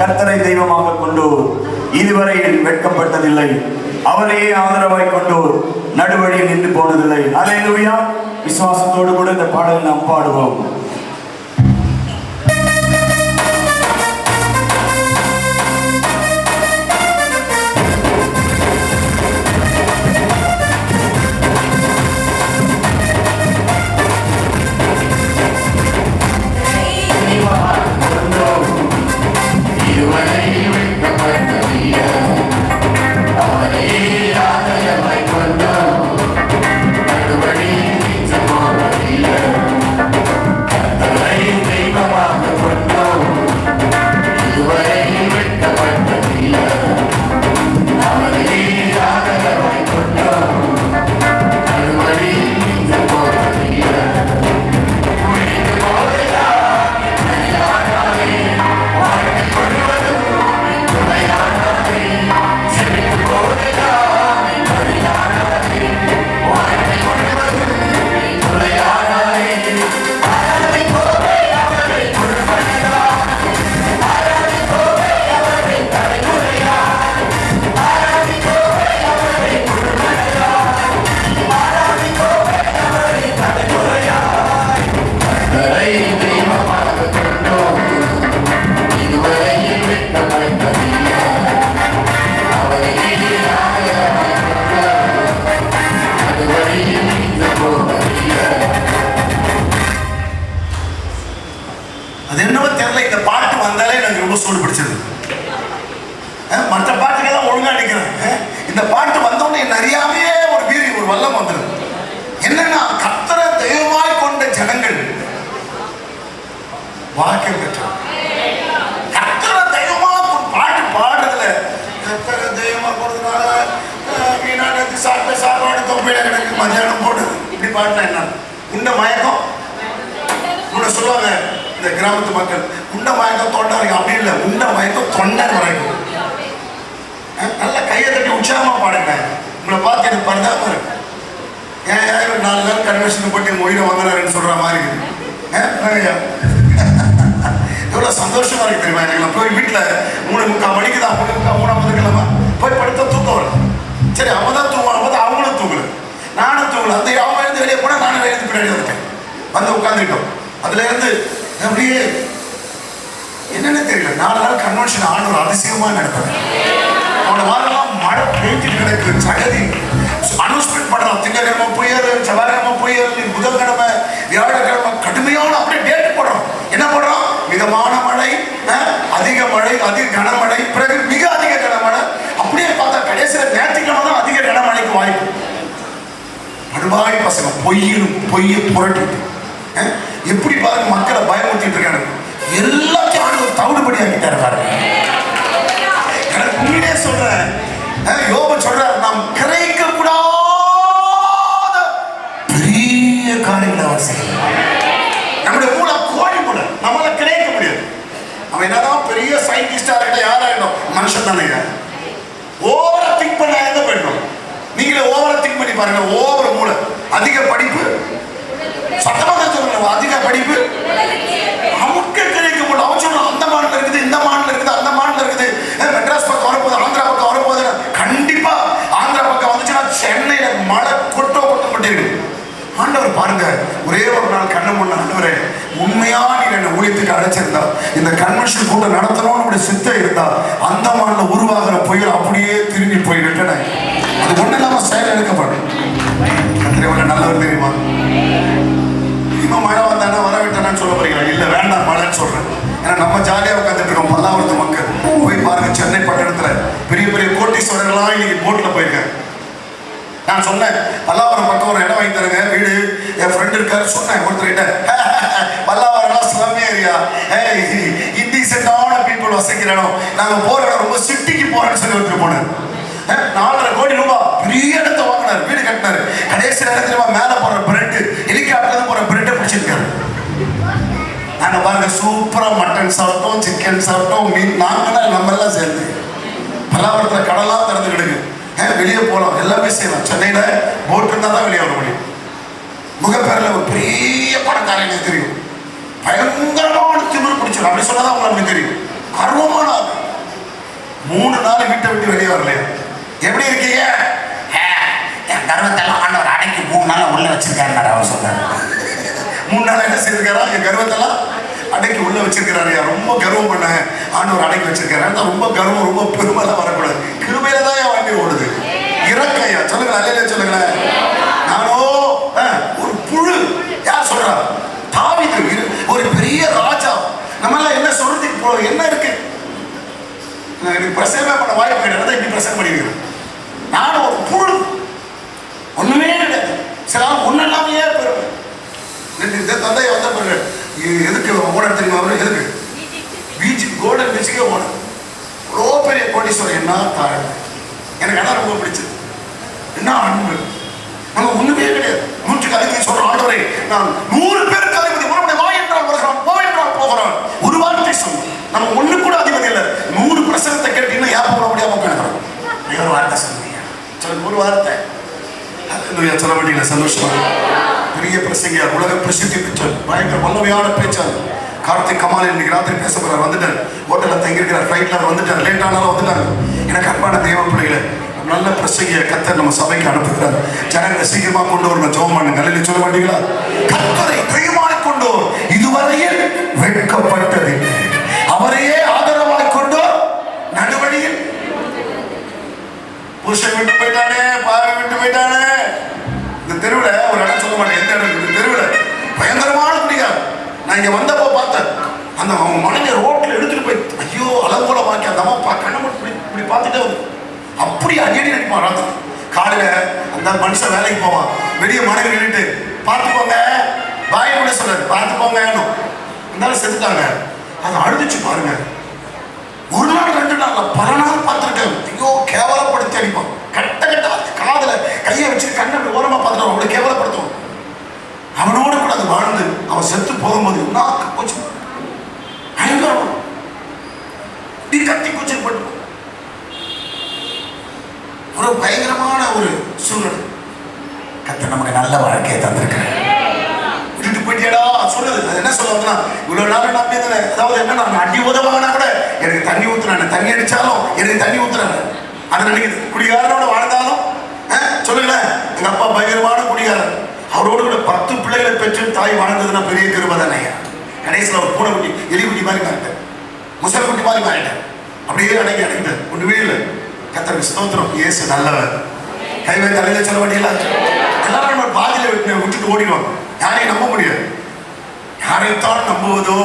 கர்த்தரை தெய்வமாக கொண்டோர் இதுவரையில் வெட்கப்பட்டதில்லை. அவரையே ஆதரவாய் கொண்டோர் நடுவழியில் நின்று போனதில்லை. அல்லேலூயா. விசுவாசத்தோடு கூட இந்த பாடலை நாம் பாடுவோம். அது என்னவோ தெரியல, இந்த பாட்டு வந்தாலே எனக்கு ரொம்ப சூடு பிடிச்சது. மற்ற பாட்டுக்கெல்லாம் ஒழுங்கா அடிக்கிறேன். இந்த பாட்டு வந்தோடனே நிறையாவே ஒரு வீரி ஒரு வல்லம் வந்துடும். என்னன்னா கர்த்தரை தெய்வமாய் கொண்ட ஜனங்கள் வாழ்க்கை பெற்றார். கர்த்தரை தெய்வமா பாட்டு பாடுறதுல கர்த்தரை தெய்வமா போடுறதுனால வீணானது சாப்பாடு தொப்பையில கிடக்கு மத்தியானம் போடுது இப்படி பாட்டுனா என்ன உண்ட மயக்கம் உன்னை சொல்லுவாங்க இந்த கிராமத்து மக்கள். உண்ட மயக்கம் தொண்டை வரைக்கும் அப்படி இல்லை, உண்ட மயக்கம் தொண்டை வரைக்கும். நல்ல கையை தட்டி உற்சாகமா பாடுங்க. உங்களை பார்த்து எனக்கு பரதாம இருக்கு. ஏன் 4 நாள் கன்வென்ஷன் போட்டு எங்க உயிரை வாங்குறாருன்னு சொல்ற மாதிரி இருக்கு. எவ்வளவு சந்தோஷமா இருக்கு தெரியுமா? எனக்கு போய் வீட்டுல 3:45 மணிக்கு தான் 3:50 கிழமை போய் படுத்த தூக்கம் வரும். சரி, அவங்க தான் தூங்குவாங்க போது அவங்களும் தூங்கல, நானும் தூங்கல. அந்த அவங்க எழுந்து வெளியே போனா நானும் எழுந்து பின்னாடி வந்துட்டேன். வந்து உட்காந்துட்டோம். அதுல இருந்து அப்படியே என்னன்னு தெரியல, 4 நாள் கன்வென்ஷன் ஆண்டவர் அதிசயமா நடப்பாரு. அவனோட வாரெல்லாம் மழை பெய்ஞ்சிட்டு கிடக்கு, சகதி அனௌன்ஸ்மெண்ட் பண்றான். திங்கக்கிழமை புயல், செவ்வாய்க்கிழமை புயல், புதன்கிழமை, வியாழக்கிழமை கடுமையான அப்படியே டேட் போடுறோம். என்ன போடுறோம்? மிதமான மழை, அதிக மழை, அதிக கனமழை, பிறகு மிக அதிக கனமழை. அப்படியே பார்த்தா கடைசியில் ஞாயிற்றுக்கிழமை தான் அதிக கனமழைக்கு வாய்ப்பு. படுவாய் பசங்க பொய்யை புரட்டிட்டு எப்படி பாருங்க மக்களை பயமுறுத்திட்டு இருக்காங்க. எல்லாத்தையும் ஆண்டவர் தவிடுபடி ஆக்கிட்டாரு பாருங்க. எனக்கு உண்மையிலே சொல்றேன், யோபு சொல்றார், நாம் கிரகிக்க கூடாத பெரிய காரியங்களை அவர் செய்யலாம். நம்முடைய மூளை கோழி மூளை, நம்மளால கிரகிக்க முடியாது. அவன் என்னதான் பெரிய சயின்டிஸ்டா இருக்கட்டும், யாராயிடும் மனுஷன் தானே. ஓவரா திங்க் பண்ண எங்க போயிடும்? நீங்களே ஓவரா திங்க் பண்ணி பாருங்க. ஓவர் மூளை, அதிக படிப்பு, சத்தமாக சொல்லுங்க, அதிக படிப்பு அவனுக்கு கிடைக்க முடியும். அவன் சொல்றான் அந்த மாநிலம் இருக்குது, இந்த மாநிலம் இருக்குது, அந்த மாநிலம் இருக்குது, மெட்ராஸ் பக்கம் வரப்போகுது, ஆந்திரா பக்கம் வரப்போகுது. கண்டிப்பா ஆந்திரா பக்கம் வந்துச்சுன்னா சென்னையில மழை கொட்டப்பட்டிருக்கு. ஆண்டவர் பாருங்க, ஒரே ஒரு நாள் கண்ணு முன்ன ஆண்டவரே, உண்மையா நீங்க என்ன ஊழியத்துக்கு அழைச்சிருந்தா, இந்த கன்வென்ஷன் கூட்டம் நடத்தணும்னு அப்படி சித்தம் இருந்தா, அந்த மாநில உருவாகிற புயல் அப்படியே திரும்பி போயிட்டு அது ஒண்ணு இல்லாம செயல் எடுக்கப்படும். நல்லவர் தெரியுமா? இன்னும் மழை வந்தானே வரவிட்டானு சொல்ல போறீங்களா? இல்ல வேண்டாம் மழைன்னு சொல்றேன். ஏன்னா நம்ம ஜாலியா உட்காந்துட்டு இருக்கோம். பல்லாவரத்து மக்கள் போய் பாருங்க, சென்னை பட்டணத்துல பெரிய பெரிய கோட்டீஸ்வரர்களாம் இன்னைக்கு போட்ல போயிருக்காங்க. நான் சொன்னேன், பல்லாவரம் பக்கம் ஒரு இடம் வாங்கி தருங்க, வீடு. என் ஃப்ரெண்ட் இருக்காரு, சொன்னேன் ஒருத்தர்கிட்ட, பல்லாவரம் ஸ்லம் ஏரியா, இன்டீசென்டான பீப்புள் வசிக்கிற இடம், நாங்க போற இடம் ரொம்ப சிட்டிக்கு போறேன்னு சொல்லி ஒருத்தர் போனார். 4.5 கோடி ரூபாய் பெரிய இடத்தை வாங்கினார், வீடு கட்டினாரு. கடைசி இடத்துல மேல போற பிரெட், ஹெலிகாப்டர்ல போற பிரெட்டை பிடிச்சிருக்காரு. நாங்க பாருங்க சூப்பரா மட்டன் சாப்பிட்டோம், சிக்கன் சாப்பிட்டோம், மீன். நாங்களாம் நம்ம எல்லாம் சேர்ந்து பல்லாவரத்துல கடலாம் திறந்து கிடுங்க, வெளியே போகலாம், எல்லாமே செய்யலாம். சென்னையில போட் இருந்தா தான் வெளியே வர முடியும். முகப்பேரில் ஒரு பெரிய பணக்காரங்க தெரியும், பயங்கரமான திமிரு பிடிச்சிடும். அப்படி சொன்னதான் உங்களுக்கு தெரியும். கர்வமான 3 நாள் வீட்டை விட்டு வெளியே வரலையா? எப்படி இருக்கீங்க? என் கர்வத்தெல்லாம் ஆண்டவர் அடக்கி 3 நாள் உள்ள வச்சிருக்காரு. அவர் சொல்றாரு 3 நாள் என்ன செய்திருக்காரா? என் கர்வத்தெல்லாம் அடக்கி உள்ள வச்சிருக்கிறாரு. ரொம்ப கர்வம் பண்ண ஆண்டவர் அடக்கி வச்சிருக்காரு. ரொம்ப கர்வம், ரொம்ப பெருமைலாம் வரக்கூடாது. கிருபையில தான் என் வண்டி ஓடுது. இறக்கையா சொல்லுங்களேன், அல்லேலூயா சொல்லுங்களேன். நானோ ஒரு புழு. யார் சொல்றா? தாவீது ஒரு பெரிய ராஜா. நம்மளால என்ன சொல்றதுக்கு என்ன இருக்கு? எனக்கு பிரசவமே பண்ண வாய்ப்பு கிடையாது. இப்படி பிரசவம் பண்ணிருக்கிறேன். நானும் ஒரு புழு, ஒண்ணுமே கிடையாது. சில நாள் ஒன்னெல்லாமே பெருமை. தந்தையை வந்த பிறகு எதுக்கு ஓனர் தெரியுமா? அவரு எதுக்கு பீச்சுக்கு, கோல்டன் பீச்சுக்கே ஓனர். அவ்வளோ பெரிய கோடீஸ்வரர். என்ன தாழ் எனக்கு அதான் ரொம்ப பிடிச்சது. என்ன அன்பு. நம்ம ஒண்ணுமே கிடையாது. 100க்கு அதிபதி சொல்ற ஆண்டவரே, நான் 100 பேருக்கு அதிபதி. மறுபடியும் வா என்றால் வருகிறான், போ என்றால் போகிறான். ஒரு வார்த்தை சொல்லு. நம்ம ஒண்ணு கூட அதிபதி இல்லை. 100 பிரசனத்தை கேட்டீங்கன்னா யார் போட முடியாம போயிடுறோம். ஒரு வார்த்தை சொல்லுங்க. சொல்லுங்க, ஒரு வார்த்தை. அல்லேலூயா சொல்ல வேண்டிய சந்தோஷமா. பெரிய பிரசங்கியார், உலக பிரசித்தி பெற்றார், பயங்கர வல்லமையான பேச்சார் கார்த்திக் கமால் இன்னைக்கு ராத்திரி பேச போறார். வந்துட்டார். ஹோட்டலில் தங்கியிருக்கிறார். ஃப்ளைட்ல வந்துட்டார். லேட் ஆனாலும் வந்துட்டாங்க. எனக்கு அன்பான தெய்வ பிள்ளைகளை, நல்ல பிரசங்கிய கர்த்தர் நம்ம சபைக்கு அனுப்புகிறார். ஜனங்களை சீக்கிரமா கொண்டு வரணும். ஜெபம் பண்ணுங்க. அல்லேலூயா சொல்ல மாட்டீங்களா? கர்த்தரை தைரியமாய் கொண்டு இதுவரையில் வெட்கப்பட்டது, அவரையே ஆதரவாய் கொண்டு நடுவழியில் புருஷன் விட்டு போயிட்டானே, பாவை விட்டு போயிட்டானே. இந்த தெருவில் ஒரு இடம் சொல்ல மாட்டேன் எந்த இடம். இந்த தெருவில் பயங்கரமான குடிகார். நான் இங்க வந்தப்போ பார்த்தேன். அந்த அவங்க மனைவி ரோட்ல எடுத்துட்டு போய் ஐயோ அளவோட வாக்கி அந்த அம்மா கண்ணை மட்டும் இப்படி பார்த்துட்டே வந்து அப்படி அடியடி நடிப்பான். ராத்திரி காலையில அந்த மனுஷன் வேலைக்கு போவான். வெளியே மனைவி நின்றுட்டு பார்த்துப்போங்க, பாய் கூட சொல்லாரு, பார்த்துப்போங்க. இருந்தாலும் செத்துட்டாங்க. அதை அழுதுச்சு பாருங்க. 1 நாள் 2 நாள் பல நாள் பார்த்துருக்கேன். ஐயோ கேவலப்படுத்தி அடிப்பான். கட்ட கட்ட காதல கையை வச்சு கண்ணை ஓரமா பார்த்துட்டு அவனை கேவலப்படுத்துவான். அவனோட கூட அது வாழ்ந்து அவன் செத்து போகும்போது நாக்கு போச்சு, பயங்கரம், நீ கத்தி கூச்சல் ஒரு பயங்கரமான ஒரு சூழ்நிலை. கர்த்தர் நமக்கு நல்ல வாழ்க்கையை தந்திருக்கிறேன். விட்டுட்டு போயிட்டியடா சொல்லுது. அது என்ன சொல்லுவாங்கன்னா, இவ்வளவு நாள் நான் பேசுறேன். அதாவது என்ன, நான் அடி உதவானா கூட எனக்கு தண்ணி ஊத்துறானு, தண்ணி அடிச்சாலும் எனக்கு தண்ணி ஊத்துறானு அதை நினைக்குது. குடிகாரனோட வாழ்ந்தாலும் சொல்லுங்களேன். எங்க அப்பா பயங்கரமான குடிகாரன். அவரோடு கூட 10 பிள்ளைகளை பெற்று தாய் வாழ்ந்ததுன்னா பெரிய கிருபை தானே. கடைசியில் ஒரு பூனை குட்டி, எலி குட்டி மாதிரி மாறிட்டேன், முசல் குட்டி மாதிரி மாறிட்டேன். அப்படியே அடைக்கிட்டேன். ஒன்றுமே இல்லை. கர்த்தருக்கு ஸ்தோத்திரம். இயேசு நல்லவர். கைவை தலையில சொல்ல வேண்டியல. எல்லாரும் நம்ம பாதியில விட்டுட்டு ஓடிடுவாங்க. யாரையும் நம்ப முடியாது. யாரைத்தான் நம்புவதோ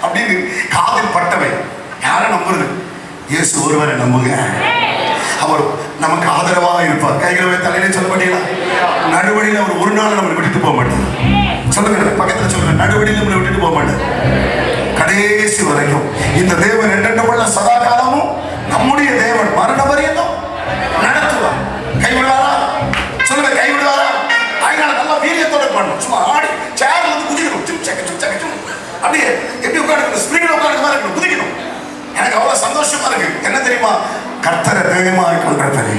அப்படின்னு காதில் பட்டவை. யாரை நம்புறது? இயேசு ஒருவரை நம்புங்க. அவர் நமக்கு ஆதரவாக இருப்பார். கைகளை தலையில சொல்ல மாட்டீங்களா? நடுவழியில் அவர் ஒரு நாள் நம்மளை விட்டுட்டு போக மாட்டார். சொல்லுங்க, பக்கத்தில் சொல்லுங்க, நடுவழியில் நம்மளை விட்டுட்டு போக மாட்டார். கடைசி வரைக்கும் இந்த தேவன் என்றென்றுமுள்ள சதா காலமும் நம்முடைய தேவன் மரண பரியந்தம் நடத்துவார். கைவிடுவாரா? சொல்லுங்க, கைவிடுவாரா? அதனால நல்லா வீரியத்தோட பண்ணணும். சும்மா ஆடி சேர்ல வந்து குதிக்கணும். அப்படியே எப்படி உட்காந்து ஸ்பிரிங்ல உட்காந்து மாதிரி இருக்கணும், குதிக்கணும். எனக்கு அவ்வளவு சந்தோஷமா இருக்கு. என்ன தெரியுமா? கர்த்தரை தைரியமாக கொண்டிருப்பது.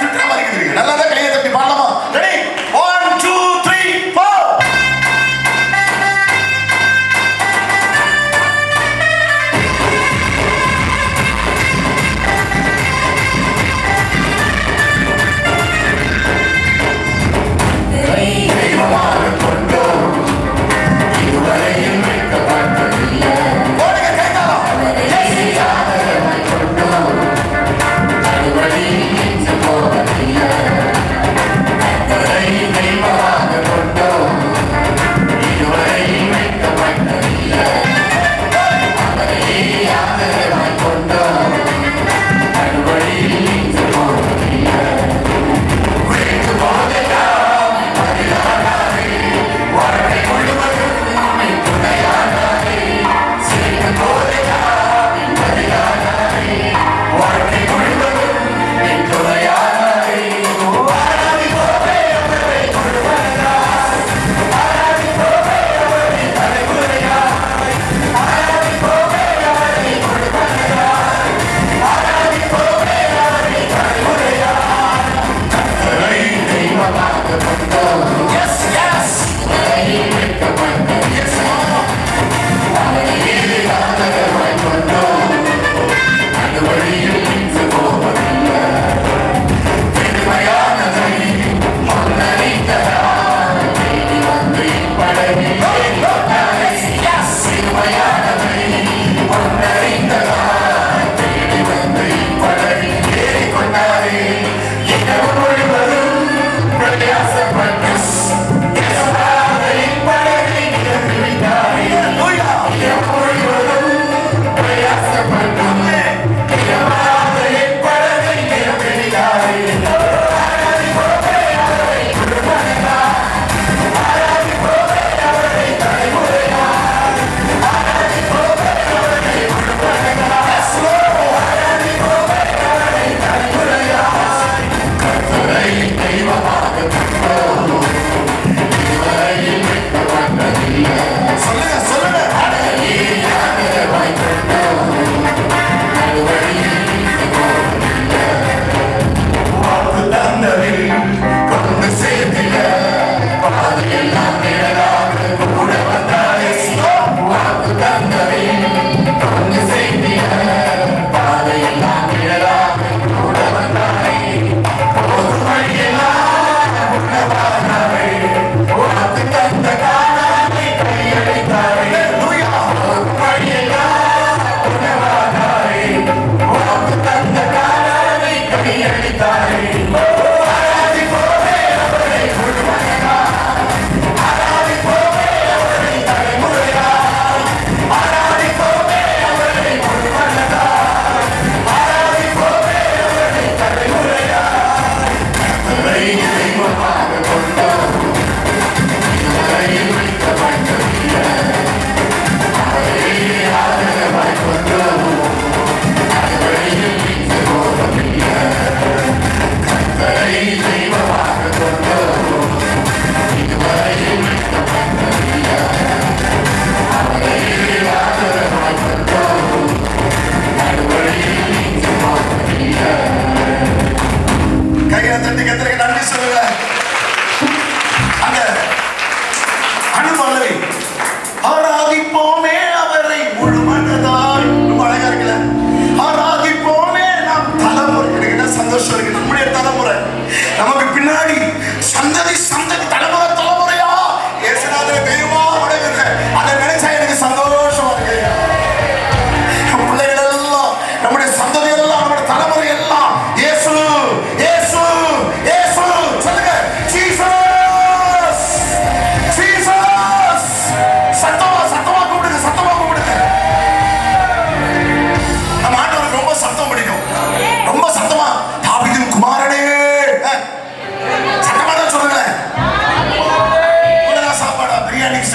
திட்டுற மாதிரி இருக்குதுங்க. நல்லா தான் கையை தட்டி பாடலாமா? ரெடி? 1 2 3 4.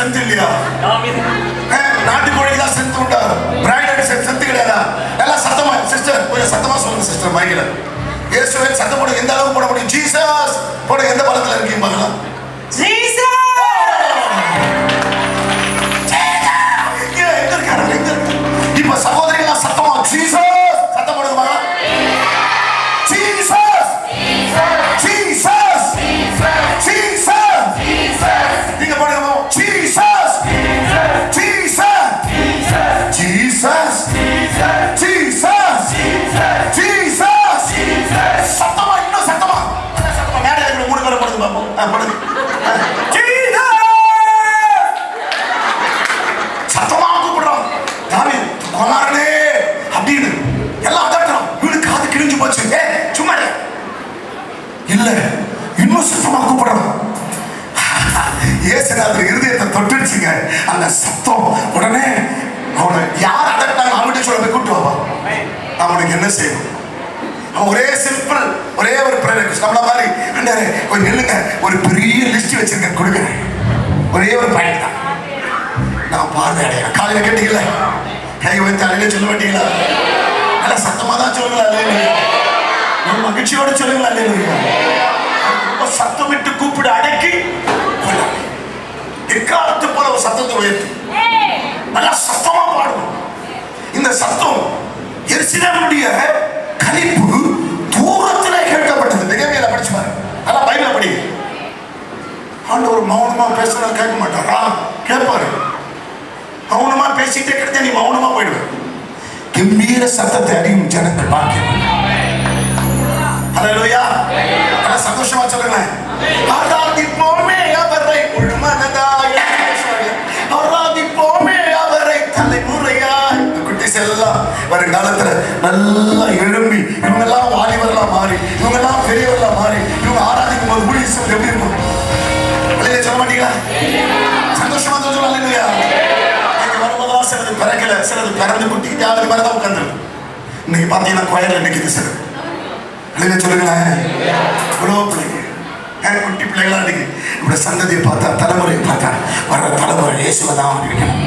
ஸ்ட்ரென்த் இல்லையா? நாட்டுக்கோழிக்கு தான் ஸ்ட்ரென்த் உண்டா? பிராய்லர் ஸ்ட்ரென்த் கிடையாதா? எல்லாம் சத்தமா சிஸ்டர், கொஞ்சம் சத்தமா சொல்லுங்க சிஸ்டர் மைக்கில். இயேசுவே சத்தம் போடுங்க. எந்த அளவுக்கு போட முடியும்? ஜீசஸ் போடுங்க. எந்த பலத்துல இருக்கீங்க பார்க்கலாம். ஜீசஸ் எங்க இருக்காரு? எங்க இருக்கு? இப்ப சகோதரிகள் சத்தமா ஜீசஸ் சத்தம் போடுங்க பார்க்கலாம். ஜீசஸ் ஜீசஸ் ஜீசஸ் நீங்க போடுங்க. Jesus Jesus Jesus Jesus Jesus சத்தமா, இன்னும் சத்தமா மேலே இருக்கிற 3 பேரை போடுங்க பாப்போம். போடுங்க. சத்தமா கூப்பிடுறோம். தாவீது குமாரனே அப்படின்னு எல்லாம் அதட்டுறோம். வீடு காது கிழிஞ்சு போச்சு. சும்மா இல்ல, இன்னும் சத்தமா கூப்பிடுறோம். இயேசுநாதர் இருதயத்தை தொட்டுடுச்சுங்க அந்த சத்தம். உடனே அவனை யார் அதட்டாங்க அவன்கிட்ட சொல்ல போய் கூப்பிட்டு வாப்பா. அவனுக்கு என்ன செய்யணும்? அவன் ஒரே சிம்பிள், ஒரே ஒரு பிரேயர். நம்மள மாதிரி அண்டரே கொஞ்சம் நில்லுங்க, ஒரு பெரிய லிஸ்ட் வச்சிருக்கேன் கொடுக்குறேன். ஒரே ஒரு பாயிண்ட் தான். நான் பார்வை அடையேன். காலையில கேட்டீங்களா? கை வைத்து அலையில சொல்ல மாட்டீங்களா? நல்ல சத்தமா தான் சொல்லுங்களா? அல்லேலூயா. மகிழ்ச்சியோட சொல்லுங்களா? அல்லேலூயா. ரொம்ப சத்தமிட்டு கூப்பிடு, அடக்கி எக்காலத்து போல ஒரு சத்தத்தை உயர்த்தி நல்லா சத்தமா பாடணும். இந்த சத்தம் எருசலேமுடைய கலிப்பு தூரத்திலே கேட்கப்பட்டது. நிகழ்ச்சியில படிச்சு பாரு, நல்லா பைபிள படி. ஆண்டவர் மௌனமா பேசுறத கேட்க மாட்டாரா? கேட்பாரு. மௌனமா பேசிட்டே கிடைச்சா நீ மௌனமா போயிடுவ. கம்பீர சத்தத்தை அறியும் ஜனங்கள் பாக்கியம். அல்லேலூயா. சந்தோஷமா சொல்லுங்க. ஆராதிப்போமே அவரை முழுமனதாய், ஆராதிப்போமே அவரை தலைமுறையாய். குட்டிஸ் எல்லாம் வருங்காலத்துல நல்லா எழும்பி இவங்கெல்லாம் வாலிபர்களா மாறி, இவங்கெல்லாம் பெரியவர்களா மாறி, இவங்க ஆராதிக்கும் போது ஊழியம் எப்படி இருக்கும்? அல்லேலூயா சொல்ல மாட்டீங்களா? சந்தோஷமா சொல்லுங்க. அல்லேலூயா. இங்க வரும்போதெல்லாம் சிலது பிறக்கல, சிலது பிறந்து குட்டிக்கிட்டு யாவது மாதிரி தான் உட்காந்துருக்கு. இன்னைக்கு பாத்தீங்கன்னா கோயில நிக்குது சிலது. அல்லேலூயா சொல்லுங்களேன். இவ்வளோ பிள்ளைங்க, குட்டி பிள்ளைகளா இருக்கு. இப்படி சந்ததியை பார்த்தா, தலைமுறையை பார்த்தா வர்ற தலைமுறை இயேசுவை தான் இருக்கணும்.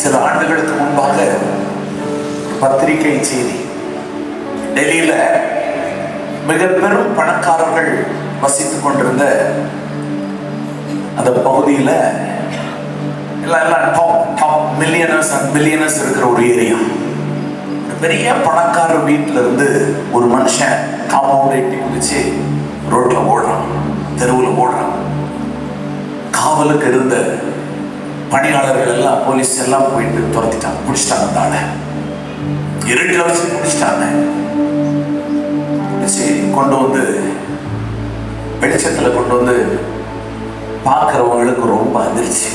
சில ஆண்டுகளுக்கு முன்பாக பத்திரிகை செய்தி, டெல்லியில மிக பெரும் பணக்காரர்கள் வசித்துக் கொண்டிருந்த அந்த பகுதியில் எல்லாம் டாப் மில்லியனர்ஸ் அண்ட் பில்லியனர்ஸ் இருக்கிற ஒரு ஏரியா. பெரிய பணக்கார வீட்டில இருந்து ஒரு மனுஷன் காம்பவுண்ட் எட்டி குதிச்சு ரோட்ல ஓடுறான், தெருவில் ஓடுறான். காவலுக்கு இருந்த பணியாளர்கள் எல்லாம், போலீஸ் எல்லாம் போயிட்டு துரத்திட்டாங்க, பிடிச்சிட்டாங்க. தானே இருட்டில் வச்சு பிடிச்சிட்டாங்க. கொண்டு வந்து வெளிச்சத்தில் கொண்டு வந்து பார்க்கிறவங்களுக்கு ரொம்ப அதிர்ச்சி.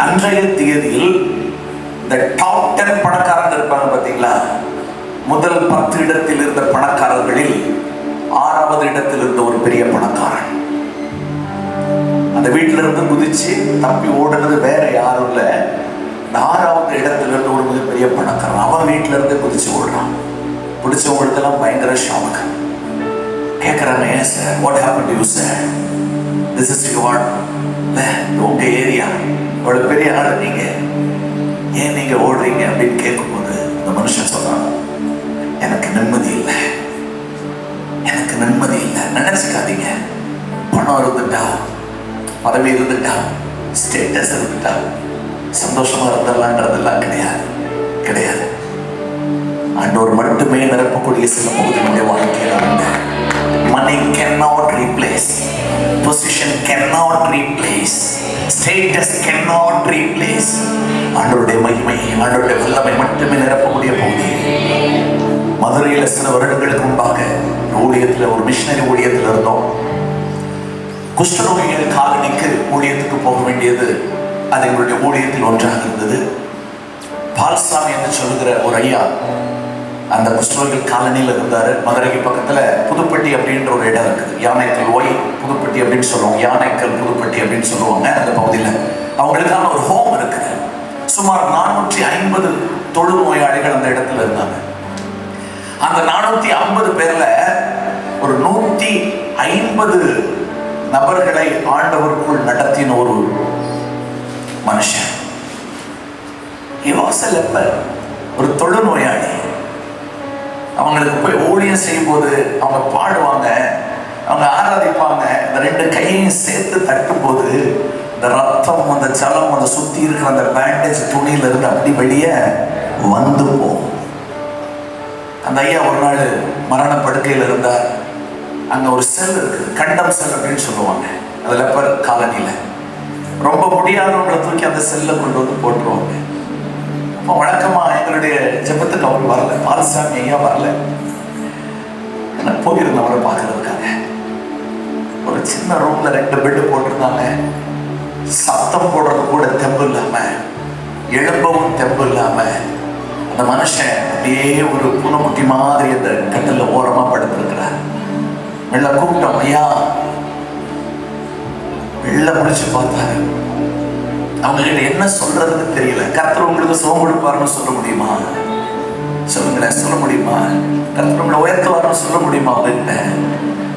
அன்றைய தேதியில் இந்த டாப் 10 பணக்காரங்க இருப்பாங்க பார்த்தீங்களா, முதல் 10 இடத்தில் இருந்த பணக்காரர்களில் 6வது இடத்தில் இருந்த ஒரு பெரிய பணக்காரன். அந்த வீட்டில இருந்து குதிச்சு தப்பி ஓடுனது வேற யாரும் இல்லை, 6வது இடத்துல இருந்து ஒரு மிகப்பெரிய பணக்காரன். அவன் வீட்டில இருந்து குதிச்சு ஓடுறான். பிடிச்சவங்களுக்கெல்லாம் பயங்கர ஷாக். கேட்குறாங்க, ஏன் sir, what happen to you sir, this is your உங்க ஏரியா, அவ்வளோ பெரிய ஆள் நீங்க, ஏன் நீங்க ஓடுறீங்க அப்படின்னு கேட்கும்போது இந்த மனுஷன் சொல்றான், எனக்கு நிம்மதி இல்லை, எனக்கு நிம்மதி இல்லை. நினைச்சுக்காதீங்க, பணம் இருந்துட்டா, பதவி இருந்துட்டா, ஸ்டேட்டஸ் இருந்துட்டா சந்தோஷமா இருந்தலான்றதெல்லாம் கிடையாது, கிடையாது. ஆண்டவர் மட்டுமே நிரப்பக்கூடிய சில பகுதிகளுடைய வாழ்க்கையில் உண்டு. Money cannot replace, position cannot replace, status cannot replace. ஆண்டவருடைய மகிமை, ஆண்டவருடைய வல்லமை மட்டுமே நிரப்பக்கூடிய பகுதி. மதுரையில் சில வருடங்களுக்கு முன்பாக ஊழியத்தில், ஒரு மிஷனரி ஊழியத்தில் இருந்தோம். குஷ்டரோகிகள் காலனிக்கு ஊழியத்துக்கு போக வேண்டியது அது எங்களுடைய ஊழியத்தில் ஒன்றாக இருந்தது. பால்சாமி என்று சொல்லுகிற ஒரு ஐயா அந்த குஷ்டரோகிகள் காலனியில் இருந்தார். மதுரைக்கு பக்கத்தில் புதுப்பட்டி அப்படின்ற ஒரு இடம் இருக்குது, யானைக்கல் ஓய் புதுப்பட்டி அப்படின்னு சொல்லுவாங்க, யானைக்கல் புதுப்பட்டி அப்படின்னு சொல்லுவாங்க. அந்த பகுதியில் அவங்களுக்கான ஒரு ஹோம் இருக்குது. சுமார் 450 தொழுநோயாளிகள் அந்த இடத்துல இருந்தாங்க. அந்த 450 பேர்ல ஒரு 150 நபர்களை ஆண்டவருக்குள் நடத்தின ஒரு மனுஷன். ஒரு தொழுநோயாளி. அவங்களுக்கு போய் ஊழியம் செய்யும் போது அவங்க பாடுவாங்க, அவங்க ஆராதிப்பாங்க. இந்த 2 கையையும் சேர்த்து தட்டும் போது இந்த ரத்தம், அந்த ஜலம், அந்த சுத்தி இருக்கிற அந்த பேண்டேஜ் துணியில இருந்து அப்படி வெளியே வந்து போகும். அந்த ஐயா ஒரு நாள் மரண படுக்கையில் இருந்தார். அங்க ஒரு செல் இருக்கு, கண்டம் செல் அப்படின்னு சொல்லுவாங்க. அது லெப்பர் காலனியில ரொம்ப முடியாதவங்களை தூக்கி அந்த செல்ல கொண்டு வந்து போட்டுருவாங்க. அப்போ வழக்கமா எங்களுடைய ஜெபத்துக்கு அவர் வரல, பால்சாமி ஐயா வரல. போயிருந்தேன் அவரை பார்க்கறதுக்காக. ஒரு சின்ன ரூம்ல 2 பெட்டு போட்டிருந்தாங்க. சத்தம் போடுறது கூட தெம்பு இல்லாம, எழும்பவும் தெம்பு இல்லாம அந்த மனுஷன் அப்படியே ஒரு பூனைக்குட்டி மாதிரி அந்த கட்டில ஓரமா படுத்திருக்கிறார். வெள்ள கூப்பிட்டோம், ஐயா. வெள்ள முடிச்சு பார்த்தாரு. அவங்க கிட்ட என்ன சொல்றதுன்னு தெரியல. கர்த்தர் உங்களுக்கு சுகம் கொடுப்பாருன்னு சொல்ல முடியுமா? சொல்லுங்களேன், சொல்ல முடியுமா? கர்த்தர் உங்களை உயர்த்துவாருன்னு சொல்ல முடியுமா? அவர்கிட்ட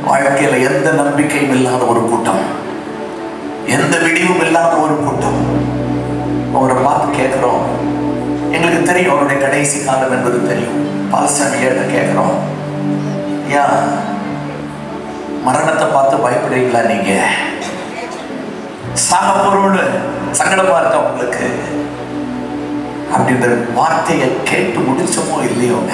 வாழ்க்கையில எந்த நம்பிக்கையும் இல்லாத ஒரு கூட்டம், எந்த விடிவும் இல்லாத ஒரு கூட்டம். அவரை பார்த்து கேட்கிறோம், எங்களுக்கு தெரியும் அவருடைய கடைசி காலம் என்பது தெரியும். பால்சாமியிட்ட கேட்கிறோம், ஐயா, மரணத்தை பார்த்து பயப்படுறீங்களா? நீங்க சாக போறோம்னு சங்கடமா இருக்கா உங்களுக்கு? அப்படின்ற வார்த்தையை கேட்டு முடிச்சோமோ இல்லையோங்க,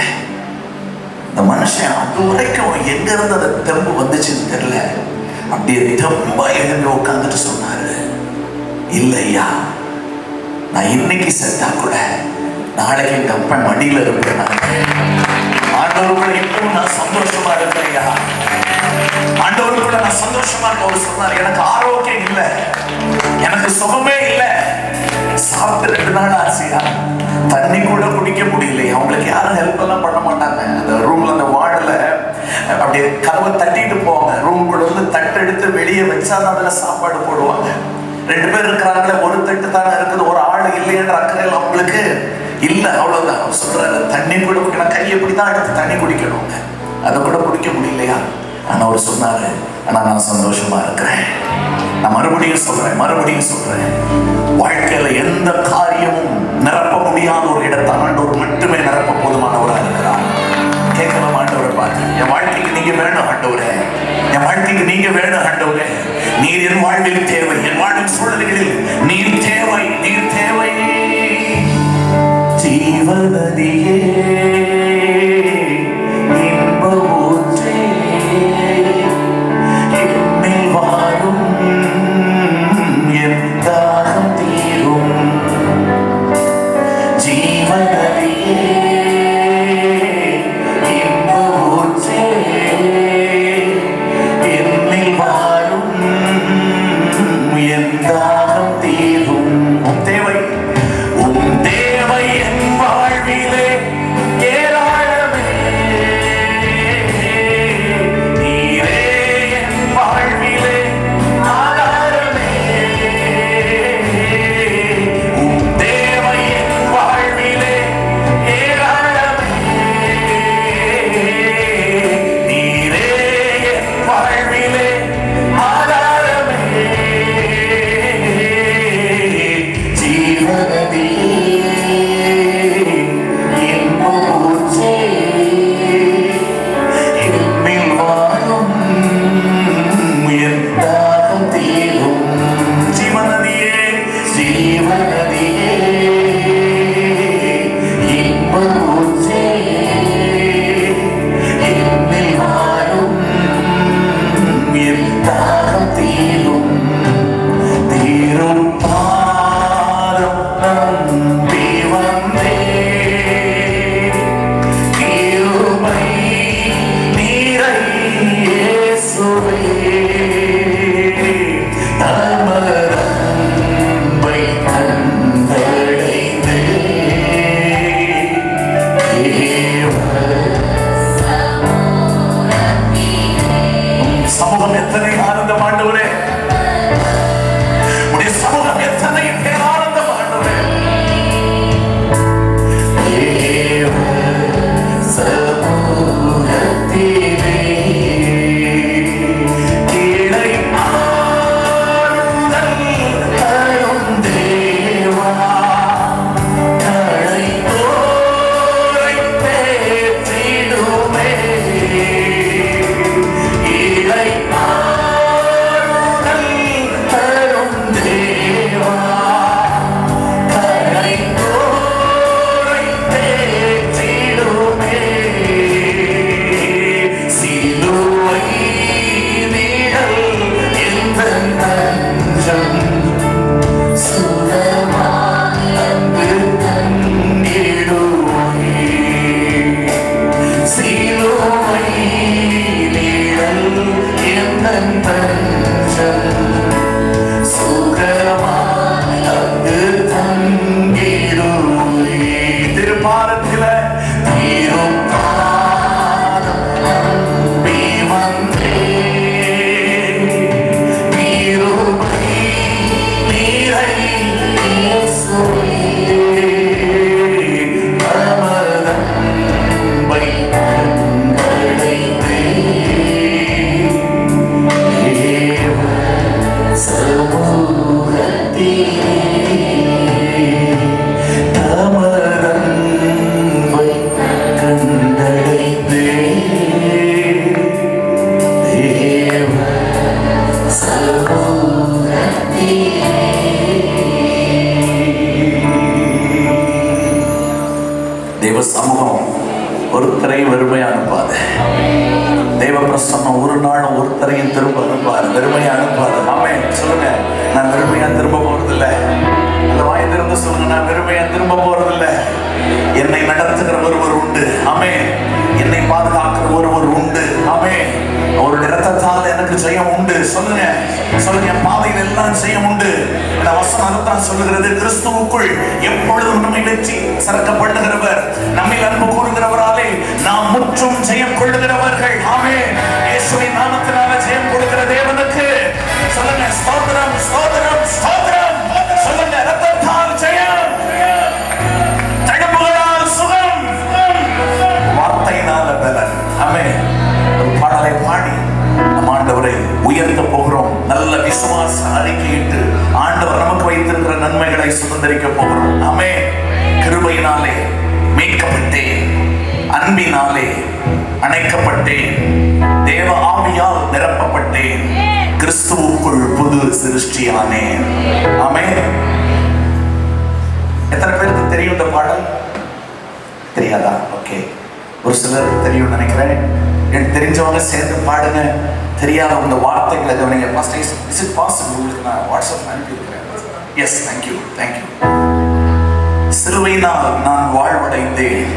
இந்த மனுஷன் அது வரைக்கும் எங்க இருந்து அந்த தெம்பு வந்துச்சுன்னு தெரியல, அப்படியே தெம்பா எழுந்து உட்காந்துட்டு சொன்னாரு, இல்லையா, நான் இன்னைக்கு செத்தா கூட நாளைக்கு எங்க அப்பா மடியில இருப்பேன். ஆண்டவருக்குள்ள இப்பவும் நான் சந்தோஷமா இருக்கிறேயா, ஆண்டவருக்குள்ள நான் சந்தோஷமா இருக்க. அவர் சொன்னார், எனக்கு ஆரோக்கியம் இல்லை, எனக்கு சுகமே இல்லை, சாப்பிட்டு 2 நாள் ஆசையா, தண்ணி கூட குடிக்க முடியல. அவங்களுக்கு யாரும் ஹெல்ப் எல்லாம் பண்ண மாட்டாங்க. அந்த ரூம்ல அந்த வார்டுல அப்படியே கதவை தட்டிட்டு போவாங்க. ரூம்குள்ள வந்து தட்டு எடுத்து வெளியே வச்சாதான் அதுல சாப்பாடு போடுவாங்க. 2 பேர் இருக்கிறாங்களே, ஒரு தட்டு தானே இருக்குது, ஒரு ஆள் இல்லையன்ற அக்கறையில் அவங்களுக்கு இல்லை. அவ்வளவுதான். அவர் சொல்றாரு, தண்ணி கூட குடிக்கணும், கையை இப்படிதான் எடுத்து தண்ணி குடிக்கணும், அதை கூட குடிக்க முடியலையா? ஆனா அவர் சொன்னாரு, ஆனா நான் சந்தோஷமா இருக்கிறேன். நான் மறுபடியும் சொல்றேன், வாழ்க்கையில எந்த காரியமும் நிரப்ப முடியாத ஒரு இடத்தை ஆண்டவர் மட்டுமே நிரப்ப போதுமானவராக இருக்கிறார். கேட்கலாம், ஆண்டவரை பார்த்து, என் வாழ்க்கைக்கு நீங்க வேணும் ஆண்டவரே, என் வாழ்க்கைக்கு நீங்க வேணும் ஆண்டவரே, நீர் என் வாழ்வில் தேவை, என் வாழ்வின் சூழல்களில் நீர் தேவை, நீர் தேவை. ஜீவநதியே, கை வெறுமையா அனுப்பாது. தேவ பிரசன்னம் ஒரு நாளும் ஒருத்தரையும் திரும்ப அனுப்பாது, வெறுமையா அனுப்பாது. ஆமென். சொல்லுங்க, நான் வெறுமையா திரும்ப போறதில்ல. அந்த வாய் திறந்து சொல்லுங்க, நான் வெறுமையா திரும்ப போறதில்ல. என்னை நடத்துகிற ஒருவர் உண்டு. ஆமென். என்னை பாதுகாக்கிற ஒருவர் உண்டு. ஆமென். அவருடைய இரத்தத்தால் எனக்கு ஜெயம் உண்டு. சொல்லுங்க சொல்லுங்க, பாதையில் எல்லாம் ஜெயம் உண்டு. இந்த வசனம் அதுதான் சொல்லுகிறது. கிறிஸ்துவுக்குள் எப்பொழுதும் நம்மை வெற்றி சிறக்க பண்ணுகிறவர், நம்மை அன்பு கூறுகிறவராலே நாம் முற்றும் ஜெயம் கொள்ளுகிறவர்கள். ஆமென். இயேசுவின் நாமத்தினால ஜெயம் கொடுக்கிற தேவனுக்கு சொல்லுங்க, ஸ்தோத்திரம் ஸ்தோத்திரம் ஸ்தோத்திரம். சொல்லுங்க, இரத்தத்தால் ஜெயம், தடுப்புகளால் சுகம், வார்த்தையினால பலன். ஆமென். ஒரு பாடலை பாடி நம் ஆண்டவரை உயர்த்த போகிறோம். நல்ல விசுவாச அறிக்கையிட்டு ஆண்டவர் நமக்கு வைத்திருக்கிற நன்மைகளை சுதந்திரிக்க போகிறோம். ஆமென். கிருபையினாலே மீட்கப்பட்டேன், அன்பினாலே அணைக்கப்பட்டேன், தேவ ஆவியால் நிரப்பப்பட்டேன், கிறிஸ்துவுக்குள் புது சிருஷ்டியானேன். ஆமென். எத்தனை பேருக்கு தெரியும் இந்த பாடல்? தெரியாதா? ஓகே, ஒரு சிலருக்கு தெரியும் நினைக்கிறேன். எனக்கு தெரிஞ்சவங்க சேர்ந்து பாடுங்க. தெரியாதவங்க வார்த்தைகளை கவனிங்க. Is it possible? உங்களுக்கு நான் வாட்ஸ்அப் அனுப்பியிருக்கிறேன். Yes, thank you thank you. சிலுவையினால் நான் வாழ்வடைந்தேன்,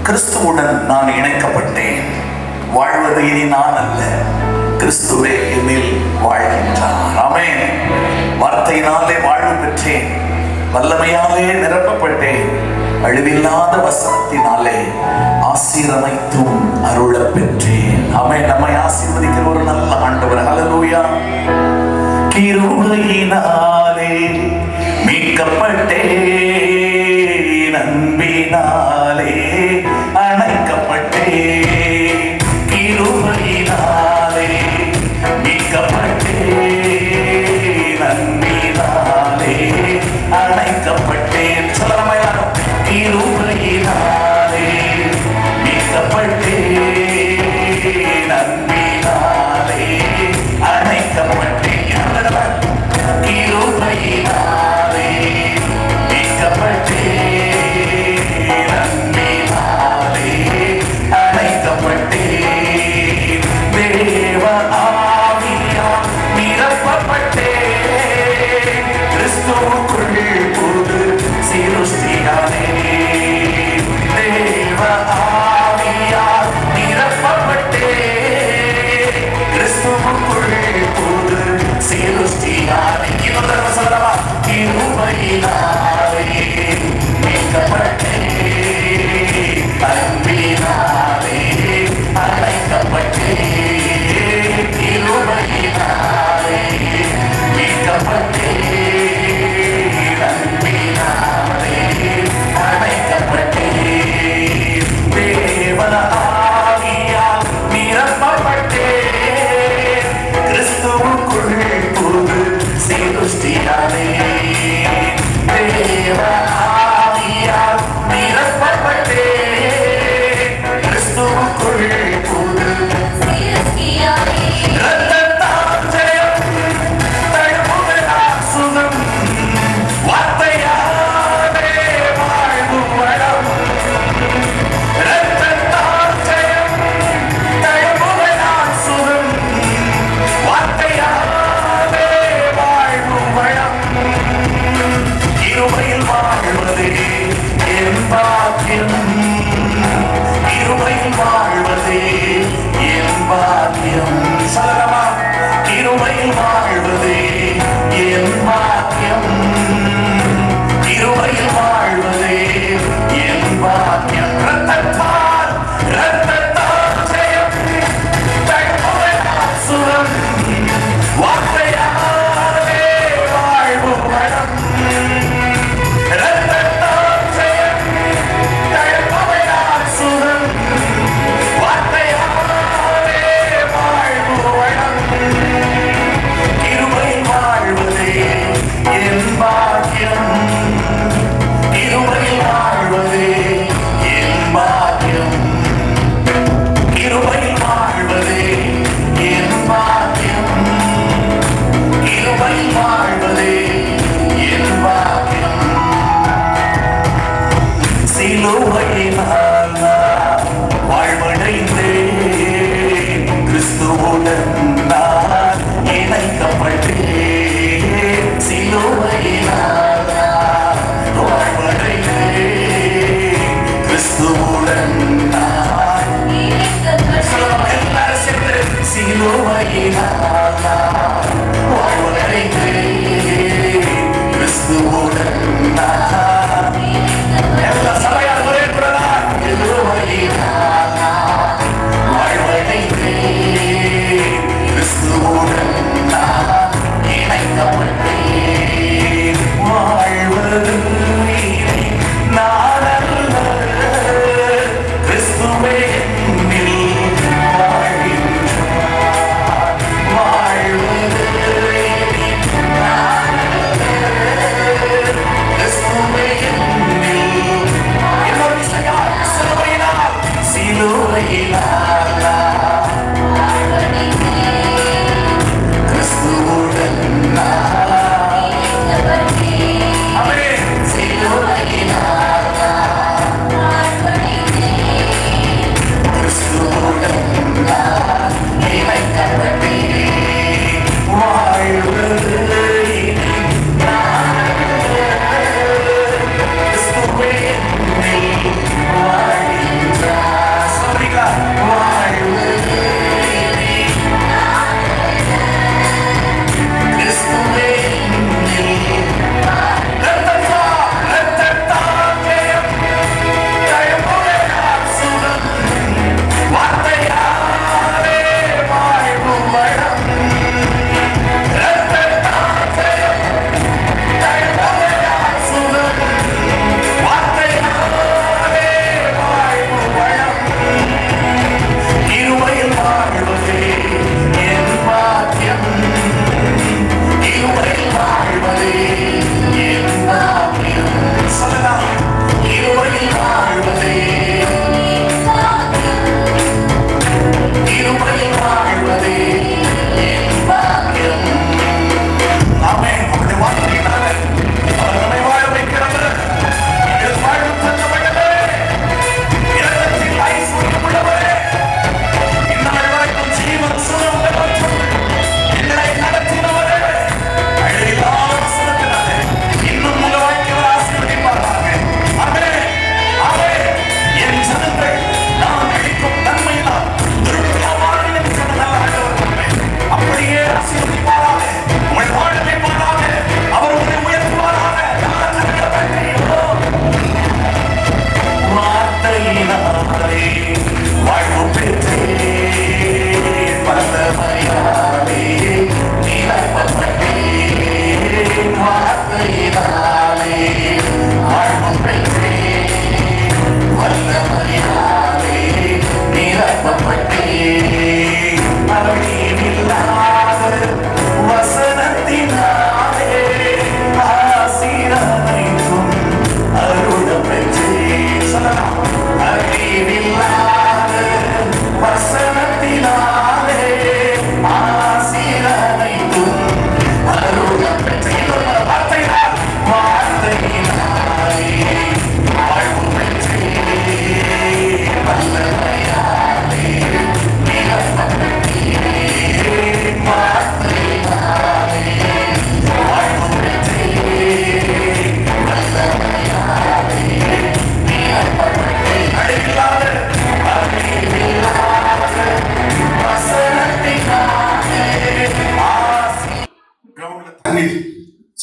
கிறிஸ்துவுடன் நான் இணைக்கப்பட்டேன். வாழ்வது இனி நான் அல்ல, கிறிஸ்துவே என்னில் வாழ்கின்றார். ஆமென். வார்த்தையினாலே வாழ்வு பெற்றேன், வல்லமையாலே நிரப்பப்பட்டேன், அழிவில்லாத வசனத்தினாலே ஆசீர்வதித்தும் அருள பெற்றேன். ஆமென். நம்மை ஆசீர்வதிக்கிற ஒரு நல்ல ஆண்டவர். ஹல்லேலூயா. கிருபையினாலே மீட்கப்பட்டேன், அன்பினாலே அணைக்கப்பட்டேன், கிருபையினாலே மீட்கப்பட்டேன், அன்பினாலே அணைக்கப்பட்டேன். சொல்லலாமா எல்லாரும்? கிருபையினாலே மீட்கப்பட்டேன், அன்பினாலே அணைக்கப்பட்டேன். கிருபையினாலே மீட்கப்பட்டேன்,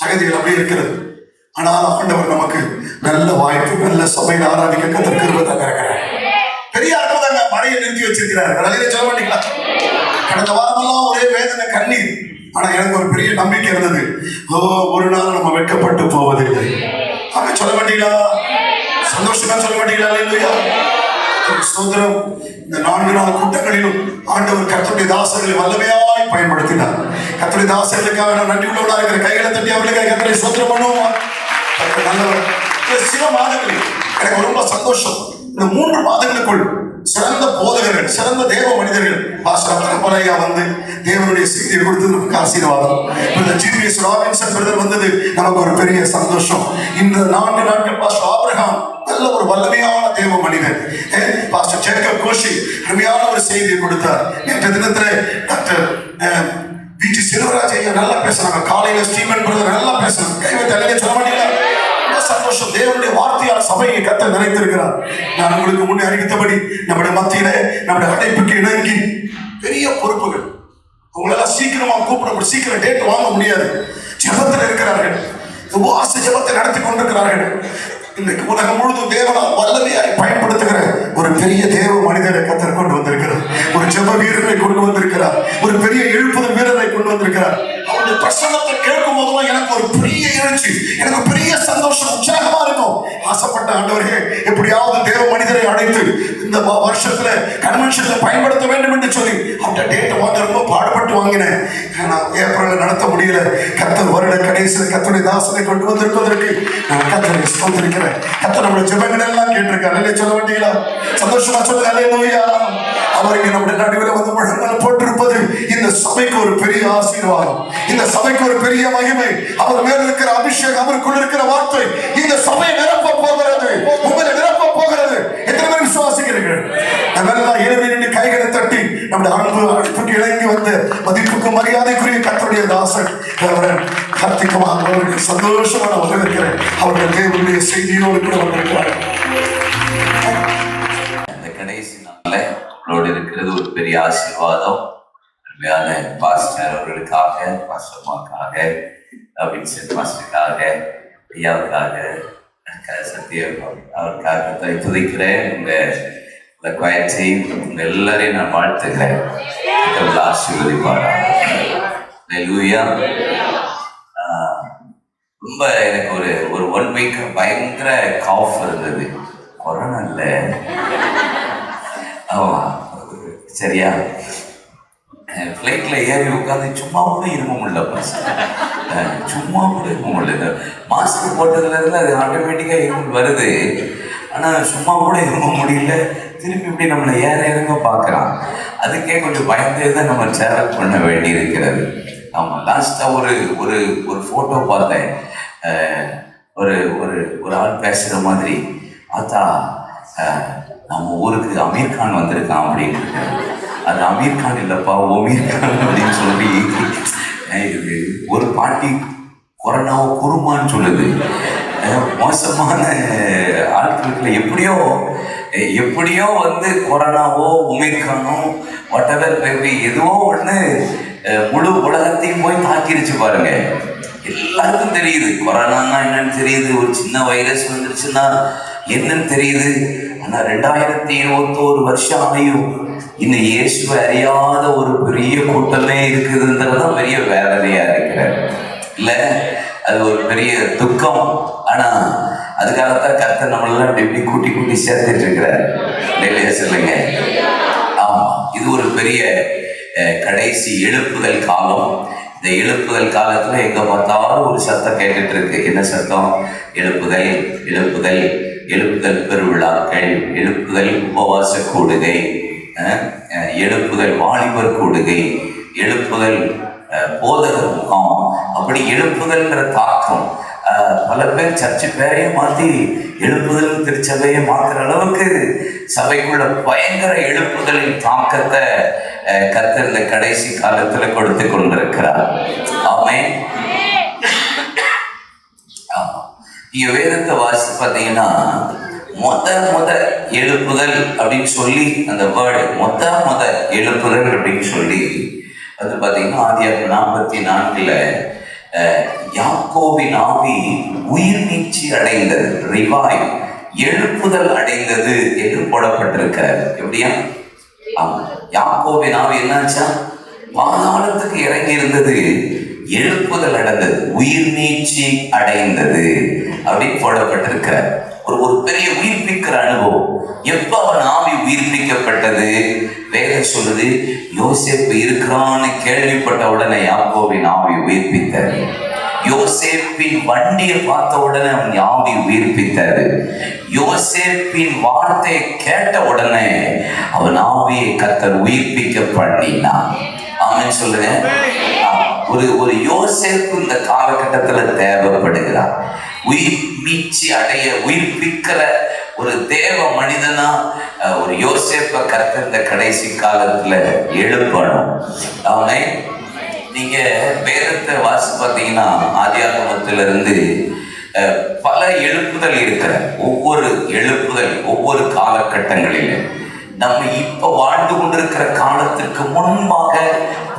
சகதிகள் அப்படி இருக்கிறது. ஆனால் ஆண்டவர் நமக்கு நல்ல வாய்ப்பு, நல்ல சபையில் ஆராதிக்க கர்த்தர் கிருபை தந்திருக்கிறார். பெரிய அற்புதங்க மழையை நிறுத்தி வச்சிருக்கிறார். அதையில சொல்ல மாட்டீங்களா? கடந்த வாரமெல்லாம் ஒரே வேதனை, கண்ணீர். ஆனா எனக்கு ஒரு பெரிய நம்பிக்கை இருந்தது. ஒரு நாள் நம்ம வெட்கப்பட்டு போவதில்லை. அவன் சொல்ல மாட்டீங்களா? சந்தோஷமா சொல்ல மாட்டீங்களா? இல்லையா? சோதரம் இந்த 4 நாள் கூட்டங்களிலும் ஆண்டவர் கர்த்தருடைய தாசர்களை வல்லமையாய் பயன்படுத்தினார். கர்த்தருடைய தாசர்களுக்காக நான் நன்றி உள்ளவனாக இருக்கிற கைகளை தட்டி அவர்களுக்காக கர்த்தரை சோதரம் பண்ணுவோம். நல்லவர். சில மாதங்களில் எனக்கு ரொம்ப சந்தோஷம். இந்த 3 மாதங்களுக்குள் சிறந்த போதகர்கள், சிறந்த தேவ மனிதர்கள் பாஸ்டர் வந்து தேவனுடைய செய்தியை கொடுத்தது நமக்கு ஆசீர்வாதம். இந்த ஜிபிஎஸ் ராபின்சன் பிரதர் வந்தது நமக்கு ஒரு பெரிய சந்தோஷம். இந்த 4 நாட்கள் பாஸ்டர் ஆபிரகாம் நல்ல ஒரு வல்லமையான தேவ மனிதர். பாஸ்டர் ஜேக்கப் கோஷி அருமையான ஒரு செய்தியை கொடுத்தார். நேற்று தினத்திலே டாக்டர் பிடி செல்வராஜ் ஐயா நல்லா பேசுறாங்க. காலையில ஸ்டீவன் பிரதர் நல்லா பேசுறாங்க. கைவை தலையில சொல்ல மாட்டீங்களா? சந்தோஷம். தேவனுடைய வார்த்தையால் சபையை கர்த்தர் நிறைத்திருக்கிறார். நான் உங்களுக்கு முன்னே அறிவித்தபடி நம்முடைய மத்தியில நம்முடைய அடைப்புக்கு இணங்கி பெரிய பொறுப்புகள் உங்களெல்லாம் சீக்கிரமா கூப்பிட சீக்கிரம் டேட் வாங்க முடியாது. ஜெபத்தில் இருக்கிறார்கள், உபவாச ஜெபத்தை நடத்தி கொண்டிருக்கிறார்கள். இன்றைக்கு உலகம் முழுதும் தேவனால் வல்லமையாய் பயன்படுத்துகிற ஒரு பெரிய தேவ மனிதரை கத்தர் கொண்டு வந்திருக்கிறார். ஒரு ஜெப வீரரை கொண்டு வந்திருக்கிறார். ஒரு பெரிய எழுப்புதல் வீரரை கொண்டு வந்திருக்கிறார். அவருடைய பிரசங்கத்தை கேட்கும் போதெல்லாம் எனக்கு ஒரு பெரிய எழுச்சி, எனக்கு பெரிய சந்தோஷம், உற்சாகமா இருக்கும். ஆசைப்பட்ட ஆண்டவரே, எப்படியாவது தேவ மனிதரை அழைத்து இந்த வருஷத்துல கன்வென்ஷன்ல பயன்படுத்த வேண்டும் என்று சொல்லி அவருடைய டேட்டை வாங்க ரொம்ப பாடுபட்டு வாங்கினேன். நான் ஏப்ரல்ல நடத்த முடியல. கத்தர் வருட கடைசியில் கத்தருடைய தாசனை கொண்டு வந்திருப்பதற்கு நான் கத்தரை ஸ்தோத்திரிக்கிறேன். கத்தர் நம்முடைய ஜெபங்கள் எல்லாம் கேட்டிருக்காரு. சொல்ல வேண்டியங்களா? சந்தோஷமா சொல்லுங்க. அல்லேலூயா. அவருக்கு நம்முடைய நடுவில் வந்து முழங்கால் போட்டிருப்பது இந்த சபைக்கு ஒரு பெரிய ஆசீர்வாதம், இந்த சபைக்கு ஒரு பெரிய மகிமை. அவர் மேல் இருக்கிற அபிஷேகம், அவருக்குள் இருக்கிற வார்த்தை இந்த சபையை நிரப்ப போகிறது, உங்களை நிரப்ப போகிறது. எத்தனை பேர் விசுவாசிக்கிறீர்கள்? நம்மெல்லாம் ஏழை நின்று கைகளை தட்டி நம்முடைய அழைப்புக்கு இறங்கி வந்த மதிப்புக்கு மரியாதைக்குரிய கர்த்தருடைய தாசன் கார்த்திகமாக அவருக்கு சந்தோஷமான வரவேற்கிறேன். அவருடைய தேவனுடைய செய்தியோடு கூட வந்திருக்கிறார். இந்த கடைசி நாள்ல உங்களோடு இருக்கிறது ஒரு பெரிய ஆசீர்வாதம். அருமையான பாஸ்டர் அவர்களுக்காக, பாஸ்டர்மாக்காக, வின்சென்ட் பாஸ்டருக்காக, ஐயாவுக்காக, சத்தியம் அவருக்காக துதிக்கிறேன். உங்க குவாய்ச்சி உங்க எல்லாரையும் நான் வாழ்த்துக்கிறேன். ஆசீர்வதிப்பாரா. அல்லேலூயா. ரொம்ப எனக்கு ஒரு 1 வீக் பயங்கர காஃப் இருந்தது. கொரோனா இல்லை, ஆமா சரியா. ஃப்ளைட்ல ஏறி உட்காந்து சும்மா கூட இருக்க முடியல, சும்மா கூட இருக்க முடியல. மாஸ்க் போட்டதுல இருந்து அது ஆட்டோமேட்டிக்கா இருமல் வருது, ஆனா சும்மா கூட இருக்க முடியல. திரும்பி இப்படி நம்மளை இறங்க பார்க்குறான். அதுக்கே கொஞ்சம் பயந்தே தான் நம்ம ட்ராவல் பண்ண வேண்டி இருக்கிறது. ஆமாம், லாஸ்ட்டாக ஒரு ஃபோட்டோ பார்த்தேன். ஒரு ஒரு ஆள் பேசுகிற மாதிரி, பார்த்தா நம்ம ஊருக்கு அமீர் கான் வந்திருக்கான் அப்படின்னு. அது அமீர் கான் இல்லைப்பா, ஒமீர் கான் அப்படின்னு சொல்லி இது ஒரு பாட்டி கொரோனாவோ குருமான்னு சொல்லுது. மோசமான ஆட்களுக்குள்ள எப்படியோ வந்து கொரோனாவோ ஒமிக்ரானோ வாட்டெவர் பேபி எதுவோ ஒன்று முழு உலகத்தையும் போய் தாக்கிருச்சு பாருங்க. எல்லாருக்கும் தெரியுது கொரோனான்னா என்னன்னு தெரியுது, ஒரு சின்ன வைரஸ் வந்துருச்சுன்னா என்னன்னு தெரியுது. ஆனால் 2021 வருஷம் ஆயும் இன்னும் இயேசுவை அறியாத ஒரு பெரிய கூட்டமே இருக்குதுன்றதுதான் பெரிய வேதனையா இருக்கிறார் இல்லை. அது ஒரு பெரிய துக்கம். ஆனா அதுக்காகத்தான் கர்த்தர் நம்மளெல்லாம் இப்படி கூட்டி சேர்த்துட்டு இருக்கிறார். இல்லையா சொல்லுங்க. ஆமா, இது ஒரு பெரிய கடைசி எழுப்புதல் காலம். இந்த எழுப்புதல் காலத்துல எங்க பார்த்தாலும் ஒரு சத்தம் கேட்டுட்டு இருக்கு. என்ன சத்தம்? எழுப்புதல், எழுப்புதல், எழுப்புதல் பெருவிழாக்கள், எழுப்புதல் உபவாச கூடுகை, எழுப்புதல் வாலிபர் கூடுகை, எழுப்புதல் போதகர் முகாம். அப்படி எழுப்புதல்ங்கிற தாக்கம் பல பேர் சர்ச்சு பேரையும் மாற்றி எழுப்புதல் திருச்சபையை மாற்றுற அளவுக்கு சபைக்குள்ள பயங்கர எழுப்புதலின் தாக்கத்தை கர்த்தர் இந்த கடைசி காலத்துல கொடுத்து கொண்டிருக்கிறார். ஆமென். இங்க வேதத்தை வாசி பார்த்தீங்கன்னா மொத எழுப்புதல் அப்படின்னு சொல்லி அந்த வேர்டு மொத எழுப்புதல் அப்படின்னு சொல்லி அது பார்த்தீங்கன்னா ஆதியாகமம் 44 யாக்கோபின் ஆவி உயிர் நீச்சி அடைந்தது, ரிவாய் எழுப்புதல் அடைந்தது என்று போடப்பட்டிருக்கிறார். எப்படியா? யாக்கோபின் ஆவி என்னாச்சா? பாதாளத்துக்கு இறங்கி இருந்தது, எழுப்புதல் அடைந்தது, உயிர் நீச்சி அடைந்தது அப்படின்னு போடப்பட்டிருக்கிறார். ஒரு பெரிய உயிர்ப்பிக்கிற அனுபவம். எப்ப அவன் ஆவி உயிர்ப்பிக்கப்பட்டது? வேதம் சொல்லுது, யோசேப்பு இருக்கிறான்னு கேள்விப்பட்ட உடனே யாக்கோபின் ஆவி உயிர்ப்பித்தார். யோசேப்பின் வண்டியை பார்த்த உடனே அவன் ஆவி உயிர்ப்பித்தாரு. யோசேப்பின் வார்த்தையை கேட்ட உடனே அவன் ஆவியை கர்த்தர் உயிர்ப்பிக்க பண்ணினான். ஆமென் சொல்லுங்க. ஒரு யோசேப்பு இந்த காலகட்டத்துல தேவைப்படுகிறார். உயிர் மீட்சி அடைய உயிர்ப்பிக்கிற ஒரு தேவ மனிதனா ஒரு யோசேப்பை கர்த்தர் இந்த கடைசி காலத்துல எழுப்பணும். ஆமென். நீங்க வேதத்தை வாசி பார்த்தீங்கன்னா ஆதியாகமத்திலிருந்து பல எழுப்புதல் இருக்கிற ஒவ்வொரு எழுப்புதல் ஒவ்வொரு காலகட்டங்களிலும் நம்ம இப்ப வாழ்ந்து கொண்டிருக்கிற காலத்திற்கு முன்பாக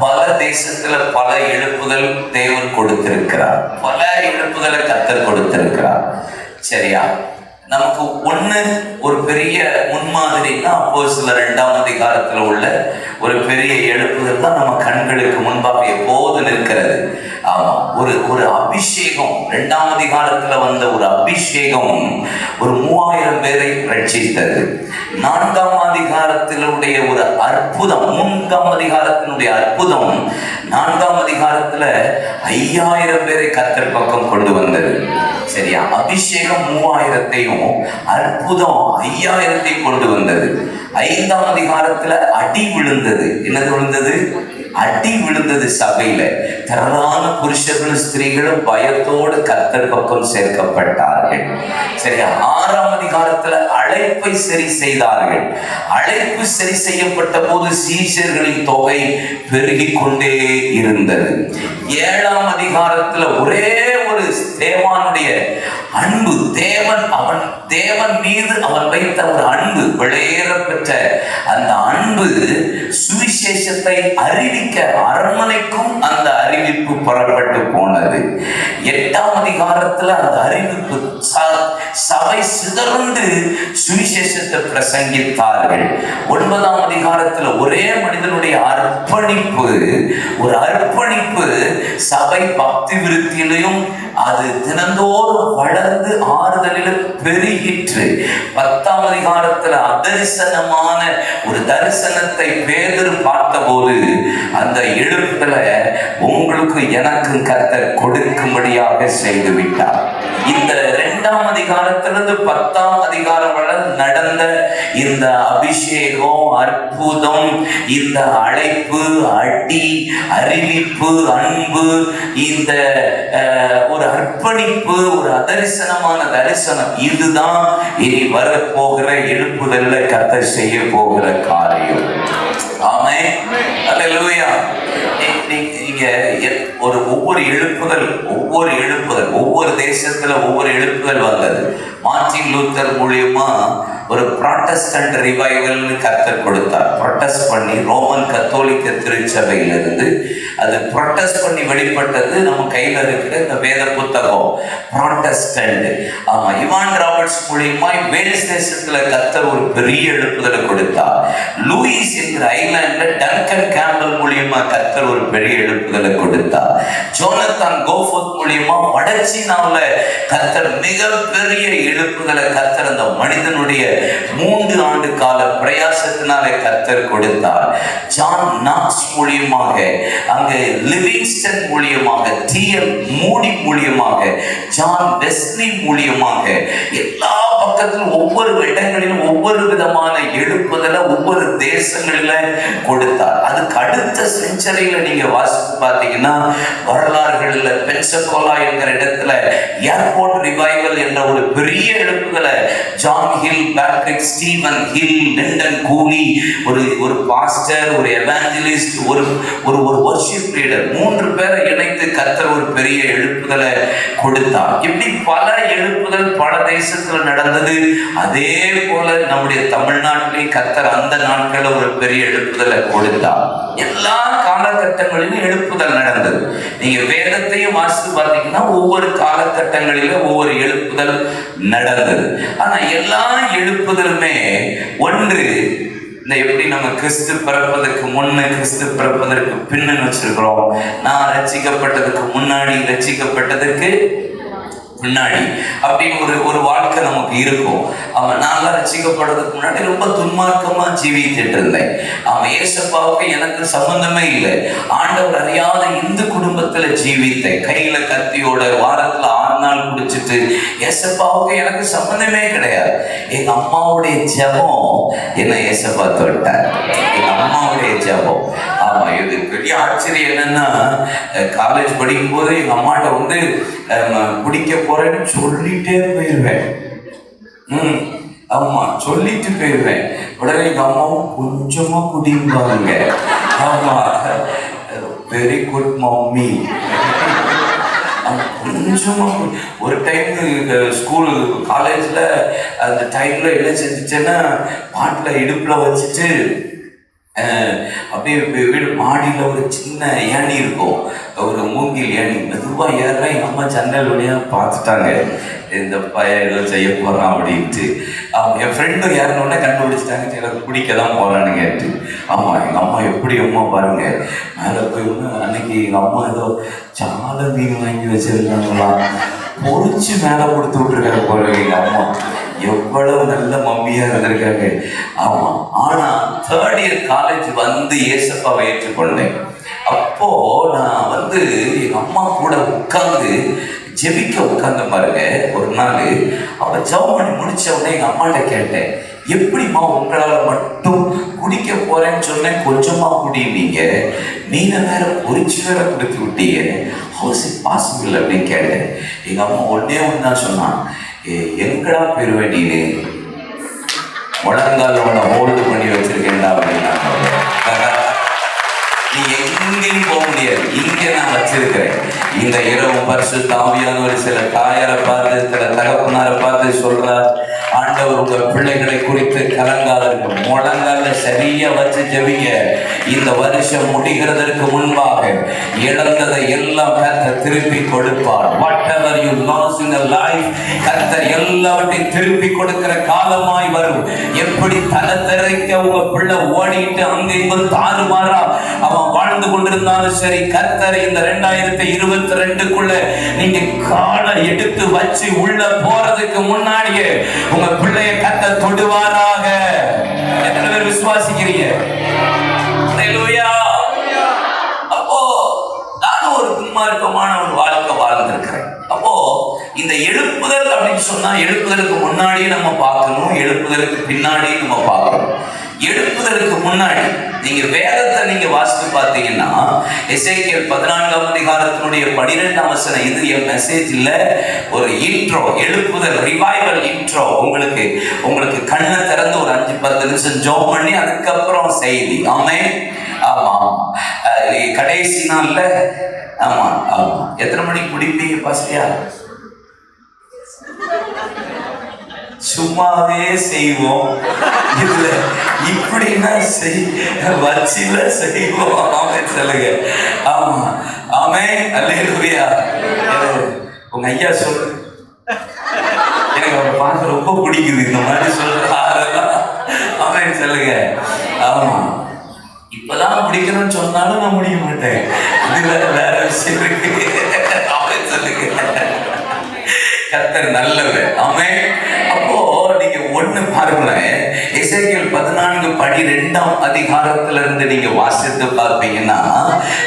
பல தேசத்துல பல எழுப்புதல் தேவன் கொடுத்திருக்கிறார், பல எழுப்புதலை கர்த்தர் கொடுத்திருக்கிறார். சரியா? நமக்கு ஒரு பெரிய முன்மாதிரின்னா அப்போஸ்தலர் 2ஆம் அதிகாரத்துல உள்ள ஒரு பெரிய எழுப்புதல் தான் நம்ம கண்களுக்கு முன்பாக எப்போது நிற்கிறது. ஆமா, ஒரு அபிஷேகம், 2ஆம் அதிகாரத்துல வந்த ஒரு அபிஷேகம் ஒரு 3000 பேரை ரட்சித்தது. 4ஆம் அதிகாரத்தினுடைய ஒரு அற்புதம், 3ஆம் அதிகாரத்தினுடைய அற்புதம் 4ஆம் அதிகாரத்துல 5000 பேரை கர்த்தர் பக்கம் கொண்டு வந்தது. சரியா? அபிஷேகம் 3000-ஐயும் அற்புதம் 5000-ஐயும் கொண்டு வந்தது. 5ஆம் அதிகாரத்துல அடி விழுந்தது. என்னது விழுந்தது? அடி விழுந்தது சபையில. திரளான புருஷர்களும் ஸ்திரீகளும் பயத்தோடு கர்த்தர் பக்கம் சேர்க்கப்பட்டார்கள். சரியா? 6ஆம் அதிகாரத்துல அழைப்பை சரி செய்தார்கள். அழைப்பு சரி செய்யப்பட்ட போது சீஷர்களின் தொகை பெருகி கொண்டே இருந்தது. 7ஆம் அதிகாரத்துல ஒரே ஒரு தேவானுடைய அன்பு, தேவன் மீது அவன் வைத்த ஒரு அன்பு, விளையேற பெற்ற அந்த அன்பு சுவிசேஷத்தை அறிவிக்க அரண்மனைக்கும் அந்த அறிவிப்பு புறப்பட்டு போனது. 8ஆம் அதிகாரத்துல அந்த அறிவிப்பு சபை சிதறந்து சுவிசேஷத்தை பிரசங்கித்தார்கள். 9ஆம் அதிகாரத்துல ஒரே மனிதனுடைய அர்ப்பணிப்பு, ஒரு அர்ப்பணிப்பு சபை பக்தி விருத்தியிலையும் அது தினந்தோறும் வளர்ந்து ஆறுதலிலும் பெருகிற்று. 10ஆம் அதிகாரத்துல அதரிசனமான ஒரு தரிசனத்தை பேதுரு பார்த்தபோது அந்த எழுப்புதல உங்களுக்கு எனக்கு கர்த்தர் கொடுக்கும்படியாக செய்து விட்டார். இந்த 2ஆம் அதிகாரத்திலிருந்து 10ஆம் அதிகாரம் வரை நடந்த இந்த அபிஷேகம், அற்புதம், இந்த அழைப்பு, அடி, அறிவிப்பு, அன்பு, இந்த ஒரு அர்ப்பணிப்பு, ஒரு அதரிசனமான தரிசனம், இதுதான் இனி வரப்போகிற எழுப்புதல்ல கர்த்தர் செய்ய போகிற காரியம். ஆமென், அல்லேலூயா. நீங்க ஒவ்வொரு எழுப்புதல் ஒவ்வொரு தேசத்துல ஒவ்வொரு எழுப்புதல் வந்தது. மார்ட்டின் லூத்தர் மூலியமா ஒரு ப்ராட்டஸ்டன்ட் ரிவைவல்னு கர்த்தர் கொடுத்தார். ப்ரொட்டஸ்ட் பண்ணி ரோமன் கத்தோலிக்க திருச்சபையிலிருந்து அது ப்ரொட்டஸ்ட் பண்ணி வெளிப்பட்டது நம்ம கையில இருக்கிற இந்த வேத புத்தகம் ப்ராட்டஸ்டன்ட். ஆமா, இவான் ராபர்ட்ஸ் மூலியமா வேல்ஸ் தேசத்துல கர்த்தர் ஒரு பெரிய எழுப்புதலை கொடுத்தார். லூயிஸ் என்கிற ஐலாண்ட்ல டங்கன் கேம்பல் மூலியமா கர்த்தர் ஒரு பெரிய எழுப்புதலை கொடுத்தார். ஜோனத்தான் கோஃபோர்த் மூலியமா வடசீனாவுல கர்த்தர் மிகப்பெரிய எழுப்புதலை கர்த்தர் அந்த மனிதனுடைய 3 ஆண்டு கால பிரயாசத்தினாலே கர்த்தர் கொடுத்தார். ஜான் நாக்ஸ் மூலியமாக, அங்கே லிவிங்ஸ்டன் மூலியமாக, டிஎல் மூடி மூலியமாக, ஜான் வெஸ்லி மூலியமாக, எல்லா பக்கத்திலும் ஒவ்வொரு இடங்களிலும் ஒவ்வொரு விதமான எழுப்புதலை ஒவ்வொரு தேசங்களில கொடுத்தார். அதுக்கு அடுத்த செஞ்சுரியில நீங்க வாசித்து பார்த்தீங்கன்னா வரலாறுகள்ல பென்சகோலா என்கிற இடத்துல ஏர்போர்ட் ரிவைவல் என்ற ஒரு பெரிய எழுப்புதலை John Hill, Patrick Steven Hill, Linden Cooley, ஒரு பாஸ்டர், ஒரு எவாஞ்சலிஸ்ட், ஒரு வொர்ஷிப் லீடர், 3 பேரை இணைத்து கர்த்தர் ஒரு பெரிய எழுப்புதலை கொடுத்தார். இப்படி பல எழுப்புதல் பல தேசத்துல நடந்தது. அதே போல நம்முடைய தமிழ்நாட்டிலேயே கர்த்தர் அந்த நாட்களில் ஒரு பெரிய எழுப்புதலை கொடுத்தார். எல்லா காலகட்டங்களிலும் எழுப்புதல் நடந்தது. நீங்க வேதத்தையும் வாசித்து பார்த்தீங்கன்னா ஒவ்வொரு காலகட்டங்களிலும் ஒவ்வொரு எழுப்புதல் நடந்தது. ஆனா எல்லா எழுப்புதலுமே ஒன்று, இந்த எப்படி நம்ம கிறிஸ்து பிறப்பதற்கு முன்ன, கிறிஸ்து பிறப்பதற்கு பின்னு வச்சிருக்கிறோம். நான் ரட்சிக்கப்பட்டதுக்கு முன்னாடி, ரட்சிக்கப்பட்டதற்கு முன்னாடி அப்படின்னு ஒரு வாழ்க்கை நமக்கு இருக்கும். அவன் நான் ரட்சிக்கப்படுறதுக்கு முன்னாடி ரொம்ப துன்மார்க்கமா ஜீவித்துட்டு இருந்தேன். அவன் ஏசப்பாவுக்கு எனக்கு சம்பந்தமே இல்லை. ஆண்டவர் அறியாத இந்து குடும்பத்துல ஜீவித்தேன். கையில கத்தியோட வாரத்துல 6 நாள் குடிச்சிட்டு ஏசப்பாவுக்கு எனக்கு சம்பந்தமே கிடையாது. எங்க அம்மாவுடைய ஜெபம் என்ன ஏசப்பா தொட்டார். எங்க அம்மாவுடைய ஜெபம். ஆமா, இது பெரிய ஆச்சரியம் என்னன்னா, காலேஜ் படிக்கும் போது எங்க அம்மாட்ட வந்து குடிக்க போறேன்னு சொல்லிட்டே போயிருவேன். ஆமா, சொல்லிட்டு போயிருவேன். உடனே எங்க அம்மாவும் கொஞ்சமா குடிப்பாங்க. ஆமா, வெரி குட் மம்மி. கொஞ்சமா ஒரு டைம் ஸ்கூல் காலேஜில் அந்த டைமில் என்ன செஞ்சுச்சேன்னா பாட்டில் இடுப்பில் வச்சுட்டு அப்படியே வீடு மாடியில் ஒரு சின்ன ஏணி இருக்கும், ஒரு மூங்கில் ஏணி. மெதுவாக ஏறுறேன், எங்கள் அம்மா ஜன்னல் வழியாக பார்த்துட்டாங்க, இந்த பையன் ஏதோ செய்ய போகிறான் அப்படின்ட்டு. என் ஃப்ரெண்டும் ஏறினோடனே கண்டுபிடிச்சிட்டாங்க, எனக்கு பிடிக்க தான் போகிறான்னு கேட்டு. ஆமாம், எங்கள் அம்மா எப்படி அம்மா பாருங்க, மேலே போய் அன்னைக்கு எங்கள் அம்மா ஏதோ சாலை மீன் வாங்கி வச்சிருக்காங்களா, பொறிச்சு மேலே கொடுத்து விட்டுருக்காங்க போல எங்கள் அம்மா. எவ்வளவு நல்ல மம்மியா இருந்திருக்காங்க. ஆமா. ஆனா 3rd year காலேஜ் வந்து ஏசப்பாவை ஏற்றுக்கொண்டேன். அப்போ நான் வந்து எங்க அம்மா கூட உட்கார்ந்து ஜெபிக்க உட்கார்ந்த பாருங்க. ஒரு நாள் அவ ஜெபம் பண்ணி முடிச்ச உடனே எங்க அம்மாட்ட கேட்டேன், எப்படிம்மா உங்களால மட்டும் குடிக்க போறேன்னு சொன்னேன், கொஞ்சமா குடினீங்க, மீனை வேற பொறிச்சு வேற கொடுத்து விட்டீங்க, ஹவுஸ் இட் பாசிபிள் அப்படின்னு கேட்டேன். எங்க அம்மா ஒன்னே ஒன்னா சொன்னான், எங்கடா பெருவ நீனு, முழங்கால உன்னை ஹோல்டு பண்ணி வச்சிருக்கேன்டா அப்படின்னா, நீ எங்கேயும் போக முடியாது, இங்கே நான் வச்சிருக்கிறேன். இந்த இரவு பரிசுத்த ஆவியானவர் சில தாயாரை பார்த்து சில தகப்பனாரை பார்த்து சொல்றார், ஆண்டவர் உங்க பிள்ளைகளை குறித்து கலங்காதீர்கள், முழங்கால சரியா வச்சு ஜெபிங்க. இந்த வருஷம் முடிகிறதற்கு முன்பாக இழந்ததை எல்லாம் கர்த்தர் திருப்பி கொடுப்பார். whatever you lost in your life, கர்த்தர் எல்லாவற்றையும் திருப்பி கொடுக்கிற காலமாய் வரும். எப்படி தலை தெறிக்க உங்க பிள்ளை ஓடிட்டு அங்கே இங்கு தாறுமாறா அவன் வாழ்ந்து கொண்டிருந்தாலும் சரி, கர்த்தர் இந்த 2022க்குள்ள நீங்க காலை எடுத்து வச்சு உள்ள போறதுக்கு முன்னாடியே உங்க பிள்ளைய கர்த்தர் தொடுவாராக. எத்தனை பேர் விசுவாசிக்கிறீங்க? அப்போ நானும் ஒரு துன்மார்க்கமான ஒரு வாழ்க்கை வாழ்ந்திருக்கிறேன். அப்போ இந்த எழுப்புதல் அப்படின்னு சொன்னா, எழுப்புதலுக்கு முன்னாடியே நம்ம பார்க்கணும், எழுப்புதலுக்கு பின்னாடியே நம்ம பார்க்கணும். எழுப்புதலுக்கு முன்னாடி நீங்க வேதத்தை நீங்க வாசித்து பார்த்தீங்கன்னா, எசேக்கியேல் 14ஆம் அதிகாரத்தினுடைய 12ஆம் வசனம், இது என் மெசேஜ் இல்ல, ஒரு இன்ட்ரோ, எழுப்புதல் ரிவைவல் இன்ட்ரோ. உங்களுக்கு கண்ணை திறந்து ஒரு 5-10 நிமிஷம் ஜெபம் பண்ணி அதுக்கப்புறம் செய்தி. ஆமென். ஆமா, கடைசி நாள்ல ஆமா ஆமா எத்தனை மணிக்கு முடிப்பீங்க பாஸ்டியா? சும்மாவே செய்வோம், இதுல இப்படின்னா வச்சில செய்வோம். ஆமென் சொல்லுங்க. ஆமா ஆமென். அல்லேலூயா. உங்க ஐயா சொல்லு, எனக்கு அவரை பார்க்க ரொம்ப பிடிக்குது, இந்த மாதிரி சொல்றாங்க. ஆமென் சொல்லுங்க. ஆமா, இப்பதான் பிடிக்கணும்னு சொன்னாலும் நான் முடிய மாட்டேன், இதுல வேற விஷயம் இருக்கு. ஆமென் சொல்லுங்க. கர்த்தர் நல்லவர். ஆமென். அப்போ நீங்க ஒண்ணு பாருங்களேன், எசேக்கியேல் 14:12ஆம் அதிகாரத்துல இருந்து நீங்க வாசித்து பார்ப்பீங்கன்னா,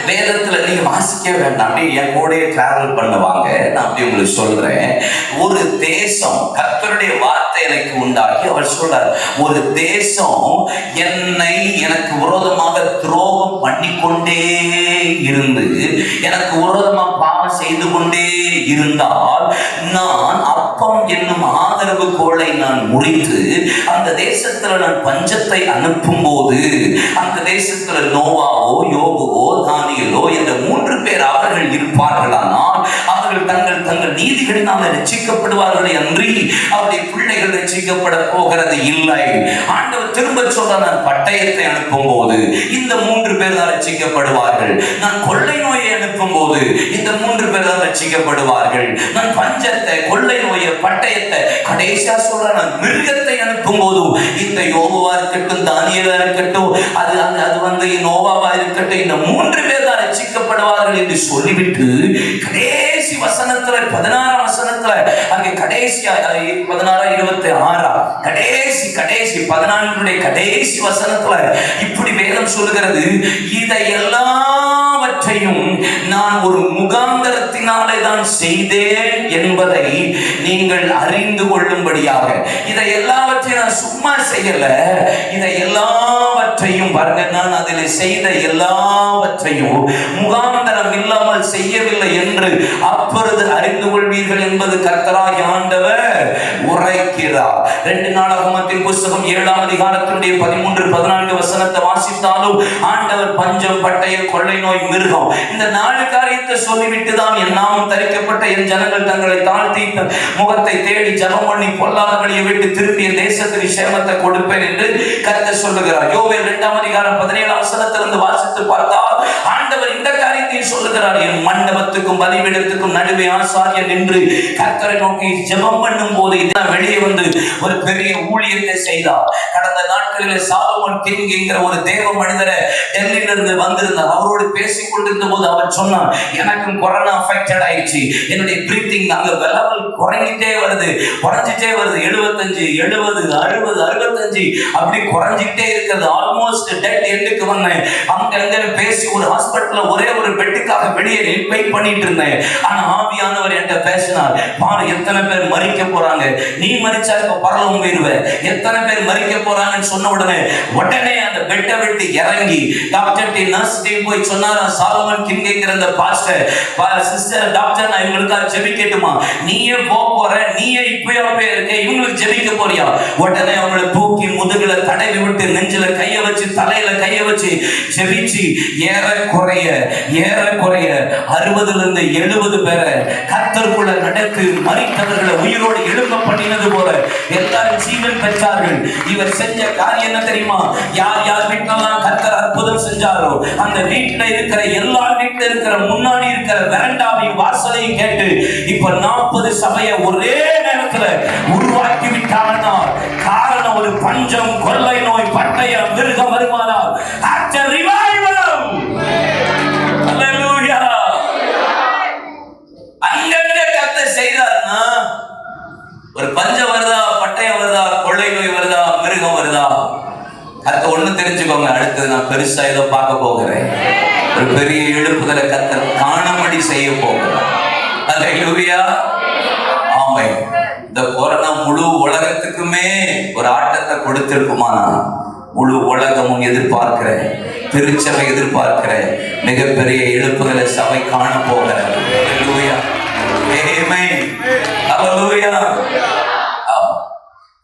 வேதத்துல நீங்க வாசிக்க வேண்டாம், அப்படியே என் கூடயே டிராவல் பண்ணுவாங்க. நான் அப்படி உங்களுக்கு சொல்றேன். ஒரு தேசம், கர்த்தருடைய வார்த்தை எனக்கு உண்டாக்கி அவர் சொல்றார், ஒரு தேசம் என்னை எனக்கு விரோதமாக துரோகம் பண்ணிக்கொண்டே இருந்து எனக்கு விரோதமா பாவம் செய்து கொண்டே இருந்தால், நான் அப்பம் என்னும் ஆதரவு கோலை நான் முறித்து அந்த தேசத்துல நான் பஞ்சத்தை அனுப்பும் போது, அந்த தேசத்துல நோவாவோ யோபுவோ தானியேலோ என்ற 3 பேர் அவர்கள் இருப்பார்களானால், அவர்கள் தங்கள் தங்கள் நீதிகளினால் ரட்சிக்கப்படுவார்களே அன்றி அவருடைய பிள்ளைகள் ரட்சிக்கப்பட போகிறது இல்லை. ஆண்டவர் திரும்ப சொல்ற, நான் பட்டயத்தை அனுப்பும் போது இந்த 3 பேர் தான் ரட்சிக்கப்படுவார்கள். நான் கொள்ளை நோயை அனுப்பும் போது இந்த 3 பேர் தான் ரட்சிக்கப்படுவார்கள். நான் பஞ்சத்தை, கொள்ளை நோயை, பட்டயத்தை, கடைசியா சொல்ற நான் மிருகத்தை அனுப்பும் போதும், இந்த யோபுவா இருக்கட்டும், தானியேலா இருக்கட்டும், அது வந்து நோவாவா இருக்கட்டும், இந்த 3 பேர் தான் ரட்சிக்கப்படுவார்கள் என்று சொல்லிவிட்டு கடைசி வசனத்துல 16ஆம் வசனத்துல அங்கே கடைசியா 16-26 கடைசி 14 கடைசி வசனத்துல இப்படி வேதம் சொல்லுகிறது, இதை எல்லாவற்றையும் நான் ஒரு முகாந்தரத்தினாலே தான் செய்தேன் என்பதை நீங்கள் அறிந்து கொள்ளும்படியாக. இதை எல்லாவற்றையும் நான் சும்மா செய்யல, இதை எல்லாவற்றையும் பாருங்க, நான் அதில் செய்த எல்லாவற்றையும் முகாந்தரம் இல்லாமல் செய்யவில்லை என்று அப்பொழுது அறிந்து கொள்வீர்கள் என்பது கர்த்தராகிய ஆண்டவர் உரைக்கிறார். 2 நாளாகமத்தின் புஸ்தகம் 7ஆம் அதிகாரத்தினுடைய 13-14 வசனத்தை வாசித்தாலும், ஆண்டவர் பஞ்சம், பட்டயம், கொள்ளை நோய், மிருகம் இருக்கணும். இந்த 4 காரியத்தை சொல்லிவிட்டு தான் என் நாமம் தரிக்கப்பட்ட என் ஜனங்கள் தங்களை தாழ்த்தி முகத்தை தேடி ஜெபம் பண்ணி பொல்லாத வழியை விட்டு திரும்பிய தேசத்திற்கு சேமத்தை கொடுப்பேன் என்று கர்த்தர் சொல்லுகிறார். யோவேல் 2ஆம் அதிகாரம் 17ஆம் வசனத்திலிருந்து வாசித்து பார்த்தால் ஆண்டவர் இந்த காரியத்தை சொல்லுகிறார். என் மண்டபத்துக்கும் பலிபீடத்துக்கும் நடுவே ஆசாரியன் நின்று கர்த்தரை நோக்கி ஜெபம் பண்ணும் போது வெளியே வந்து ஒரு பெரிய ஊழியத்தை செய்தார். கடந்த நாட்களில் சாலமோன் கிங் என்கிற ஒரு தேவ மனிதரை டெல்லியிலிருந்து வந்திருந்தார். அவரோடு பேசிக் கொண்டிருந்த போது அவர் சொன்னார், எனக்கும் கொரோனா அஃபெக்டட் ஆயிடுச்சு, என்னுடைய பிரீத்திங் அங்க லெவல் குறைஞ்சிட்டே வருது 75 70 60 65 அப்படி குறைஞ்சிட்டே இருக்கிறது. ஆல்மோஸ்ட் டெட் எண்டுக்கு வந்தேன். அங்க பேசி ஒரு ஹாஸ்பிட்டல்ல ஒரே ஒரு பெட்டுக்காக வெளியே வெயிட் பண்ணிட்டு இருந்தேன். ஆனா ஆவியானவர் என்கிட்ட பேசினார், பாரு எத்தனை பேர் மரிக்க போறாங்க, நீ மரிச்சா இப்ப பரலோகம் போயிருவ, எத்தனை பேர் மரிக்க போறாங்கன்னு சொன்ன உடனே அந்த பெட்டை விட்டு இறங்கி டாக்டர் டி நர்ஸ் டீம் போய் சொன்னாரா, சாலமன் கிங்ங்கிற அந்த பாஸ்டர் சிஸ்டர் டாக்டர் நான் இவங்களுக்காக ஜெபிக்கட்டுமா, நீயே போற, நீயே இப்பவே இருக்க, இவங்களுக்கு ஜெபிக்க போறியா? உடனே அவங்களை தூக்கி முதுகுல தடவி விட்டு நெஞ்சில கைய வச்சு தலையில கைய வச்சு ஜெபிச்சு ஏறக்குறைய 60 70 பேரை கர்த்தருக்குள்ள நடக்கு மரித்தவர்களை உயிரோடு எழும்ப பண்ணினது போல எல்லாரும் ஜீவன் பெற்றார்கள். இவர் செஞ்ச காரியம் என்ன தெரியுமா? யார் வீட்டிலாம் கர்த்தர் அற்புதம் செஞ்சாரோ அந்த வீட்டுல இருக்கிற எல்லா வீட்டுல இருக்கிற முன்னாடி இருக்கிற வெரண்டாவையும் வாசலையும் கேட்டு இப்ப 40 சபையை ஒரே நேரத்துல உருவாக்கி விட்டாங்கன்னா காரணம் ஒரு பஞ்சம், கொள்ளை நோய், பட்டயம், மிருகம் வருமானால் அங்கங்கே கர்த்தர் செய்தார்னா ஒரு பஞ்சம் வருதா, பட்டயம் வருதா, கொள்ளை நோய் வருதா, மிருகம் வருதா, கர்த்தர் ஒண்ணு தெரிஞ்சுக்கோங்க, அடுத்தது நான் பெருசா ஏதோ பார்க்க போகிறேன். ஒரு பெரிய எழுப்புதலை கர்த்தர் காணாமடி செய்ய போகிறேன். அல்லேலூயா. ஆமென். இந்த கொரோனா முழு உலகத்துக்குமே ஒரு ஆட்டத்தை கொடுத்திருக்குமானா முழு உலகமும் எதிர்பார்க்கிற திருச்சபை எதிர்பார்க்கிற மிகப்பெரிய எழுப்புதலை சபை காண போகிற. அல்லேலூயா. ஆமென். அல்லேலூயா.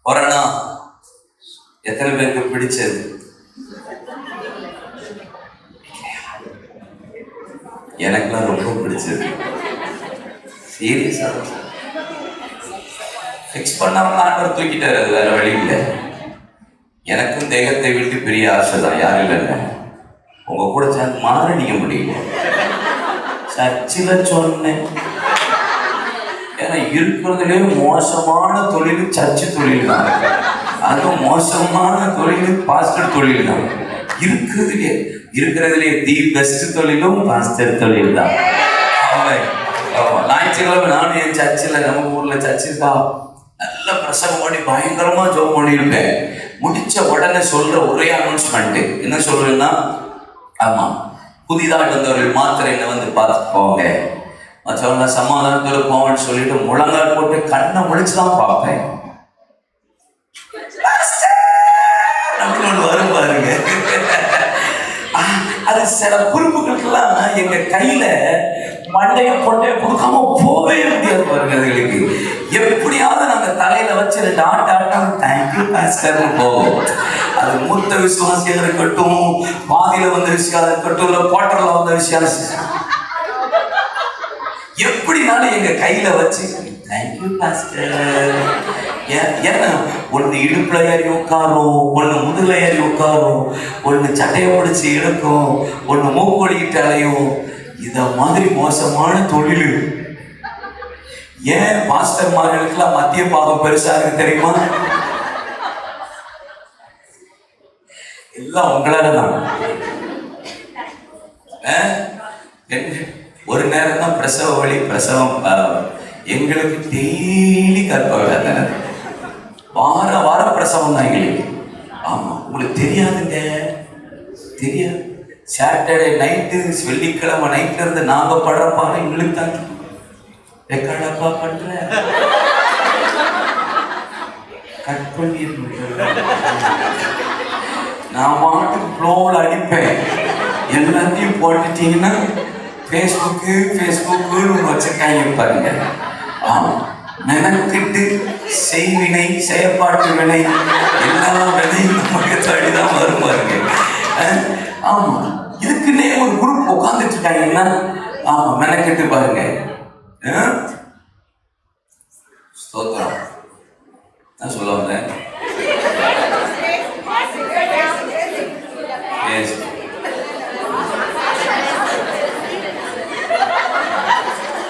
கொரோனா எத்தனை பேருக்கு பிடிச்சது? எனக்குலாம் ரொம்ப பிடிச்சது. சீரியஸா ஃபிக்ஸ் பண்ணாம ஆண்டவர் தூக்கிட்டாரு, அது வேற வழி இல்லை. எனக்கும் தேகத்தை விட்டு பெரிய ஆசை தான், யாரும் இல்லைங்க. உங்க கூட சேர்ந்து மாறடிக்க முடியல. சர்ச்சில் சொன்னேன், ஏன்னா இருக்கிறதுலே மோசமான தொழில் சர்ச்சு தொழில் தான். அதுவும் மோசமான தொழில் பாஸ்டர் தொழில் தான். இருக்கிறதுலே தி பெஸ்ட் தொழிலும் பாஸ்டர் தொழில் தான். ஞாயிற்றுக்கிழமை நானும் என் சர்ச்சில், நம்ம ஊர்ல சர்ச்சு தான், நல்ல பிரசங்கம் பண்ணி பயங்கரமா ஜெபம் பண்ணியிருப்பேன். முடிச்ச உடனே சொல்ற ஒரே அனௌன்ஸ்மெண்ட் என்ன சொல்றேன்னா, ஆமா புதிதாக வந்தவர்கள் மாத்திரை என்ன வந்து பார்த்துட்டு போங்க, மற்றவங்க சமாதானத்தோட போவேன்னு சொல்லிட்டு முழங்கால் போட்டு கண்ணை முடிச்சுதான் பார்ப்பேன். வரும் பாருங்க. அது சில குறிப்புகளுக்கெல்லாம் எங்க கையில மண்டைய பொண்டைய கொடுக்காம போவே முடியாது பாருங்க. அதுகளுக்கு எப்படியாவது நாங்க தலையில வச்சு 2 ஆட்டம் தேங்க்யூ பாஸ்டர்னு போவோம். அது மூத்த விசுவாசியாக இருக்கட்டும், பாதியில வந்த விஷயம் இருக்கட்டும், இல்ல குவார்டர்ல வந்த விஷயம், எப்படினாலும் எங்க கையில வச்சு தேங்க்யூ பாஸ்டர். ஏன்னா ஒண்ணு இடுப்புல ஏறி உட்காரும், ஒண்ணு முதுகுல ஏறி உட்காரும், ஒண்ணு சட்டையை பிடிச்சி இழுக்கும், ஒண்ணு மூக்கொடிக்கிட்டு அலையும். இத மாதிரி மோசமான தொழில். ஏன் பாஸ்டர்மார்களுக்கெல்லாம் மத்திய பாகம் பெருசா இருக்கு தெரியுமா? எல்லாம் உங்களாலதான். ஒரு நேரம் தான் பிரசவ வழி, பிரசவம் எங்களுக்கு டெய்லி கற்ப வாரம் பிரசவம் தான் எங்களுக்கு. ஆமா, உங்களுக்கு தெரியாதுங்க, தெரியாது. சாட்டர்டே நைட்டு, வெள்ளிக்கிழமை நைட்ல இருந்து நாங்க படுற பாரு எங்களுக்கு தான். ரெக்கார்டப்பா பண்ற கட் பண்ணி நான் மாட்டுக்கு ஃப்ளோவில் அடிப்பேன். எல்லாத்தையும் போட்டுட்டீங்கன்னா ஃபேஸ்புக்குன்னு வச்சிருக்காங்க பாருங்க. ஆமாம், மெனக்கிட்டு செய்வினை செயற்பாட்டு வினை எல்லா வினையும் நமக்கு தடிதான் வரும் பாருங்க. ஆமா, இதுக்குன்னே ஒரு குரூப் உட்காந்துட்டு இருக்காங்கன்னா ஆமா மெனக்கெட்டு பாருங்க. ஸ்தோத்திரம். நான் சொல்ல வந்தேன்.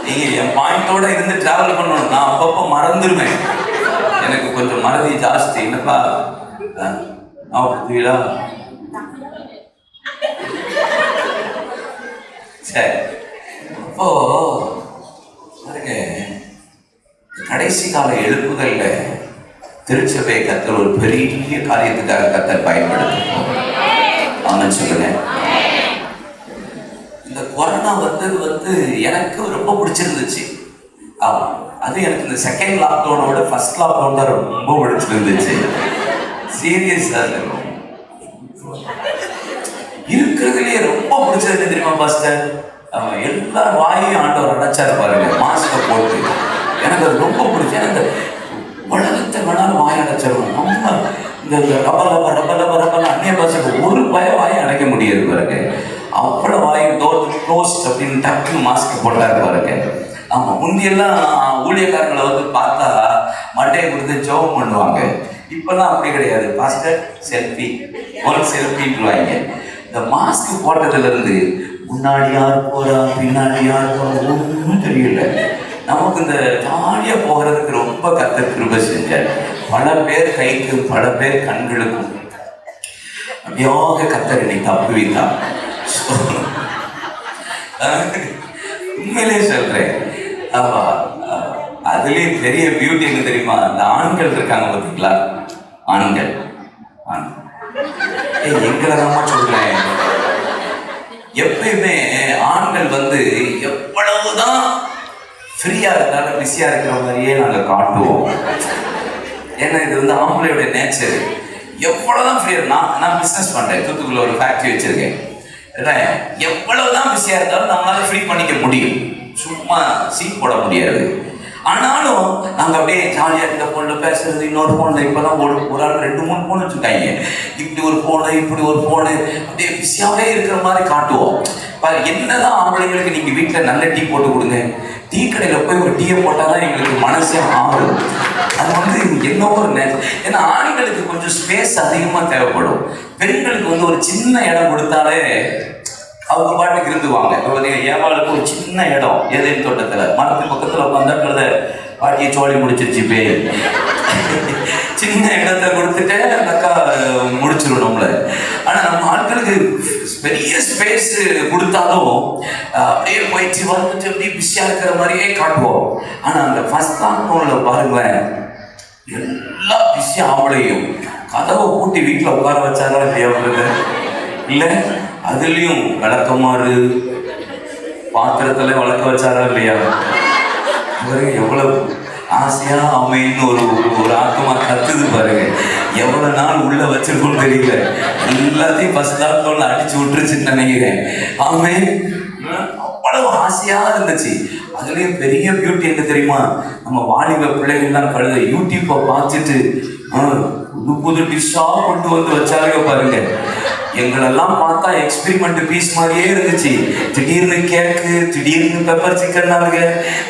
நீங்க என் பாயிண்டோட இருந்து டிராவல் பண்ணணும். நான் அப்பப்போ மறந்துடுவேன். எனக்கு கொஞ்சம் மறதி ஜாஸ்தி. என்னப்பா புரியுதா? சரி, அப்போ பாருங்க, கடைசி கால எழுப்புதல்ல திருச்சபையை கத்தர் ஒரு பெரிய காரியத்துக்காக கத்தர் பயன்படுத்தும். ஆமாம் சொல்லுங்க. இந்த கொரோனா வந்தது எனக்கு ரொம்ப பிடிச்சிருந்துச்சு. ஆமாம், அது எனக்கு இந்த செகண்ட் லாக்டவுனோட ஃபர்ஸ்ட் லாக்டவுன் தான் ரொம்ப பிடிச்சிருந்துச்சு. சீரியஸாக இருக்கிறதுலயே ரொம்ப பிடிச்சது என்ன தெரியுமா பாஸ்டர்? எல்லா வாயும் ஆண்டவர் அடைச்சாரு பாருங்க, மாஸ்கை போட்டு. எனக்கு அது ரொம்ப பிடிச்சது. எனக்கு உலகத்தை வேணாலும் வாய் அடைச்சிருவோம். நம்ம இந்த ரபல அந்நிய பாஷைக்கு ஒரு வாயை அடைக்க முடியாது பாருங்க. அவ்வளோ வாய் டோர் க்ளோஸ்ட் அப்படின்னு டக்குன்னு மாஸ்க் போட்டாரு பாருங்க. ஆமாம், முந்தியெல்லாம் ஊழியக்காரங்களை பார்த்தா மட்டையை கொடுத்து ஜோம் பண்ணுவாங்க. இப்பெல்லாம் அப்படி கிடையாது. பாஸ்டர் செல்ஃபி, ஒரு செல்ஃபின்னுவாங்க. இந்த மாஸ்க் போட்டதுல இருந்து முன்னாடி யார் போறா பின்னாடி யார் போறா ஒன்றும் தெரியல. நமக்கு இந்த ஜாலியா போகிறதுக்கு ரொம்ப கர்த்தர் கிருபை செஞ்சார். பல பேர் கைக்கும் பல பேர் கண்களுக்கும் அப்படியாக கர்த்தர் என்னை தப்புவித்தார். உண்மையிலே சொல்றேன். ஆமா, அதுலயே பெரிய பியூட்டி என்ன தெரியுமா? அந்த ஆண்கள் இருக்காங்க பார்த்தீங்களா? ஆண்கள் எங்களை தான் சொல்றேன். எப்பயுமே ஆண்கள் எவ்வளவுதான் ஃப்ரீயா இருந்தாலும் பிஸியா இருக்கிற மாதிரியே நாங்க காட்டுவோம். ஏன்னா இது ஆம்பளையோட நேச்சர். எவ்வளவுதான் ஃப்ரீயா, நான் பிசினஸ் பண்றேன், தூத்துக்குள்ள ஒரு ஃபேக்டரி வச்சிருக்கேன். எவ்வளவுதான் பிஸியா இருந்தாலும் நம்மளால ஃப்ரீ பண்ணிக்க முடியும், சும்மா சீட் போட முடியாது. ஆனாலும் நாங்க அப்படியே ஜாலியா இந்த போன்ல பேசுறது, இன்னொரு போன்ல இப்பதான் ஒரு ஆள் 2-3 போன் வச்சுருக்காங்க. இப்படி ஒரு போனு இப்படி ஒரு போனு, அப்படியே பிஸியாவே இருக்கிற மாதிரி காட்டுவோம். என்னதான் ஆம்பளைங்களுக்கு நீங்க வீட்டுல நல்ல டீ போட்டு கொடுங்க, டீ கடையில போய் ஒரு டீயை போட்டாதான் எங்களுக்கு மனசே ஆகும். அது என்ன ஒரு நேரம். ஏன்னா ஆண்களுக்கு கொஞ்சம் ஸ்பேஸ் அதிகமா தேவைப்படும். பெண்களுக்கு ஒரு சின்ன இடம் கொடுத்தாலே அவங்க பாட்டுக்கு இருந்துவாங்க. ஏவாளுக்கு ஒரு சின்ன இடம் ஏதேன் தோட்டத்துல மரத்து பக்கத்துல உட்காந்து பாட்டியை சோழி முடிச்சிருச்சு பேய். சின்ன இடத்த கொடுத்துட்டு அந்த அக்கா முடிச்சிடும் நம்மள. ஆனா நம்ம ஆட்களுக்கு பெரிய ஸ்பேஸ் கொடுத்தாலும் அப்படியே போயிடுச்சு வந்துட்டு அப்படியே பிஸியா இருக்கிற மாதிரியே காட்டுவோம். ஆனா அந்த ஃபர்ஸ்ட் லாக்டவுன்ல பாருங்க, எல்லா பிஸியா ஆம்பளையும் கதவை பூட்டி வீட்டுல உட்கார வச்சாரா இல்லையா? இல்ல அதுலயும் விளக்கமாறு பாத்திரத்துல வளர்க்க வச்சாரா இல்லையா? எவ்வளவு ஆசையா அமைன்னு ஒரு ஆத்மா கத்துது பாருங்க. எவ்வளவு நாள் உள்ள வச்சிருக்கோன்னு தெரியல. எல்லாத்தையும் ஃபர்ஸ்ட் லாக்டவுன்ல அடிச்சு விட்டுருச்சுன்னு நினைக்கிறேன். ஆமே, அவ்வளவு ஆசையா இருந்துச்சு. அதுலயும் பெரிய பியூட்டி என்ன தெரியுமா? நம்ம வாலிப பிள்ளைகள்லாம் கழுத யூடியூப்பை பார்த்துட்டு புது டிஷ்ஷா கொண்டு வச்சாருங்க பாருங்க. எங்களெல்லாம் பார்த்தா எக்ஸ்பெரிமெண்ட் பீஸ் மாதிரியே இருந்துச்சு. திடீர்னு கேக்கு, திடீர்னு பெப்பர் சிக்கன் ஆளுங்க,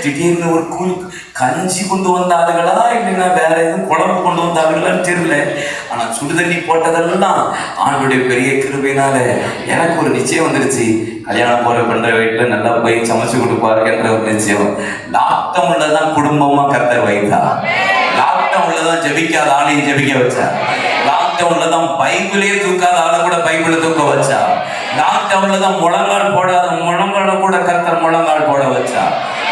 திடீர்னு ஒரு கூழ் கஞ்சி கொண்டு வந்த ஆளுகளா இல்லைன்னா வேற எதுவும் குழம்பு கொண்டு வந்த ஆளுகளான்னு தெரியல. ஆனா சுடுதண்ணி போட்டதெல்லாம் ஆளுடைய பெரிய கிருபையினால எனக்கு ஒரு நிச்சயம் வந்துருச்சு. கல்யாணம் போற பண்ற வீட்டுல நல்லா போய் சமைச்சு கொடுப்பாருன்ற ஒரு நிச்சயம். லாக்டவுன்ல தான் குடும்பமா கர்த்தர் வைத்தா. லாக்டவுன்ல தான் ஜெபிக்காத ஆளையும் ஜெபிக்க வச்சா. லாக்டவுன்ல தான் பைபிளே தூக்காத ஆளை கூட பைபிளை தூக்க வச்சா. லாக்டவுன்ல தான் முழங்கால் போடாத முழங்கால கூட கர்த்தர் முழங்கால் போட வச்சா.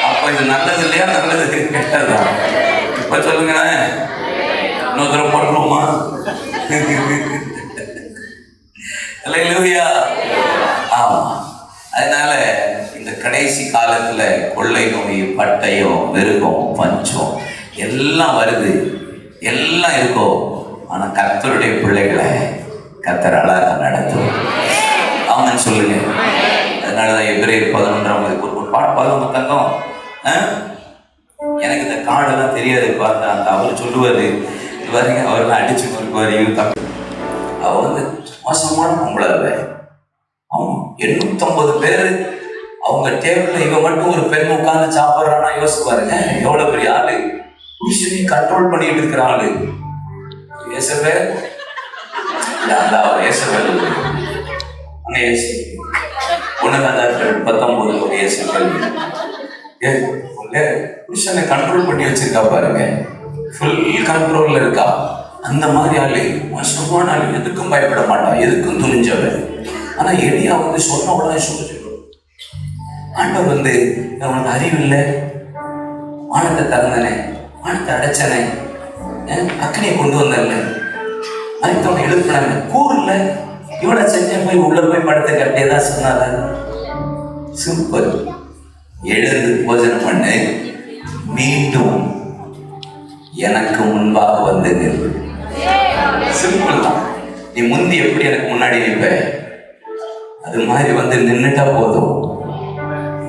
அப்ப இது நல்லது இல்லையா? நல்லது கெட்டதா? இப்ப சொல்லுங்களேன், இன்னொரு தடவை போட்டுருவோமா? அல்லேலூயா. ஆமா, அதனால இந்த கடைசி காலத்துல கொள்ளை நோய், பட்டயம், மிருகம், பஞ்சம் எல்லாம் வருது, எல்லாம் இருக்கும். ஆனா கர்த்தருடைய பிள்ளைகளை கர்த்தர் அழகா நடத்தும். ஆமான்னு சொல்லுங்க. அதனாலதான் எபிரேயர் 11 ஒரு பாட்டு பாருங்க தங்கம். எனக்கு இந்த காடெல்லாம் தெரியாது. பார்த்தா அந்த அவர் சொல்லுவாரு, பாருங்க அவரெல்லாம் அடிச்சு கொடுக்குவாரு. அவர் மோசமான பொம்பளை. ஆமா, 850 பேரு அவங்க டேபிள்ல இவன் மட்டும் ஒரு பெண் உட்கார்ந்து சாப்பிட்றான்னா யோசிச்சு பாருங்க, எவ்வளவு பெரிய ஆளு. புருஷனையும் கண்ட்ரோல் பண்ணிட்டு இருக்கிற ஆளு. ஏசபேல் ஏசபேல் உணவதார்கள் 19 ஏசபேல் புருஷனை கண்ட்ரோல் பண்ணி வச்சிருக்கா பாருங்க, ஃபுல் கண்ட்ரோல்ல இருக்கா. அந்த மாதிரி ஆளு மோசமான ஆளு, எதுக்கும் பயப்பட மாட்டான், எதுக்கும் துணிஞ்சவன். ஆனா எலியா சொன்ன உடனே சொல்லிடும், ஆண்டவர் அவனுக்கு அறிவு இல்லை, வானத்தை திறந்தனே, வானத்தை அடைச்சனே, அக்கனியை கொண்டு வந்தல, மறைத்தவனை எழுப்பினாங்க, கூறுல இவனை செஞ்ச போய் உள்ள போய் படத்தை கட்டியதான் சொன்னால. சூப்பர். எழுந்து போஜனம் பண்ணு, மீண்டும் எனக்கு முன்பாக வந்து நிற்பு. சிம்பிள் தான். நீ முந்தி எப்படி எனக்கு முன்னாடி நிற்ப, அது மாதிரி நின்னுட்டா போதும்,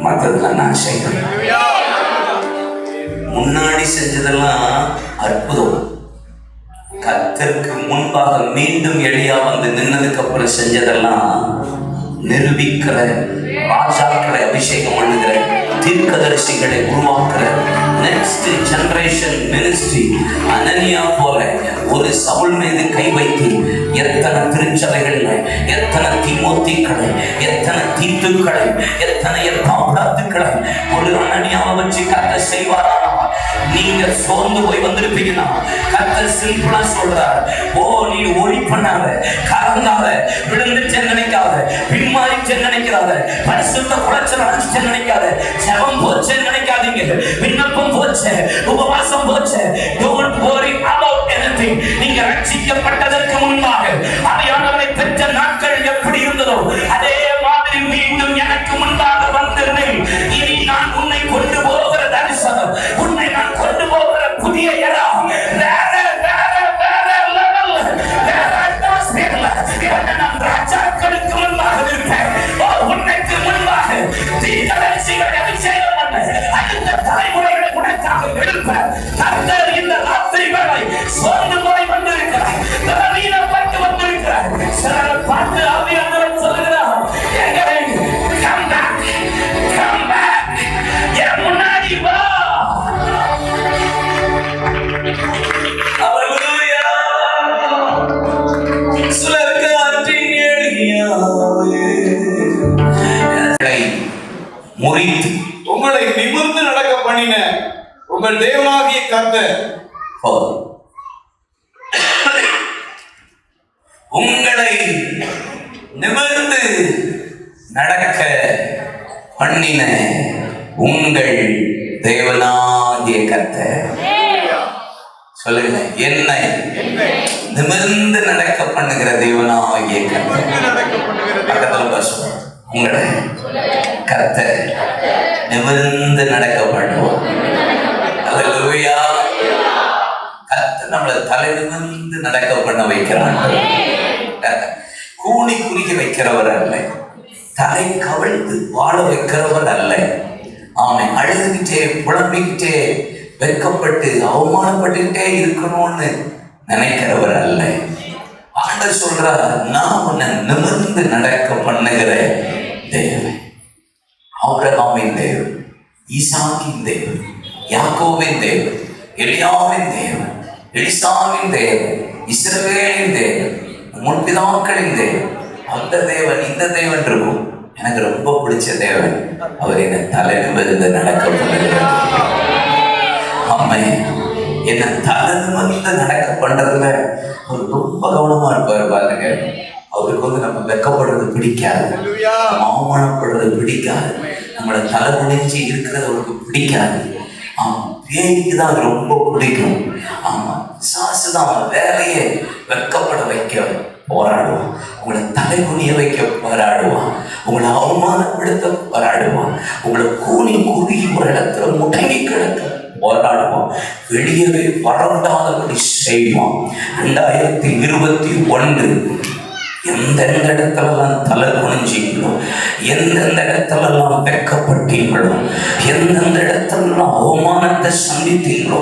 மற்றதெல்லாம் நான் செய்வேன். முன்னாடி செஞ்சதெல்லாம் அற்புதம். கர்த்தருக்கு முன்பாக மீண்டும் எலியா நின்னதுக்கு அப்புறம் செஞ்சதெல்லாம் நிரூபிக்கிற, ராஜாக்களை அபிஷேகம் பண்ணுகிற, தீர்க்கதரிசிகளை உருவாக்குற நெக்ஸ்ட் ஜெனரேஷன் மினிஸ்ட்ரி. அனனியா போல ஒரு சவுல் மீது கை வைத்து எத்தனை திருச்சபைகளில், எத்தனை தீமோத்திக்களை, எத்தனை தீத்துக்களை, எத்தனை எத்தாத்துக்களை ஒரு அனனியாவை வச்சு கர்த்தர் செய்வாரா? நீங்க சோர்ந்து போய் வந்திருப்பீங்கன்னா கர்த்தர் சிம்பிளா சொல்றார், ஓ நீ ஓடி பண்ணாத, கலந்தாத, விழுந்துச்சு நினைக்காத, பின்மாறிச்சு நினைக்காத, பரிசுத்த குலைச்சல் அடைச்சு நினைக்காத, ஜெபம் போச்சு நினைக்காதீங்க, விண்ணப்பம் போச்சு, உபவாசம் போச்சு. Don't worry about anything. நீங்க ரட்சிக்கப்பட்டதற்கு முன்பாக அவையானவரை பெற்ற நாட்கள் எப்படி இருந்ததோ அதே மாதிரி மீண்டும் எனக்கு முன்பாக வந்திருந்தேன். இனி நான் உன்னை கொண்டு போகிற தரிசனம், உன்னை நான் கொண்டு போகிற புதிய இடம், வேற லெவல், வேற அட்மாஸ்பியர்ல நான் ராஜாக்களுக்கு முன்பாக இருப்பேன். உன்னைக்கு முன்பாக தீர்க்கதரிசிகளை அபிஷேகம் பண்ண அடுத்த தலைமுறைகளை உனக்காக எழுப்ப கர்த்தர் இந்த ராத்திரி வேளை சோர்ந்து போய் வந்திருக்கிறார், பலவீனப்பட்டு வந்திருக்கிறார். சிலரை பார்த்து ஆவியானவர் சொல்லுகிறார், come back, come back, என் முன்னாடி வா. முறித்து உங்களை நிமிர்ந்து நடக்க பண்ணின உங்கள் தேவனாகிய கர்த்தர் உங்களை நிமிர்ந்து நடக்க பண்ணின உங்கள் தேவனாகிய கர்த்தர். சொல்லுங்க, என்னை நிமிர்ந்து நடக்க பண்ணுகிற தேவனாகிய கர்த்தர். பக்கத்துல பேசுவோம், உங்களை கர்த்தர் நிமிர்ந்து நடக்க பண்ணுவோம். அல்லேலூயா. கர்த்தர் நம்மளை தலை நிமிர்ந்து நடக்க பண்ண வைக்கிறான். கூனி குறுகி வைக்கிறவர் அல்ல, தலை கவிழ்ந்து வாழ வைக்கிறவர் அல்ல. அவன் அழுதுகிட்டே புலம்பிக்கிட்டே வெட்கப்பட்டு அவமானப்பட்டுக்கிட்டே இருக்கணும்னு நினைக்கிறவர் அல்ல. ஆண்டவர் சொல்றார், நான் உன்னை நிமிர்ந்து நடக்க பண்ணுகிற தேவன். ஆபிரகாமின் தேவன், ஈசாக்கின் தேவன், யாக்கோபின் தேவன், எலியாவின் தேவன், எலிசாவின் தேவன், இஸ்ரவேலின் தேவன், முன்பிதாக்களின் தேவன். அந்த தேவன் இந்த தேவன் இருக்கும். எனக்கு ரொம்ப பிடிச்ச தேவன், அவர் என்னை தலை நிமிர்ந்து நடக்க பண்ணுகிறார். அம்மை என்னை தலை நிமிர்ந்து நடக்க பண்றதுல அவர் ரொம்ப கவனமா இருப்பார். பாருங்க, அவருக்கு நம்ம வெக்கப்படுறது பிடிக்காது, நம்ம அவமானப்படுறது பிடிக்காது, நம்மளை தலை குனிஞ்சு இருக்கிறது அவருக்கு பிடிக்காது. பேய்க்கு தான் அது ரொம்ப பிடிக்கும். ஆமா, சாசு தான் அவன் வேலையை வெக்கப்பட வைக்க போராடுவான், உங்களை தலை குனிய வைக்க போராடுவான், உங்களை அவமானப்படுத்த போராடுவான், உங்களை கூனி குறுகி ஒரு இடத்துல முடங்கி கிடக்க போராடுவான், வெளியவே வரவிடாதபடி செய்வான். 2021 எந்தெந்த இடத்துலலாம் தலை குனிஞ்சீங்களோ, எந்தெந்த இடத்துலலாம் வெட்கப்பட்டீங்களோ, எந்தெந்த இடத்துலலாம் அவமானத்தை சந்தித்தீங்களோ,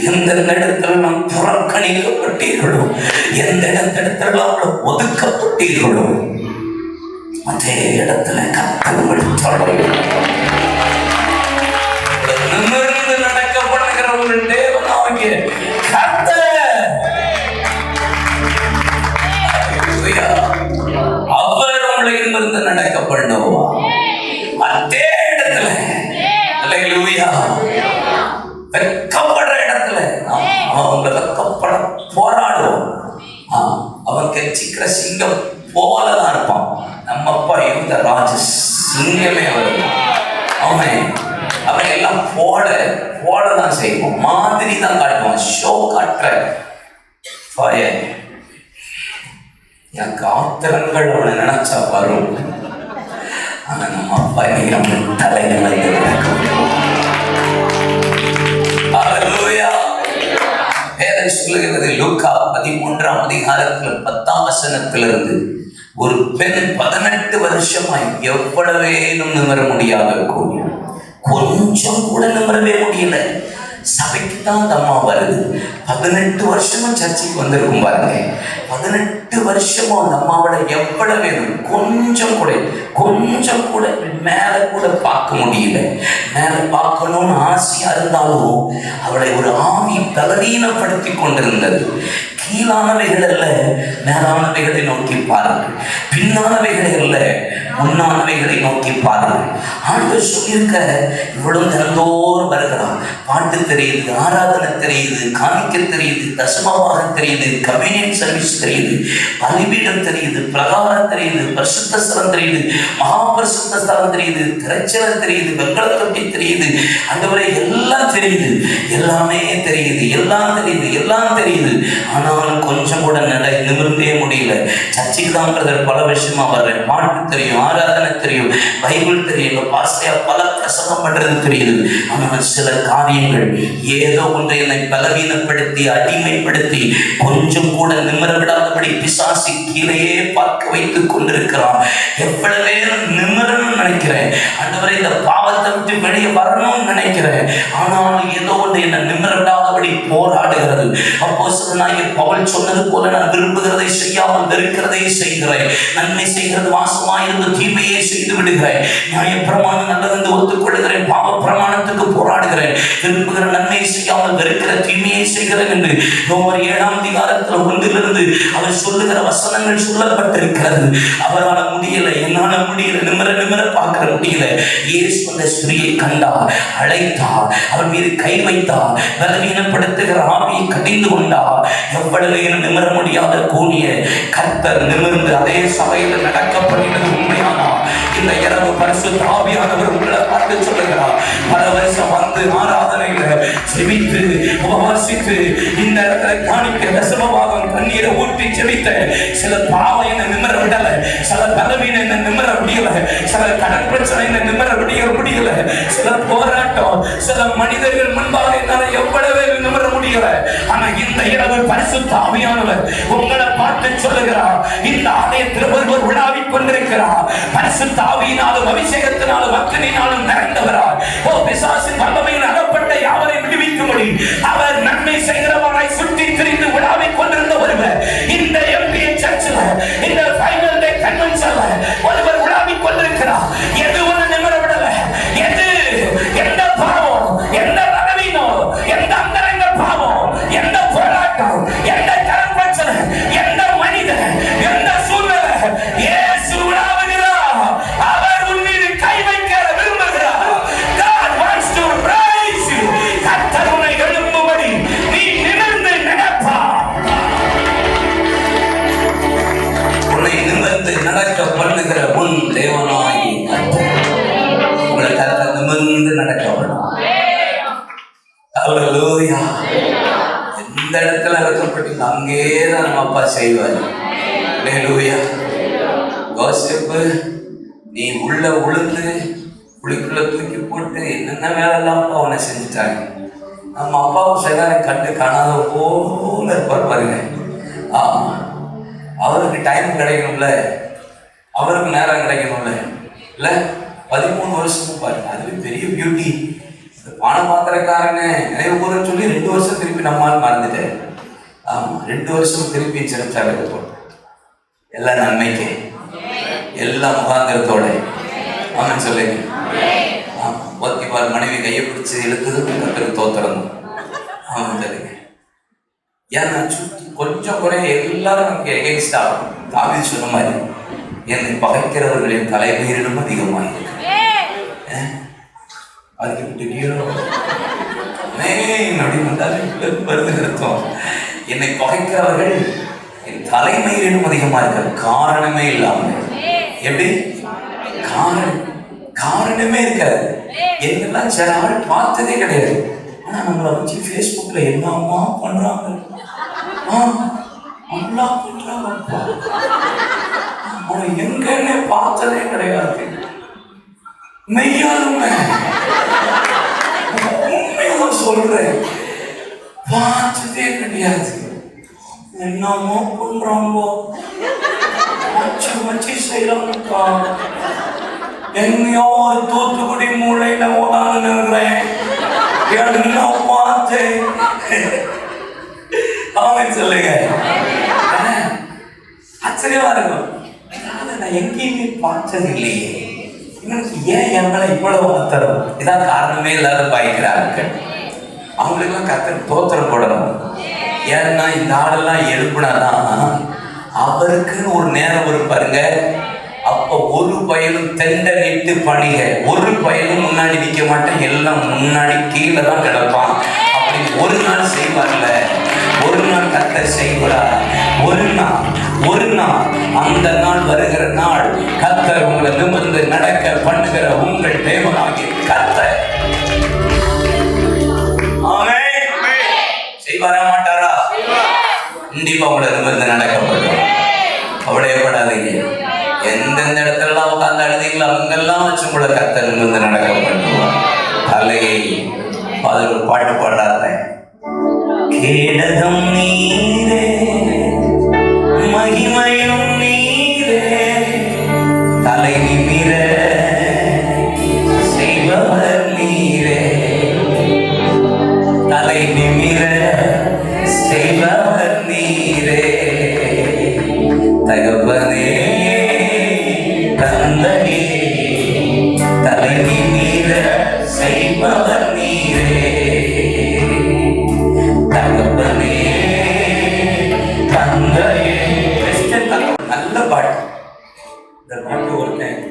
எந்தெந்த இடத்துலலாம் புறக்கணிக்கப்பட்டீர்களோ, எந்த இடத்துலலாம் ஒதுக்கப்பட்டீர்களோ, அதே இடத்துல கத்தங்கள் நிமிர்ந்து நடக்க பண்ணுகிற ஒரு தேவனாகிய கர்த்தர் அவர் உங்களை நிமிர்ந்து நடக்க பண்ணுவா. அதே இடத்துல அல்லேலூயா வெட்கப்படுற இடத்துல அவங்க வெட்கப்பட போராடுவோம். அவன் கட்சிக்கிற சிங்கம் போலதான் இருப்பான். நம்ம அப்பா இருந்த ராஜ சிங்கமே அவன் அவன் எல்லாம் போலதான் செய்வோம். மாதிரி தான் காட்டுவான். ஷோ காட்டுற எனக்கு ஆத்திரங்கள் அவனை நினைச்சா வரும். ஆனா நம்ம அப்பா நம்ம தலைநிலை சொல்லுகிறது. லூக்கா 13ஆம் அதிகாரத்தில் 10ஆம் வசனத்திலிருந்து ஒரு பெண் 18 வருஷமாய் எவ்வளவேனும் நிமிர முடியாத கூடிய கொஞ்சம் கூட நிமிரவே முடியல. சபைக்கு தான் அந்த அம்மா வருது. 18 வருஷமா சர்ச்சைக்கு வந்திருக்கும் பாருங்க. 18 வருஷமா அந்த அம்மாவோட எவ்வளவு வேணும் கொஞ்சம் கூட மேல கூட பார்க்க முடியல. மேல பார்க்கணும்னு ஆசையா இருந்தாலும் அவளை ஒரு ஆவி பலவீனப்படுத்தி கொண்டிருந்தது. கீழானவைகள் அல்ல மேலானவைகளை நோக்கி பாருங்கள், பின்னானவைகளை அல்ல முன்னானவைகளை நோக்கி பாருங்கள். ஆண்டவர் சொல்லியிருக்க இவ்வளவு தினந்தோறும் வருகிறான். பாட்டு தெரியுது, ஆராதனை தெரியுது, காணிக்க தெரியுது, தசமமாக தெரியுது, கம்யூனியன் சர்வீஸ் தெரியுது, பலிபீடம் தெரியுது, பிரகாரம் தெரியுது, பரிசுத்த ஸ்தலம் தெரியுது, மகாபரிசுத்த ஸ்தலம் தெரியுது, திரைச்சலை தெரியுது, வெங்கல தொட்டி தெரியுது. ஆண்டவரே எல்லாம் தெரியுது, எல்லாமே தெரியுது, எல்லாம் தெரியுது. ஆனாலும் கொஞ்சம் கூட நிமிர்ந்தே முடியல. சர்ச்சைக்கு தான் பல விஷயமா வர்றேன். பாட்டு தெரியும், ஆராதனை தெரியும், பைபிள் தெரியும், பாஸ்டையா பல பிரசங்கம் பண்றது தெரியுது. ஆனால் சில காரியங்கள் ஏதோ ஒன்றை என்னை பலவீனப்படுத்தி அடிமைப்படுத்தி கொஞ்சம் கூட நிமிர விடாதபடி பிசாசி கீழேயே பார்க்க வைத்துக் கொண்டிருக்கிறான். எவ்வளவே நிமிரணும்னு நினைக்கிறேன், ஆண்டவரே இந்த பாவத்தை விட்டு வெளியே வரணும்னு நினைக்கிறேன். ஆனாலும் ஏதோ ஒன்று என்னை நிமிர விடாதபடி போராடுகிறது. அப்போஸ்தலனாகிய பவுல் சொன்னது போல நான் விரும்புகிறதை செய்யாமல் வெறுக்கிறதை செய்கிறேன். நன்மை செய்கிறது வாசமாயிருந்து தீமையை செய்து விடுகிறேன். நியாயப்பிரமாணம் நல்லதென்று ஒத்துக்கொள்கிறேன், பாவ பிரமாணத்துக்கு போராடுகிறேன். விரும்புகிற நன்மையை செய்யாமல் வெறுக்கிற தீமையை செய்கிறேன் என்று ரோமர் 7ஆம் அதிகாரத்தில் 1 அவர் சொல்லுகிற வசனங்கள் சொல்லப்பட்டிருக்கிறது. அவரால் முடியல, என்னால முடியல, நிமிர பார்க்க முடியல. இயேசு அந்த ஸ்திரியை கண்டார், அழைத்தார், அவன் மீது கை வைத்தார், பலவீனப்படுத்துகிற ஆவியை கடிந்து கொண்டார். எவ்வளவு நிமிர முடியாத கூனிய கர்த்தர் நிமிர்ந்து அதே சபையில் நடக்க பண்ணினது உண்மையானா இந்த இரவு பரிசுத்த ஆவியானவர் உங்களை பார்த்து சொல்லுகிறார். பல வருஷம் வந்து ஆராதனையில செபித்து உபவாசித்து இந்த இடத்துல காணிக்க தசமபாகம் கண்ணீரை ஊற்றி செபித்த சில பாவம் என்ன நிமிர விடல, சில பலவீனம் என்ன நிமிர முடியல, சில கடன் பிரச்சனை என்ன நிமிர முடியல, சில போராட்டம், சில மனிதர்கள் முன்பாக என்னால எவ்வளவு நிமிர முடியல. ஆனா இந்த இரவு பரிசுத்த ஆவியானவர் உங்களை பார்த்து சொல்லுகிறார். இந்த ஆலயத்தில் ஒருவர் உலாவிக் கொண்டிருக்கிறார். பரிசுத்த ஆவியினாலும் அபிஷேகத்தினாலும் அக்கினியினாலும் நிறைந்தவராய் பிசாசின் வல்லமையில் அகப்பட்ட யாவரை விடுவிக்கும்படி அவர் நன்மை செய்கிறவராய் சுற்றி திரிந்து உலாவிக் கொண்டிருந்த ஒருவர் இந்த எம்பிஏ சர்ச்சில் இந்த ஃபைனல் டே கன்வென்ஷன்ல ஒருவர் உலாவிக் கொண்டிருக்கிறார். எது ஒன்று நிமிர விடல. எந்த பாவம், எந்த பலவீனம், எந்த அந்தரங்க பாவம், எந்த போராட்டம், எந்த கடன் பிரச்சனை, எந்த மனிதன், எந்த சூழ்நிலை இயேசு உலாவுகிறார். அவர் உன் மீது கை வைக்க விரும்புகிறார். God wants to raise you. கர்த்தர் உன்னை எழுப்பும்படி நீ நிமிர்ந்து நடப்பா. உன்னை நிமிர்ந்து நடக்க பண்ணுகிற உன் தேவனாகி உங்களை கர்த்தர் நிமிர்ந்து நடக்க வேண்டும். ஹல்லேலூயா. எந்த இடத்துல இறக்கப்பட்டீங்க அங்கேதான் நம்ம அப்பா செய்வார். ஹல்லேலூயா. யோசேப்பு நீ உள்ள உளுந்து குழிக்குள்ள தூக்கி போட்டு என்னென்ன வேலைலாம் அவனை செஞ்சுட்டாங்க. நம்ம அப்பாவும் சகாரை கண்டு காணாத போல இருப்பார் பாருங்க. அவருக்கு டைம் கிடைக்கணும்ல, அவருக்கு நேரம் கிடைக்கணும்ல. இல்லை 13 வருஷமும் பாருங்க, அதுவே பெரிய பியூட்டி. பானை பாத்திரக்காரங்க நிறைய ஊரை சொல்லி 2 வருஷம் திருப்பி நம்மால் மறந்துட்டேன். ஆமாம், 2 வருஷம் திருப்பி சிறச்சாக எல்லாம் நன்மைக்கு எல்லா முகாந்திரத்தோட ஆமென் சொல்லுங்க. ஓத்திபார் மனைவி கையை பிடிச்சு இழுத்தது கர்த்தருக்கு தோத்திரம். ஆமென் சொல்லுங்க. ஏன்னா கொஞ்சம் குறைய எல்லாரும் நமக்கு எகென்ஸ்ட் ஆகும். தாவீது சொன்ன மாதிரி என்னை பகைக்கிறவர்களின் தலைமையிலும் அதிகமாக இருக்கு. அதுக்கு விட்டு கீழே வருதும் என்னை பகைக்கிறவர்கள் என் தலைமையிலும் அதிகமா இருக்க காரணமே இல்லாம. எப்படி காரணமே இருக்காது. என்னெல்லாம் சில ஆள் பார்த்ததே கிடையாது. ஆனா நம்மளை வச்சு ஃபேஸ்புக்ல என்னமா பண்றாங்க, எங்கன்னு பார்த்ததே கிடையாது. மெய்யாலுமே உண்மையாக சொல்றேன், பார்த்ததே கிடையாது. என்னமோ பண்றாங்களோ வச்சு செய்யலாம்க்கா. எங்கேயோ ஒரு தூத்துக்குடி மூளையில ஓடான்னு இருக்கிறேன். என்ன பார்த்தேன் அவன் சொல்லுங்க. ஆச்சரியமா இருக்கும். நான் எங்கேயுமே பார்த்தது இல்லையே, இவனுக்கு ஏன் எங்களை இவ்வளவு மாத்தரும்? இதான் காரணமே இல்லாத பாய்க்கிறார்கள். அவங்களுக்கெல்லாம் கர்த்தர் தோத்திரம் போடணும். ஏன்னா இந்த ஆளெல்லாம் எழுப்புனாதான் அவருக்குன்னு ஒரு நேரம் வரும் பாருங்க. அப்ப ஒரு பயலும் தெண்ட நிட்டு பணிக, ஒரு பயலும் முன்னாடி நிக்க மாட்டேன், எல்லாம் முன்னாடி கீழே தான் கிடப்பான். அப்படி ஒரு நாள் செய்வார்ல, ஒரு நாள் கர்த்தர் செய்வார். ஒரு நாள் அந்த நாள் வருகிற நாள் கர்த்தர் உங்களை நிமிர்ந்து நடக்க பண்ணுகிற உங்கள் தேவனாகிய கர்த்தர் செய்வாரா மாட்டாரா? கண்டிப்பா உங்களை நிமிர்ந்து நடக்கப்படும். கவலையப்படாதீங்க. எந்தெந்த இடத்துலலாம் உட்கார்ந்து அழுதீங்களோ அங்கெல்லாம் வச்சு உங்களை கர்த்தர் நிமிர்ந்து நடக்கப்பட்டுவார். தலையை அதில் ஒரு பாட்டு பாடுறாரு. கேடகம் நீரே மகிமையும் நீரே, தலை நிமிர செய்பவர் நீரே, தலை நிமிர செய்பவர் நீரே, தகப்பனே தந்தையே, தலை நிமிர செய்பவர் நீரே, தகப்பனே தந்தையே. நல்ல பாட்டு. இந்த பாட்டு ஒருத்தன்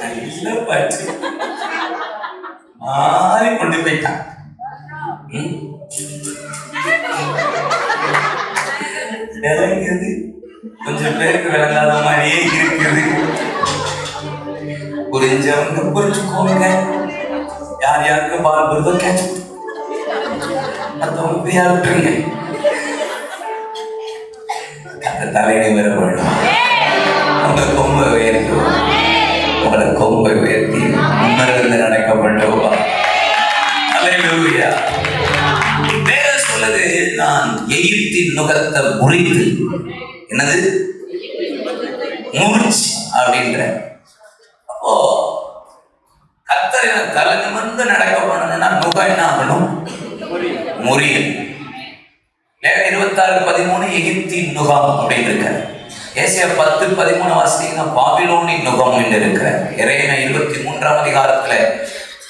நல்ல பாட்டு மாறி கொண்டு போயிட்டான். விளங்குது, கொஞ்சம் பேருக்கு விளங்காத மாதிரியே இருக்குது. புரிஞ்சவங்க புரிஞ்சுக்கோங்க. யார் யாருக்கு பால் வருதோ கேட்ச் மற்றவங்க யார் விட்டுருங்க. அந்த தலையை வரப்படும். உங்க கொம்பை உயர்த்துவோம், உங்களை கொம்பை உயர்த்தி உணர்ந்து நடக்கப்பட்டவா. அல்லேலூயா. வேதம் சொல்லுது, நான் எகிப்தின் நுகத்தை முறித்து, என்னது முறிச்சு அப்படின்ற. அப்போ கர்த்தர் தலை நிமிர்ந்து நடக்க பண்ணணும்னா நுகம் என்ன ஆகணும்? முறியும். 26:13 எகிப்தின் நுகம் அப்படின்னு இருக்க. ஏசாயா 10:13 வாசித்தீங்கன்னா பாபிலோனின் நுகம் என்று இருக்கிறார். எரேமியா 23ஆம் அதிகாரத்துல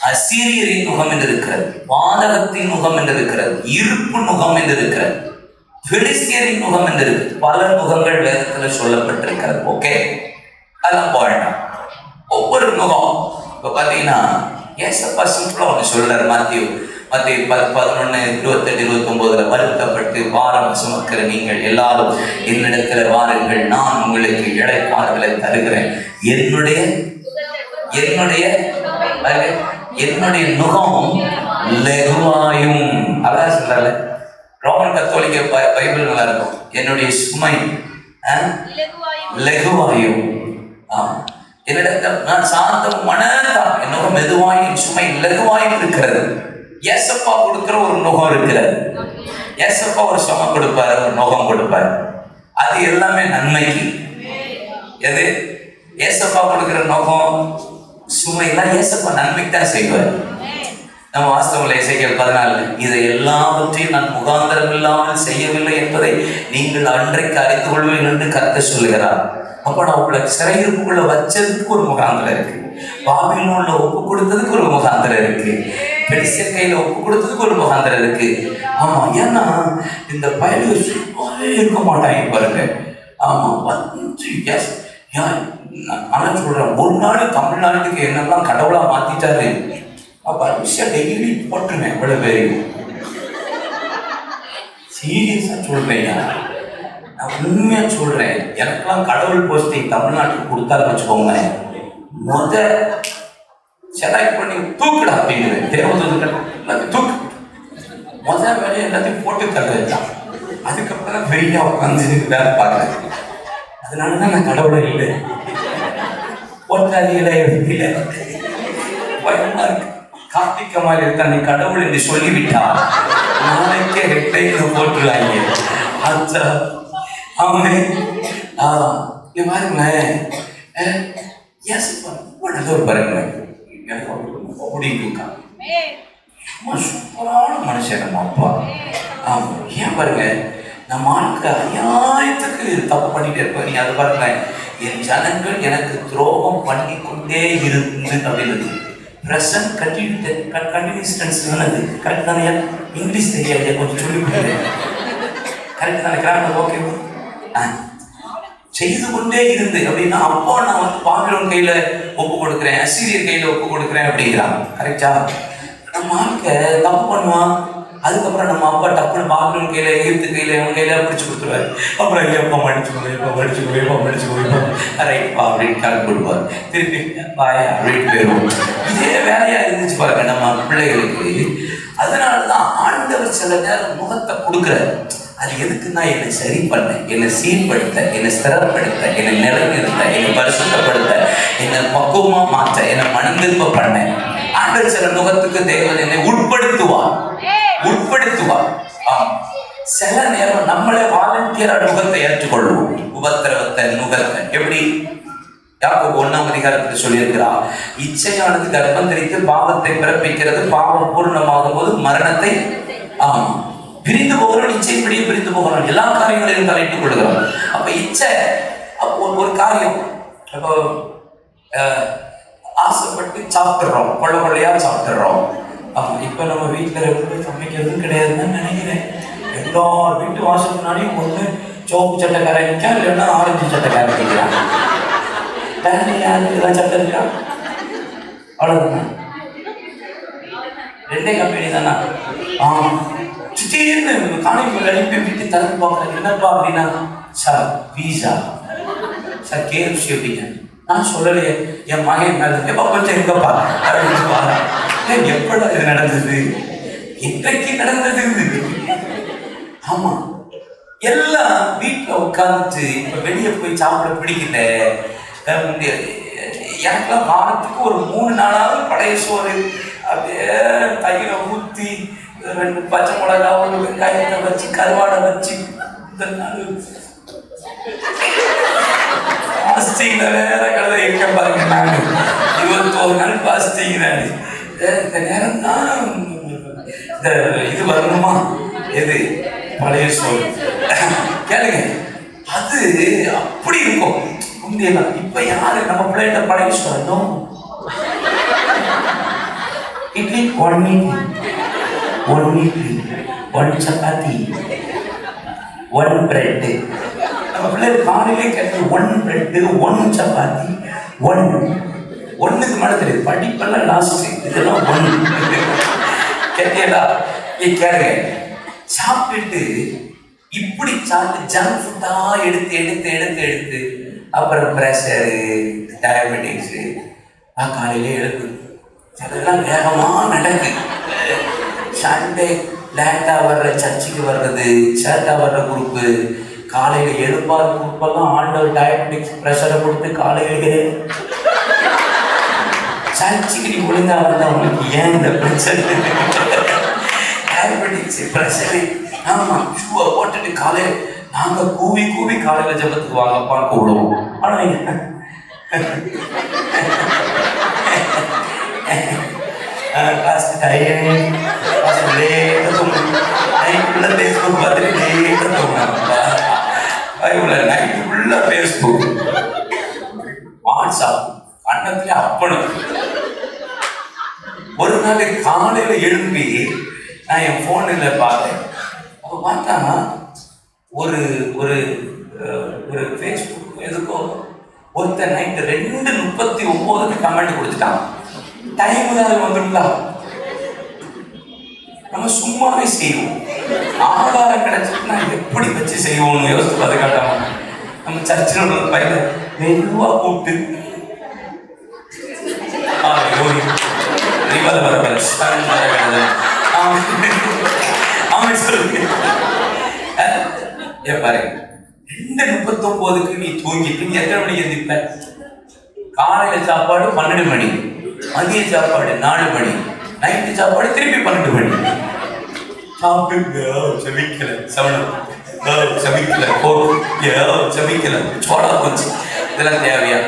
அசீரியரின் நுகம் என்று இருக்கிறது, பாதகத்தின் நுகம் என்று இருக்கிறது, இருப்பு நுகம் என்று இருக்கிறது, பெலிஸ்தியரின் நுகம் என்று இருக்கு. பல நுகங்கள் வேதத்துல சொல்லப்பட்டிருக்கிறது. ஓகே, அதெல்லாம் போயிடலாம். ஒவ்வொரு நுகம் இப்ப பாத்தீங்கன்னா ஏசப்பா சிம்பிளா ஒன்று சொல்றாரு. மத்திய 11, 28, 29 வருத்தப்பட்டு பாரம் சுமக்கிற நீங்கள் எல்லாரும் என்னிடத்துல வாருங்கள், நான் உங்களுக்கு இளைப்பாறுதலை தருகிறேன். என்னுடைய நுகம் லெகுவாயும். அதான் சொல்றாரு ரோமன் கத்தோலிக்க பைபிள் நல்லா இருக்கும். என்னுடைய சுமை லெகுவாயும். என்னிடத்தில் நான் சாந்தம் மனதான், என் நுகம் மெதுவாயும் சுமை லெகுவாயும் இருக்கிறது. ஏசப்பா கொடுக்கிற ஒரு நுகம் இருக்கிறது. ஏசப்பா ஒரு சுமை கொடுப்பாரு, ஒரு நுகம் கொடுப்பாரு. அது எல்லாமே நன்மைக்கு. எது ஏசப்பா கொடுக்கிற நுகம் சுமையெல்லாம் ஏசப்பா நன்மைக்கு தான் செய்வார். நம்ம வாஸ்தவங்களை இசைக்கல் 14 இதை எல்லாவற்றையும் நான் முகாந்திரம் இல்லாமல் செய்யவில்லை என்பதை நீங்கள் அன்றைக்கு அறிந்து கொள்வீர்கள் என்று கர்த்தர் சொல்லுகிறார். அப்ப நான் உங்களை சிறையிருப்புக்குள்ள வச்சதுக்கு ஒரு முகாந்திரம் இருக்கு, பாபிலோன்ல ஒப்பு கொடுத்ததுக்கு ஒரு முகாந்திரம் இருக்கு, பெலிஸ்தர் கையில ஒப்பு கொடுத்ததுக்கு ஒரு முகாந்திரம் இருக்கு. ஆமா, ஏன்னா இந்த பயலுக்கு சும்மாவே இருக்க மாட்டாங்க பாருங்க. ஆமா, வந்து எஸ் ஆனா சொல்றேன், ஒரு நாள் தமிழ்நாட்டுக்கு என்னெல்லாம் கடவுளா மாத்திட்டாரு. அப்ப விஷயம் டெய்லி போட்டுருவேன் எவ்வளவு பேர். சீரியஸா சொல்றேன், நான் உண்மையா சொல்றேன். எனக்கெல்லாம் கடவுள் போஸ்டிங் தமிழ்நாட்டுக்கு கொடுத்தாருன்னு வச்சுக்கோங்க, செலக்ட் பண்ணி தூக்குடா அப்படின்னு தேவதூதர்கள் எல்லாத்தையும் தூக்கு, வேலையை எல்லாத்தையும் போட்டு தள்ளுதான். அதுக்கப்புறம் பெரிய உட்காந்து வேலை பார்க்குறேன். அதனாலதான் நான் கடவுளை இல்லை போட்டாதிகளை இல்லை பயமா இருக்கு. கார்த்திகை மாதிரி இருக்கா, நீ கடவுள் என்று சொல்லிவிட்டா நாளைக்கே ரெட்டையில போட்டுருவாங்க. அச்சா அவனே பாருங்களேன், ஒரு பாருங்க எனக்கு அப்படி இருக்கா, சூப்பரான மனுஷன் நம்ம அப்பா. ஆமா, ஏன் பாருங்க, நம்ம ஆளுக்கு அநியாயத்துக்கு தப்பு பண்ணிட்டே இருப்பாங்க. நீ அது பாருங்க, என் ஜனங்கள் எனக்கு துரோகம் பண்ணி கொண்டே இருந்து அப்படின்னு ப்ரெசன்ட் கண்டினியூஸ் டென்ஸ் தானது. கரெக்ட் தானே? இங்கிலீஷ் தெரியாது, கொஞ்சம் சொல்லி கொடுக்குறேன். கரெக்ட் தானே? Grammar okay. செய்து கொண்டே இருந்து அப்படின்னா, அப்போ நான் வந்து பாபிலோன் கையில ஒப்பு கொடுக்குறேன், அசீரியர் கையில ஒப்பு கொடுக்குறேன் அப்படிங்கிறான். கரெக்டா? நம்ம ஆளுக்க தப்பு பண்ணுவான், அதுக்கப்புறம் நம்ம அப்பா டப்புன்னு பாபிலோன் கையில எகிப்து கையில அவன் கையில பிடிச்சு கொடுத்துருவாரு. அப்புறம் எப்போ மடிச்சுக்கோ ரைட்பா அப்படின்னு கலந்து கொடுப்பார். திருப்பி பாயா அப்படின்னு போயிடுவோம். இதே வேலையா இருந்துச்சு பாருங்க நம்ம பிள்ளைகளுக்கு. அதனாலதான் ஆண்டவர் சில நேரம் முகத்தை கொடுக்குறாரு. அது எதுக்குன்னா, என்னை சரி பண்ண, என்னை சீர்படுத்த, என்னை ஸ்திரப்படுத்த, என்னை நிலைநிறுத்த, என்னை பரிசுத்தப்படுத்த, என்னை பக்குவமா மாற்ற, என்னை மனந்திருப்ப பண்ண. ஆண்டவர் சில முகத்துக்கு தேவன் என்னை உட்படுத்துவார். சில நேரம் நம்மளே வாலண்டியரா நுகத்தை ஏற்றுக்கொள்வோம். உபத்திரவத்தை நுகத்தை எப்படி யாக்கோபு 1ஆம் அதிகாரத்தில் சொல்லியிருக்கிறார், இச்சையானது கர்ப்பம் தரித்து பாவத்தை பிறப்பிக்கிறது, பாவம் பூர்ணமாகும் போது மரணத்தை பிரிந்து போகிறோம். இச்சைப்படியே பிரிந்து போகிறோம், எல்லா காரியங்களையும் தலையிட்டுக் கொள்கிறோம். அப்ப இச்சை ஒரு காரியம், இப்போ ஆசைப்பட்டு சாப்பிட்டுறோம், கொள்ளையா சாப்பிட்டுறோம். இப்ப நம்ம வீட்டுல ரெண்டு சமைக்கிறதும் கிடையாதுன்னு நினைக்கிறேன். எல்லா வீட்டு வாசல் முன்னாடியும் ஒண்ணு சோப்பு சட்டைக்கார நிற்கா, இல்லைன்னா ஆரஞ்சு சட்டைக்கார நிற்கிறான். யாருக்கு சட்டை இருக்கா? அவ்வளவுதான், ரெண்டே கம்பெனி தானா? திடீர்னு காணிப்பூர் அனுப்பி வீட்டு திறந்து பார்க்குறேன். என்னப்பா அப்படின்னா, சார் பீஸா, சார் KFC அப்படிங்க. நான் சொல்லலையே, என் மகன் எப்போ கொஞ்சம் இருக்கப்பா அப்படின்னு பாரு. எப்படா இது நடந்தது? இன்றைக்கு நடந்தது. ஆமா, எல்லாம் வீட்டுல உட்காந்துட்டு இப்ப வெளியே போய் சாப்பிட பிடிக்கல. எனக்குலாம் வாரத்துக்கு ஒரு 3 நாளாவது பழைய சோறு அப்படியே தயிரை ஊற்றி 2 பச்சை மிளகா, ஒரு வெங்காயத்தை வச்சு, கருவாடை வச்சு, பாஸ்டிங்ல வேற கலதை இருக்க பாருங்க. நான் 21 நாள் பாஸ்டிங். இந்த நேரம் தான் இந்த இது வரணுமா, எது பழைய சோறு கேளுங்க. அது அப்படி இருக்கும் முந்தையெல்லாம். இப்ப யாரு நம்ம பிள்ளைகிட்ட பழைய சோறு? இட்லி 1 சப்பாத்தி 1 பிரெட். நம்ம பிள்ளைகள் காலையிலே கேட்டு 1 பிரெட் 1 சப்பாத்தி 1க்கு மேல தெரியுது. படிப்பெல்லாம் லாஸ்ட், இதெல்லாம் 1 கேட்டீங்களா? கேளுங்க, சாப்பிட்டு இப்படி சாப்பிட்டு ஜங்க் ஃபுட்டா எடுத்து அப்புறம் ப்ரெஷரு, டயபெட்டிக்ஸு, காலையிலே எழுது அதெல்லாம் வேகமா நடக்கு. சண்டே லேட்டா வர்ற சர்ச்சுக்கு வர்றது, சேட்டா வர்ற குரூப்பு, காலையில எழுப்பாத குரூப்பெல்லாம் ஆண்டவர் டயபெட்டிக்ஸ் ப்ரெஷரை கொடுத்து காலையிலே சர்ச்சுக்கு நீ ஒழுங்கா வந்தா உங்களுக்கு ஏன் இந்த பிரச்சனை? Diabetics pressure. ஆமா, ஷூவை போட்டுட்டு காலையில நாங்க கூவி காலையில ஜபத்துக்கு வாங்கப்பான்னு கூப்பிடுவோம். ஆனா கிளாஸ் லேட்டாக தூங்கணும். நைட்டுக்குள்ள ஃபேஸ்புக் பார்த்துட்டு லேட்டாக தூங்கணும். நைட்டு ஃபுல்லாக ஃபேஸ்புக், வாட்ஸ்அப் கண்ணத்துல அப்பணும். ஒரு நாள் காலையில எழுப்பி நான் என் போன்ல பார்த்தேன். அப்ப பார்த்தா ஒரு ஒரு ஒரு ஃபேஸ்புக் எதுக்கோ ஒருத்தர் நைட்டு 2:39 கமெண்ட் கொடுத்துட்டான். டைம் தான் வந்துடுங்களா? நம்ம சும்மாவே செய்வோம். ஆதாரம் கிடைச்சிட்டுனா எப்படி வச்சு செய்வோம்னு யோசித்து பார்த்து காட்டாம நம்ம சர்ச்சில் உள்ள பையனை மெதுவா கூப்பிட்டு பாரு 2:39 நீ தூங்கிட்டு நீ எத்தனை மணிக்கு எழுந்திருப்ப? காலையில சாப்பாடு 12 மணி, மதிய சாப்பாடு 4 மணி, நைட்டு சாப்பாடு திருப்பி 12 மணி. சாப்பிட்டு செவிக்கல சவணம் செவிக்கல செவிக்கல சோடா போச்சு. இதெல்லாம் தேவையா?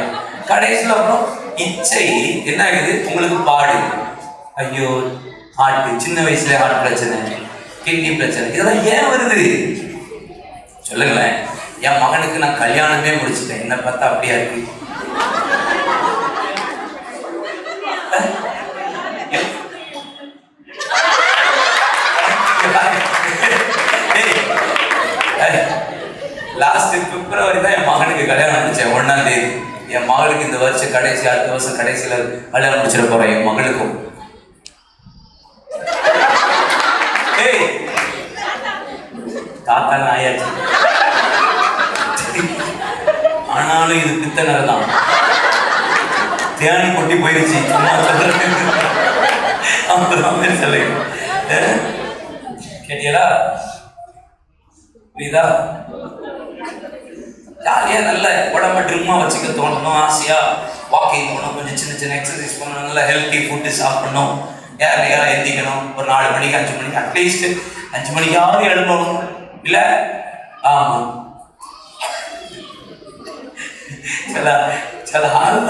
கடைசியில் அப்புறம் இச்சை என்ன ஆகுது? உங்களுக்கு பாடு, ஐயோ ஹார்ட், சின்ன வயசுல ஹார்ட் பிரச்சனை, கிட்னி பிரச்சனை, இதெல்லாம் ஏன் வருது சொல்லுங்களேன். என் மகனுக்கு நான் கல்யாணமே முடிச்சுட்டேன், என்ன பார்த்தா அப்படியா இருக்கு? லாஸ்ட் பிப்ரவரி தான் என் மகனுக்கு கல்யாணம் முடிச்சேன், 1ஆம் தேதி. என் மகளுக்கு இந்த வருஷம் கடைசி, அடுத்த வருஷம் கடைசியில கல்யாணம் முடிச்சிட போறேன் என் மகளுக்கும். தாத்தா ஆயாச்சு, ஆனாலும் இது பித்தனை தான். தேன் கொட்டி போயிருச்சு. சொல்ல கேட்டீங்களா? புரியுதா? ஜாலியா நல்ல உடம்ப ட்ரிம்மா வச்சுக்க தோணணும், ஆசையா வாக்கிங் போகணும், கொஞ்சம் சின்ன சின்ன எக்ஸசைஸ் பண்ணணும், நல்ல ஹெல்த்தி ஃபுட்டு சாப்பிடணும், ஏர்லியா எந்திக்கணும். ஒரு 4 மணிக்கு 5 மணிக்கு அட்லீஸ்ட் 5 மணிக்காவது எழுப்பணும் இல்ல? ஆமா, சில ஆளுல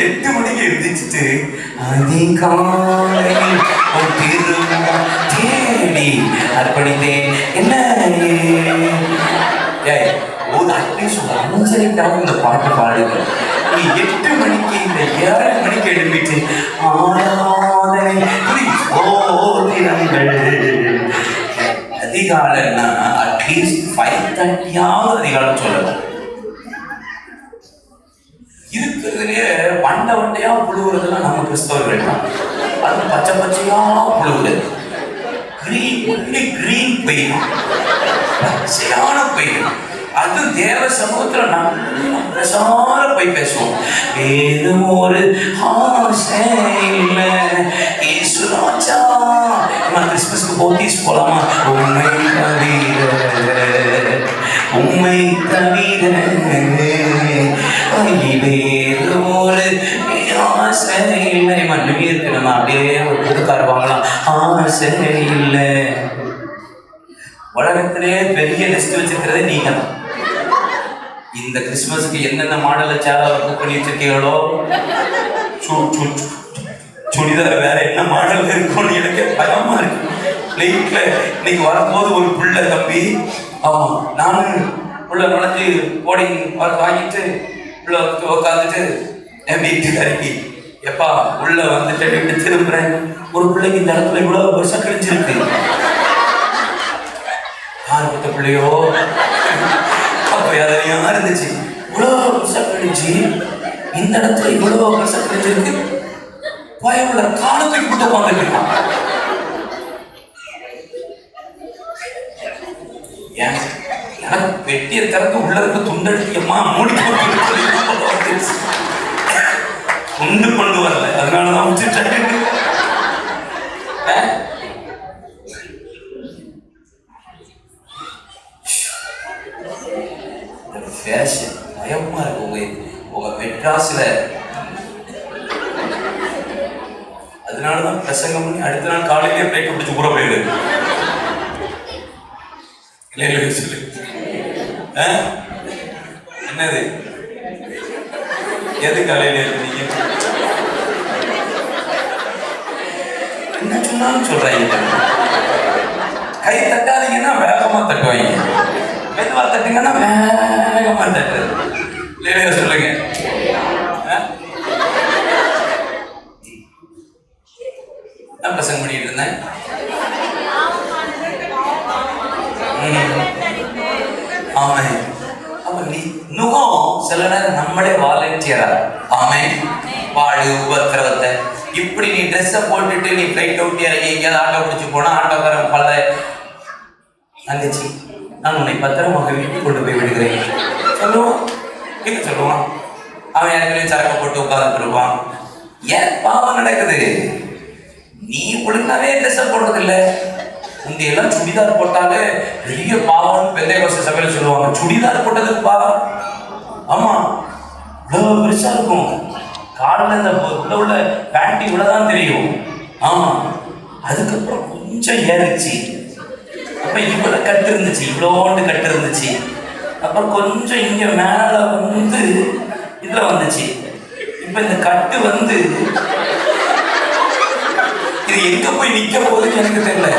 8 மணிக்கு எழுந்திச்சுட்டு அதிகாலையில் தேடி அர்ப்பணித்தேன். என்ன அனுசரிக்காம இந்த பாட்டு பாடுங்க. நீ 8 மணிக்கு இந்த 7 மணிக்கு எழுப்பிட்டு ஆராதனை அதிகாலைன்னா அட்லீஸ்ட் 5:30 அதிகாலம் சொல்லலாம். இருக்கிறதுலயே வண்டையா புழுவுறதுலாம் நம்ம கிறிஸ்தவர்கள் தான். அது பச்சை பச்சையா புழுவுறது. கிரீன் பெயின், பச்சையான பெயின். அது தேவ சமூகத்துல நம்ம போய் பேசுவோம். வேறு ஒரு ஆசை இல்லை ஈஸ்வராஜா. கிறிஸ்மஸ்க்கு போத்தீஸ் போலாமா? உண்மை தவிர வேறு ஒரு ஆசை இல்லை. மண்ணுமே இருக்கு, நம்ம அப்படியே ஒரு புதுக்கார் வாங்கலாம். ஆசை இல்லை. உலகத்திலே பெரிய லிஸ்ட் வச்சிருக்கிறதே நீங்க தான். இந்த கிறிஸ்துமஸ்க்கு என்னென்ன மாடல்ல சேலை புக் பண்ணி வச்சிருக்கீங்களோ, சுடிதார் வேற என்ன மாடல் இருக்கும்னு எனக்கு பயமா இருக்கு. பிளேட்ல இன்னைக்கு வரும்போது ஒரு புள்ள தம்பி, ஆமா நானும் உள்ள நுழைஞ்சு போர்டிங் வாங்கிட்டு உள்ள உட்காந்துட்டு என் வீட்டுக்காரிக்கு எப்பா உள்ள வந்துட்டு திரும்புறேன். ஒரு பிள்ளைக்கு இந்த இடத்துல இவ்வளவு வருஷம் கழிச்சிருக்கு. ஆர்வத்த பிள்ளையோ அப்ப அதனையா இருந்துச்சு. இவ்வளவு வருஷம் கழிச்சு இந்த இடத்துல இவ்வளவு வருஷம் கழிச்சிருக்கு. பயமுள்ள காலத்துக்கு மட்டும் உட்காந்துட்டு இருக்கான். எனக்கு வெட்டிய திறந்து உள்ள இருக்க துண்டடிக்கமா மூடி துண்டு கொண்டு வரல, அதனாலதான் விட்டுட்டேன். ஃபேஷன் பயமா இருக்கு உங்க மெட்ராஸ்ல. அதனாலதான் பிரசங்கம் பண்ணி அடுத்த நாள் காலையிலேயே பிரேக் பிடிச்சு ஊற போயிடு. சொல்லு என்னது எது காலையில இருக்கீங்க? என்ன சொன்னாலும் சொல்றாங்க. கை தட்டாதீங்கன்னா வேகமா தட்டுவாங்க, மெதுவா தட்டுங்கன்னா வேகமா தட்டுறது. இல்லையா சொல்லுங்க. நான் பிரசங்கம் பண்ணிட்டு இருந்தேன். ஆமே. அப்ப நீ நுகம் சில நேரம் நம்மளே வாலண்டியரா ஆமே வாடு உபத்திரவத்தை இப்படி நீ ட்ரெஸ்ஸை போட்டுட்டு நீ ஃப்ளைட் அவுட் இறங்கி எங்கேயாவது ஆட்டோ பிடிச்சி போனா ஆட்டோக்காரன் பல்ல தங்கச்சி நான் உன்னை பத்திரமாக வீட்டுக்கு கொண்டு போய் விடுகிறேன் சொல்லுவான். எங்க சொல்லுவான்? அவன் ஏற்கனவே சரக்கை போட்டு உட்கார்ந்துட்டு இருப்பான். ஏன் பாவம் நடக்குது? நீ ஒழுங்காவே ட்ரெஸ்ஸை போடுறது இல்லை. முந்தையெல்லாம் சுடிதார் போட்டாலே பெரிய பாவம்னு பெந்தைகோஸ்து சபையில சொல்லுவாங்க. சுடிதார் போட்டதுக்கு பாவம். ஆமா, இவ்வளவு பெருசா இருக்கும். காலில் இந்த உள்ள பேண்டி இவ்வளவுதான் தெரியும். ஆமா, அதுக்கப்புறம் கொஞ்சம் ஏறிச்சு. அப்ப இவ்வளவு கட்டு இருந்துச்சு, இவ்வளோண்டு கட்டு இருந்துச்சு. அப்புறம் கொஞ்சம் இங்க மேல வந்து இதுல வந்துச்சு. இப்ப இந்த கட்டு வந்து இது எங்க போய் நிக்க போகுதுன்னு எனக்கு தெரியல.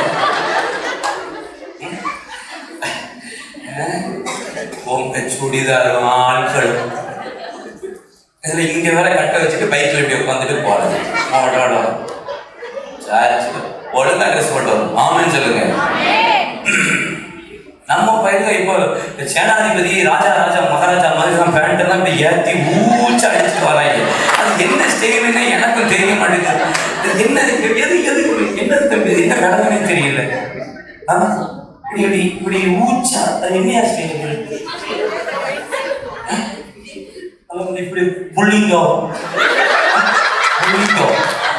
உங்க சுடிதாரும் ஆட்களும் இதுல இங்க வேற கட்ட வச்சுட்டு பைக்ல இப்படி உட்காந்துட்டு போறது. ஒழுங்கா ட்ரெஸ் போட்டு வரும். ஆமேன்னு சொல்லுங்க. நம்ம பையங்க இப்போ சேனாதிபதி ராஜா மகாராஜா மாதிரி தான் பேண்ட் எல்லாம் இப்படி ஏற்றி ஊச்சு அடிச்சுட்டு வராங்க. அது என்ன ஸ்டைலுன்னு எனக்கும் தெரிய மாட்டேங்குது. என்ன என்னது தம்பி, என்ன கடமைனே தெரியல. இப்படி இப்படி ஊச்சா அது என்னையா ஸ்டைல்? இப்படி புள்ளிங்கோ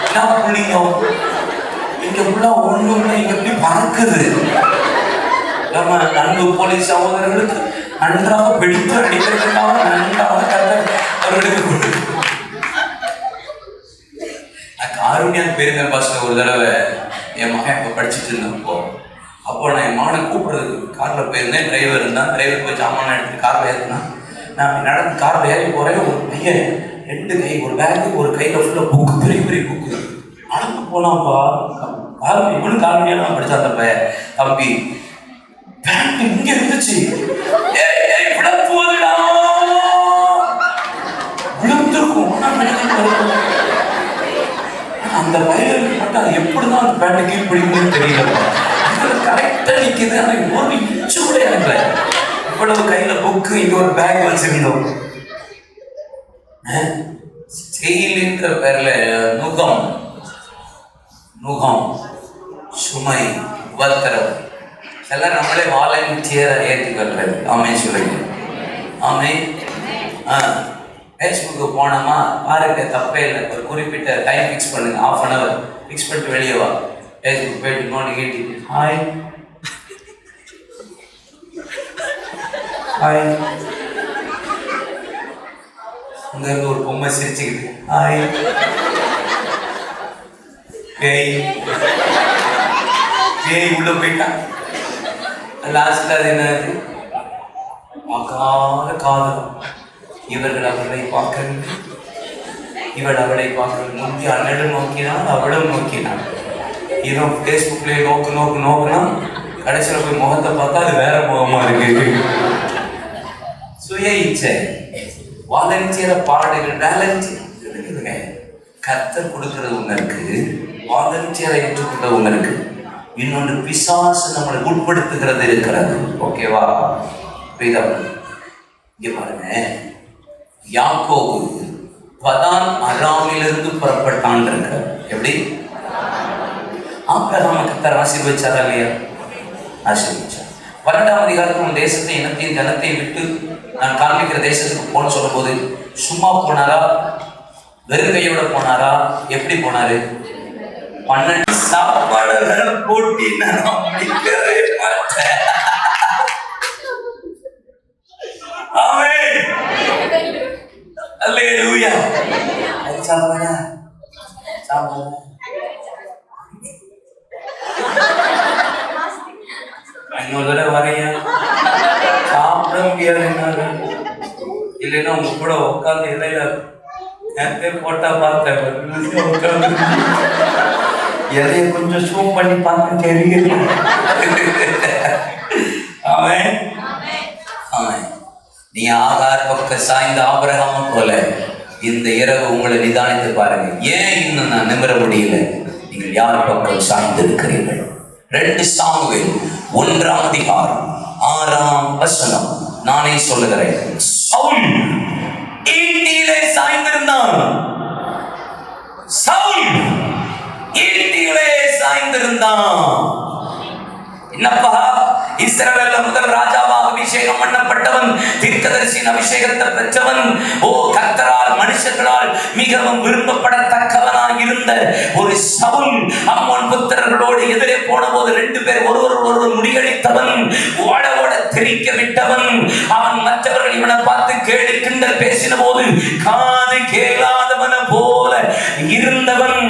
என்ன புள்ளிங்கோ இங்க ஃபுல்லா ஒண்ணுமே இங்க எப்படி பறக்குது. நம்ம அன்பு போலீஸ் சகோதரர்களுக்கு நன்றாக பிடித்து அடிக்கிறதுக்காக நன்றாக அவர்களுக்கு காருண்யான் பெருமை பாஸ்டர் ஒரு தடவை என் மகன் இப்போ படிச்சுட்டு இருந்தப்போ அப்போ நான் என் மகனை கூப்பிடுறதுக்கு காரில் போயிருந்தேன். டிரைவர் இருந்தான். டிரைவர் போய் சாமான எடுத்துட்டு காரில் ஏறினா நான் நடந்து காரில் ஏறி போகிறேன். ஒரு பையன் 2 கை, ஒரு பேக்கு, ஒரு கையில் ஃபுல்லாக புக்கு, பெரிய பெரிய புக்கு நடந்து போனாப்பா. இவனு காரணியாக படித்தா அந்த பையன். தம்பி பேண்ட் இங்கே இருந்துச்சு, விழப்போதுடா விழுந்திருக்கும். அந்த பையனுக்கு மட்டும் அது எப்படிதான் அந்த பேண்ட்டை கீழ் பிடிக்குன்னு தெரியலப்பா. கரெக்டாக நிற்கிது. ஆனால் ஒரு இன்ச்சு கூட எனக்கு இவ்வளவு கையில் புக்கு, இங்கே ஒரு பேக் வச்சிருந்தோம். ஸ்டைலுன்ற பேர்ல நுகம் சுமை உபத்திரம் எல்லாம் நம்மளே வாலண்டியரா ஏற்றுக்கிறது. ஆமே சொல்லுங்க. ஆமே. ஃபேஸ்புக்கு போனோமா பாருங்க, தப்பே இல்லை. ஒரு குறிப்பிட்ட டைம் ஃபிக்ஸ் பண்ணுங்க, 1/2 hour ஃபிக்ஸ் பண்ணிட்டு வெளியே வா. ஃபேஸ்புக் போயிட்டு நோட்டிஃபிகேட்டிவ் ஹாய் அங்க இருந்து ஒரு பொம்மை சிரிச்சுக்கிட்டு ஹாய் பேய் உள்ள போயிட்டான். லாஸ்ட்ல அது என்னது? பார்க்காத காதல். இவர்கள் அவளை பார்க்கவில்லை, இவள் அவளை பார்க்க முந்தி அண்ணனும் நோக்கினான், அவளும் நோக்கினான். இவன் ஃபேஸ்புக்லேயே நோக்குனா கடைசியில் போய் முகத்தை பார்த்தா அது வேற முகமா இருக்கு. சுய இச்சை, வாலண்டியர பாடுகள், இருக்குதுங்க. கர்த்தர் கொடுக்கறது ஒண்ணு இருக்கு, வாலண்டியரை ஏற்றுக்கொண்ட ஒண்ணு இருக்கு. இன்னொன்று பிசாசு நம்மளை உட்படுத்துகிறது இருக்கிறது. ஓகேவா? புரியுதா? இங்க பாருங்க, யாக்கோபு பதான் அராமிலிருந்து புறப்பட்டான் இருக்க. எப்படி? ஆபிரகாமை கர்த்தர் ஆசீர்வதிச்சாரா இல்லையா? ஆசீர்வதிச்சார். 12ஆம் அதிகாரத்தில் உன் தேசத்தை இனத்தையும் ஜனத்தையும் விட்டு நான் காண்பிக்கிற தேசத்துக்கு போன சொல்லும் போது சும்மா போனாரா, வெறும் கையோட போனாரா, எப்படி போனாரு? 12 சாப்பாடு போட்டி நான் முடிக்கவே மாட்டேன். ஆமென். அல்லேலூயா. சாப்பாடா சாப்பாடு இன்னொரு தடவை வரையா சாப்பிட முடியாது. இல்லைன்னா உங்க கூட உட்காந்து இடையில நேரத்தை போட்டா பார்த்தேன். இலைய கொஞ்சம் சூம் பண்ணி பார்க்க தெரியல. அவன் நீ ஆகார் பக்க சாய்ந்த ஆபிரகாம் போல இந்த இரவு உங்களை நிதானித்து பாருங்க. ஏன் இன்னும் நான் நிமிர முடியல? நீங்கள் யார் பக்கம் சாய்ந்து இருக்கிறீர்கள்? 2 சாமுவேல் 1ஆம் அதிகாரம் 6ஆம் வசனம் நானே சொல்லுகிறேன். சவுல் ஈட்டியிலே சாய்ந்திருந்தான். சவுல் ஈட்டியிலே சாய்ந்திருந்தான். என்னப்பா, இஸ்ரவேல்ல முதல் ராஜாவாக அபிஷேகம் பண்ணப்பட்டவன், தீர்க்கதரிசியின் அபிஷேகத்தை பெற்றவன், கர்த்தரால் மனுஷர்களால் மிகவும் விரும்பப்படத்தக்கவனாய் இருந்த ஒரு சவுல் அம்மோன் புத்திரர்களோடு எதிரே போன போது 2 பேர் ஒருவர் முடியடித்தவன், ஓட ஓட தெரிக்க விட்டவன். அவன் மற்றவர்கள் இவனை பார்த்து கேடு கிண்டல் பேசின போது காது கேளாதவன போல இருந்தவன்.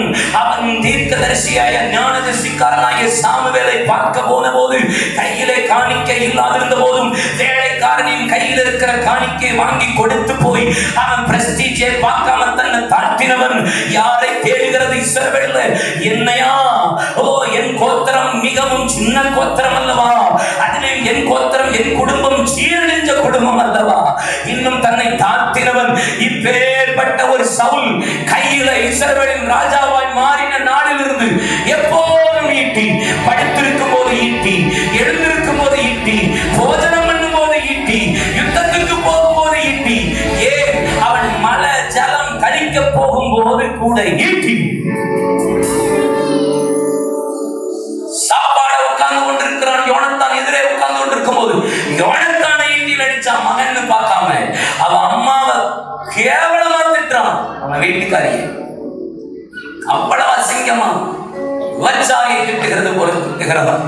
அவன் தீர்க்கதரிசியாய ஞானதரிசிக்காரனாகிய சாமுவேலை பார்க்க போன போது கையிலே காணிக்கை இல்லாதிருந்த போதும் வேலைக்காரனின் கையில் இருக்கிற காணிக்கை வாங்கி கொடுத்து போய் அவன் பிரஸ்டீஜை பார்க்காம தன்னை தாழ்த்தினவன். யாரை தேடுகிறது இஸ்ரவேல்ல? என்னையா? என் கோத்திரம் மிகவும் சின்ன கோத்திரம் அல்லவா? அதிலும் என் கோத்திரம், என் குடும்பம் சீரழிஞ்ச குடும்பம் அல்லவா? இன்னும் தன்னை தாழ்த்தினவன். இப்பேற்பட்ட ஒரு சவுல் கையில இஸ்ரவேலின் ராஜாவாய் மாறின நாளிலிருந்து எப்போதும் ஈட்டி, படுத்திருக்கும் போது ஈட்டி, எழுந்திருக்கும் போது ஈட்டி, போஜனம் பண்ணும் போது ஈட்டி, யுத்தத்துக்கு போகும்போது ஈட்டி, ஏன் அவன் மலை ஜலம் கழிக்க போகும்போது கூட ஈட்டி. சாப்பாட உட்கார்ந்து கொண்டிருக்கிறான் யோனத்தான் எதிரே உட்கார்ந்து கொண்டிருக்கும் போது யோனத்தான ஈட்டியில் அடிச்சா மகன்னு பார்க்காம அவன் அம்மாவை கேவலமா திட்டான். அவன் வீட்டுக்காரியை அவ்வளவு அசிங்கமா விவசாயி திட்டுகிறது போல திட்டுகிறான்.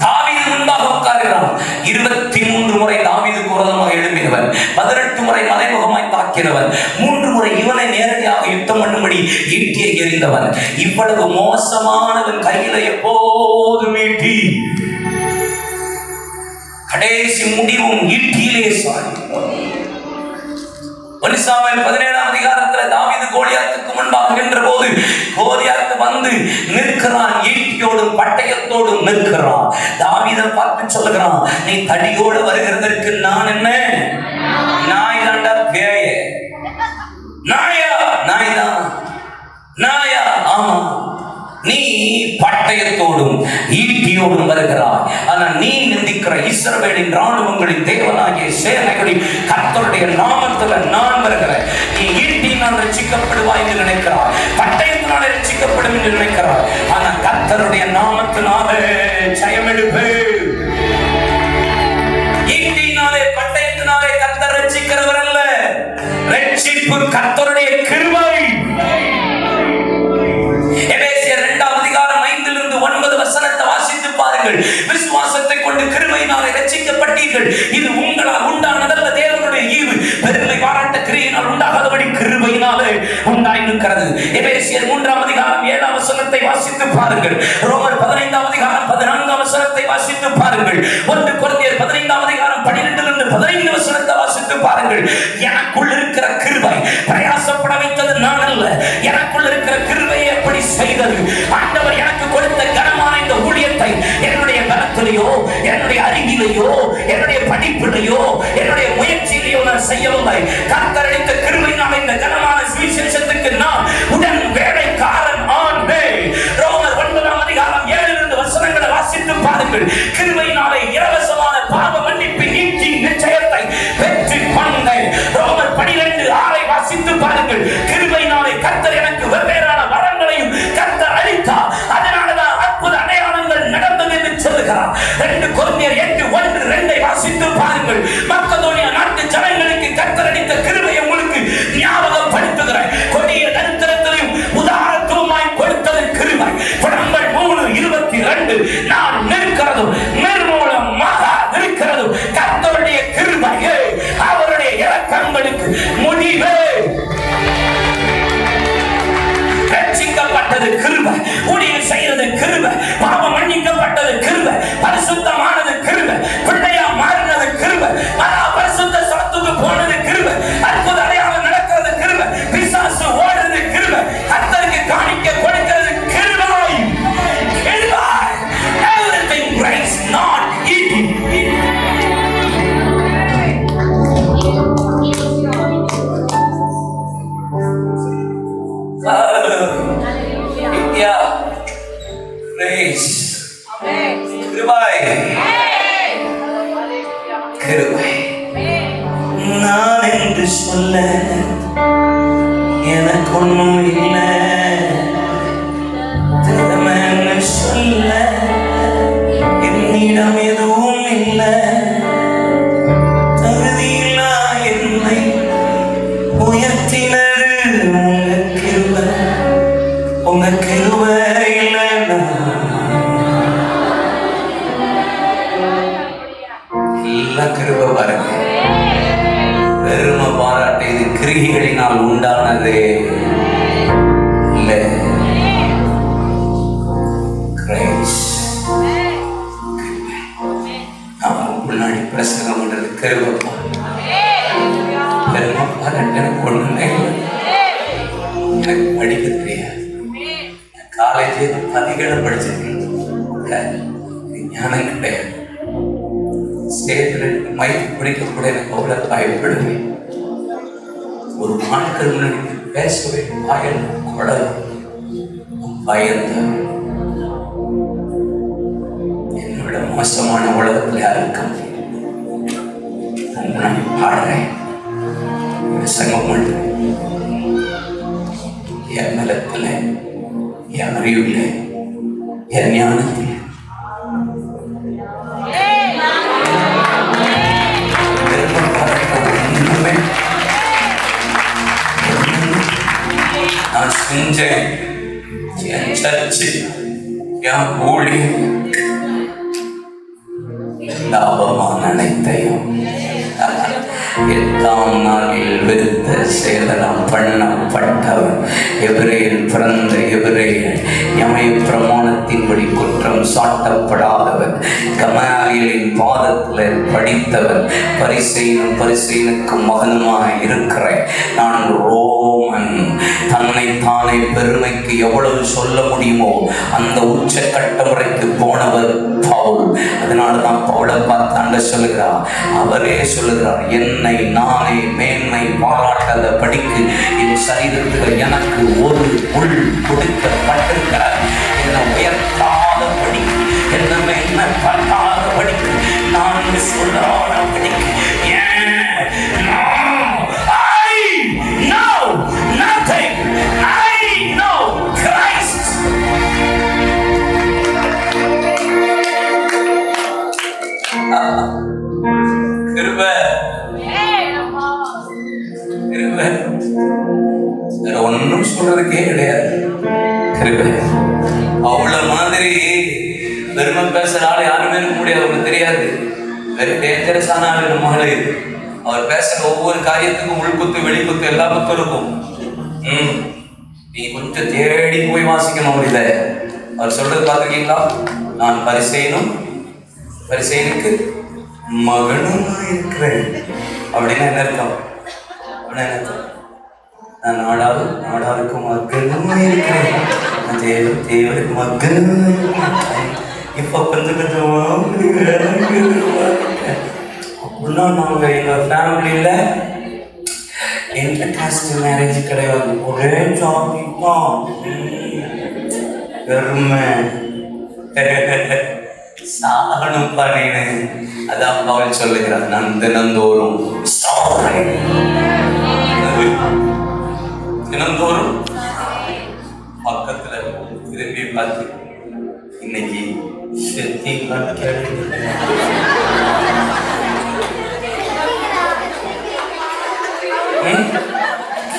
தாவீது முன்பாக உட்கார்கிறான். 23 முறை தாவீதுக்கு விரோதமாக எழும்பினவன், 18 முறை மறைமுகமாய் தாக்கினவன், 3 முறை இவனை நேரடியாக யுத்தம் பண்ணும்படி ஈட்டியை எறிந்தவன். இவ்வளவு மோசமானவன் கையில எப்போதும் ஈட்டி. கடைசி முடிவும் ஈட்டியிலே சாய்ந்தவன். 1 சாமுவேல் 17ஆம் அதிகாரத்தில் தாவீது கோலியாத்துக்கு முன்பாக நின்ற போது கோலியாத்து வந்து நிற்கிறான். ஈட்டியோடும் பட்டயத்தோடும் நிற்கிறான். தாவீதை பார்த்து சொல்லுகிறான், நீ தடியோடு வருகிறதற்கு நான் என்ன நாய் தாண்டா? பேய நாயா? நாய்தான் நாயா? ஆமா, நீ பட்டயத்தோடும் ஈட்டியோடும் வருகிறாய். ஆனா நீ நிந்திக்கிற இஸ்ரவேலின் ராணுவங்களின் தேவனாகிய சேனைகளின் கர்த்தருடைய நாமத்துல நான் வருகிறேன். நீ ஈட்டியினால் ரட்சிக்கப்படுவாய் என்று நினைக்கிறாய், பட்டயத்தினாலே ரட்சிக்கப்படும் என்று நினைக்கிறாய். ஆனா கர்த்தருடைய நாமத்தினாலே ஜெயமெடுப்பு. ஈட்டியினாலே பட்டயத்தினாலே கர்த்தர் ரட்சிக்கிறவர் அல்ல. ரட்சிப்பு கர்த்தருடைய கிருபை. எபேசியர் 2ஆம் அதிகாரம் 5 9 வசனத்தை வாசித்து பாருங்கள். விசுவாசத்தை கொண்டு கிருபையினாலே ரட்சிக்கப்பட்டீர்கள். இது உங்களால் உண்டானதல்ல, தேவனுடைய ஈவு. பெருமை பாராட்ட கிரியையினால் உண்டாகாதபடி கிருபையினாலே உண்டாயிருக்கிறது. எபேசியர் 3ஆம் அதிகாரம் 7ஆம் வசனத்தை வாசித்து பாருங்கள். ரோமர் 15ஆம் அதிகாரம் 14ஆம் வசனத்தை வாசித்து பாருங்கள். 1 கொரிந்தியர் 15ஆம் அதிகாரம் 12 15 வசனத்தை வாசித்து பாருங்கள். எனக்குள் இருக்கிற கிருபை பிரயாசப்பட வைத்தது நான் அல்ல. எனக்குள் இருக்கிற கிருபை எப்படி செய்தது? ஆண்டவர் எனக்கு கொடுத்த கனமான இந்த ஊழியத்தை என்னுடைய பலத்திலேயோ, என்னுடைய அறிவிலையோ, என்னுடைய படிப்பிலையோ, என்னுடைய முயற்சியிலையோ நான் செய்யவில்லை. கர்த்தர் அளித்த கிருபையினால் இந்த கனமான சுவிசேஷத்துக்கு நான் உடன் வேலைக்காரன் ஆனேன். ரோமர் 9ஆம் அதிகாரம் 7 வசனங்களை வாசித்து பாருங்கள். கிருபையினாலே இலவசமான பாவ மன்னிப்பின் நிச்சயத்தை பெற்றுக் கொண்டேன். ரோமர் 12:6 வாசித்து பாருங்கள். கிருபையினாலே கர்த்தர் எனக்கு வெவ்வேறான வரங்களையும் கர்த்தர் அளித்தார். அதனாலதான் அற்புத அடையாளங்கள் நடந்தது என்று சொல்லுகிறார். 2 கொரிந்தியர் 8:1-2 வாசித்து பாருங்கள். மக்கதோனியா நாட்டு ஜனங்களுக்கு கர்த்தர் அளித்த கிருபை கிருபை. நான் என்று சொல்ல எனக்கு ஒன்றும் இல்லை, திறமைன்னு சொல்ல என்னிடம் எதுவும் இல்லை. தகுதியில்லா என்னை உயர்த்தினது உங்க கிருபை இல்லைன்னா எல்லாம் கிருபை பாருங்க. பெருமை பாராட்டு இது கிரிகைகளினால் உண்டானது இல்லை. முன்னாடி பிரசங்கம் பண்றது கிருபை. பெருமை பாராட்டு எனக்கு ஒண்ணுமே இல்லை. எனக்கு படிக்க தெரியாது. காலேஜ் பதிகளை படிச்சிருக்கேன், ஞானம் கிடையாது. ஸ்டேஜில் மைக்கு பிடிக்க கூட எனக்கு அவ்வளோ பயப்படுவேன். ஒரு நாட்கள் முன்னாடி பேசவே பயன் குடல் பயந்த என்னோட மோசமான உலகத்தில் யாருக்கும் முன்னாடி பாடுறேன், சங்கம் பண்றேன். என் நிலத்தில், என் அறிவில், என் ஞானத்தில் நான் செஞ்சேன். என் சர்ச்சு, என் ஊழியம் லாபமான அனைத்தையும் 8ஆம் நாளில் விருத்த சேதனம் பண்ணப்பட்டவன், எபிரேயன் பிறந்த எபிரேயன், யமை பிரமாணத்தின்படி குற்றம் சாட்டப்படாதவன், கமாலியலின் பாதத்தில் படித்தவன், பரிசேயனுக்கு மகனுமாய் இருக்கிறேன். நான் ரோமன். தன்னைத்தானே பெருமைக்கு எவ்வளவு சொல்ல முடியுமோ அந்த உச்சக்கட்ட வரைக்கு போனவர் பவுல். அதனாலதான் பவுலை பார்த்து சொல்லுகிறார், அவரே சொல்லுகிறார், என்னை நானே மேன்மை பாராட்டாத படிக்கு என் சரீரத்தில் எனக்கு ஒரு முள் கொடுக்கப்பட்டிருக்கிறார். என்னை உயர்த்தாத படிக்கு, என்ன மேன்மை பட்டாத படிக்கு, நான் சொல்லாத படிக்கு. ஒன்னும் சொல்றதுக்கே கிடையாது. அவ்வளவு மாதிரி பெருமை பேசுற ஆள் யாருமே இருக்க முடியாது. அவங்களுக்கு தெரியாது, வெரி டேஞ்சரஸான ஆளு நம்மளே. அவர் பேசுற ஒவ்வொரு காரியத்துக்கும் உள்குத்து வெளிக்குத்து எல்லா குத்தும் இருக்கும். நீ கொஞ்சம் தேடி போய் வாசிக்கணும். இதை அவர் சொல்றது பார்த்துருக்கீங்களா? நான் பரிசேயனுக்கு மகனும் இருக்கிறேன் அப்படின்னா என்ன அர்த்தம்? நான் நாடாருக்கு மகனும் இருக்கிறேன், தேவருக்கு மகனும். இப்ப கொஞ்சம் கொஞ்சமா அப்படின்னா நாங்க எங்க ஃபேமிலியில இன்டர்காஸ்ட் மேரேஜ் கிடையாது, ஒரே ஜாதி தான். பெருமை சாகணும் பண்ணினு. அதான் பவுல் சொல்லுகிறார், நான் தினந்தோறும் பக்கத்துல திரும்பி பார்த்து இன்னைக்கு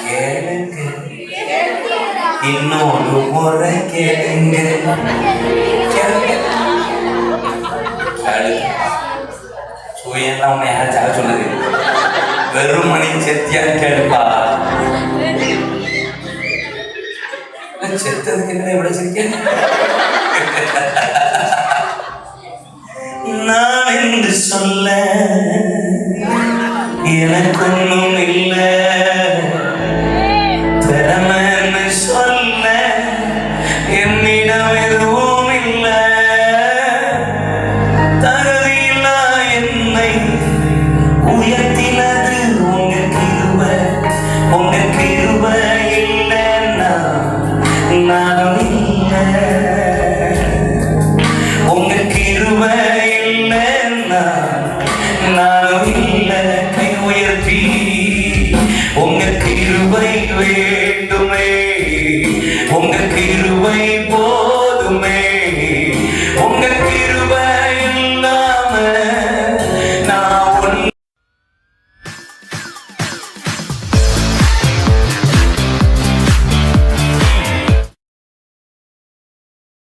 கேளுங்க, இன்னொரு முறை கேளுங்க. சூயெல்லாம் உன்னை யாராச்சும் சொன்னது? வெறும் மணி செத்தியான்னு கேளுப்பா. செத்ததுக்கு என்ன எவ்வளவு சிரிக்க? நான் என்று சொல்ல எனக்கு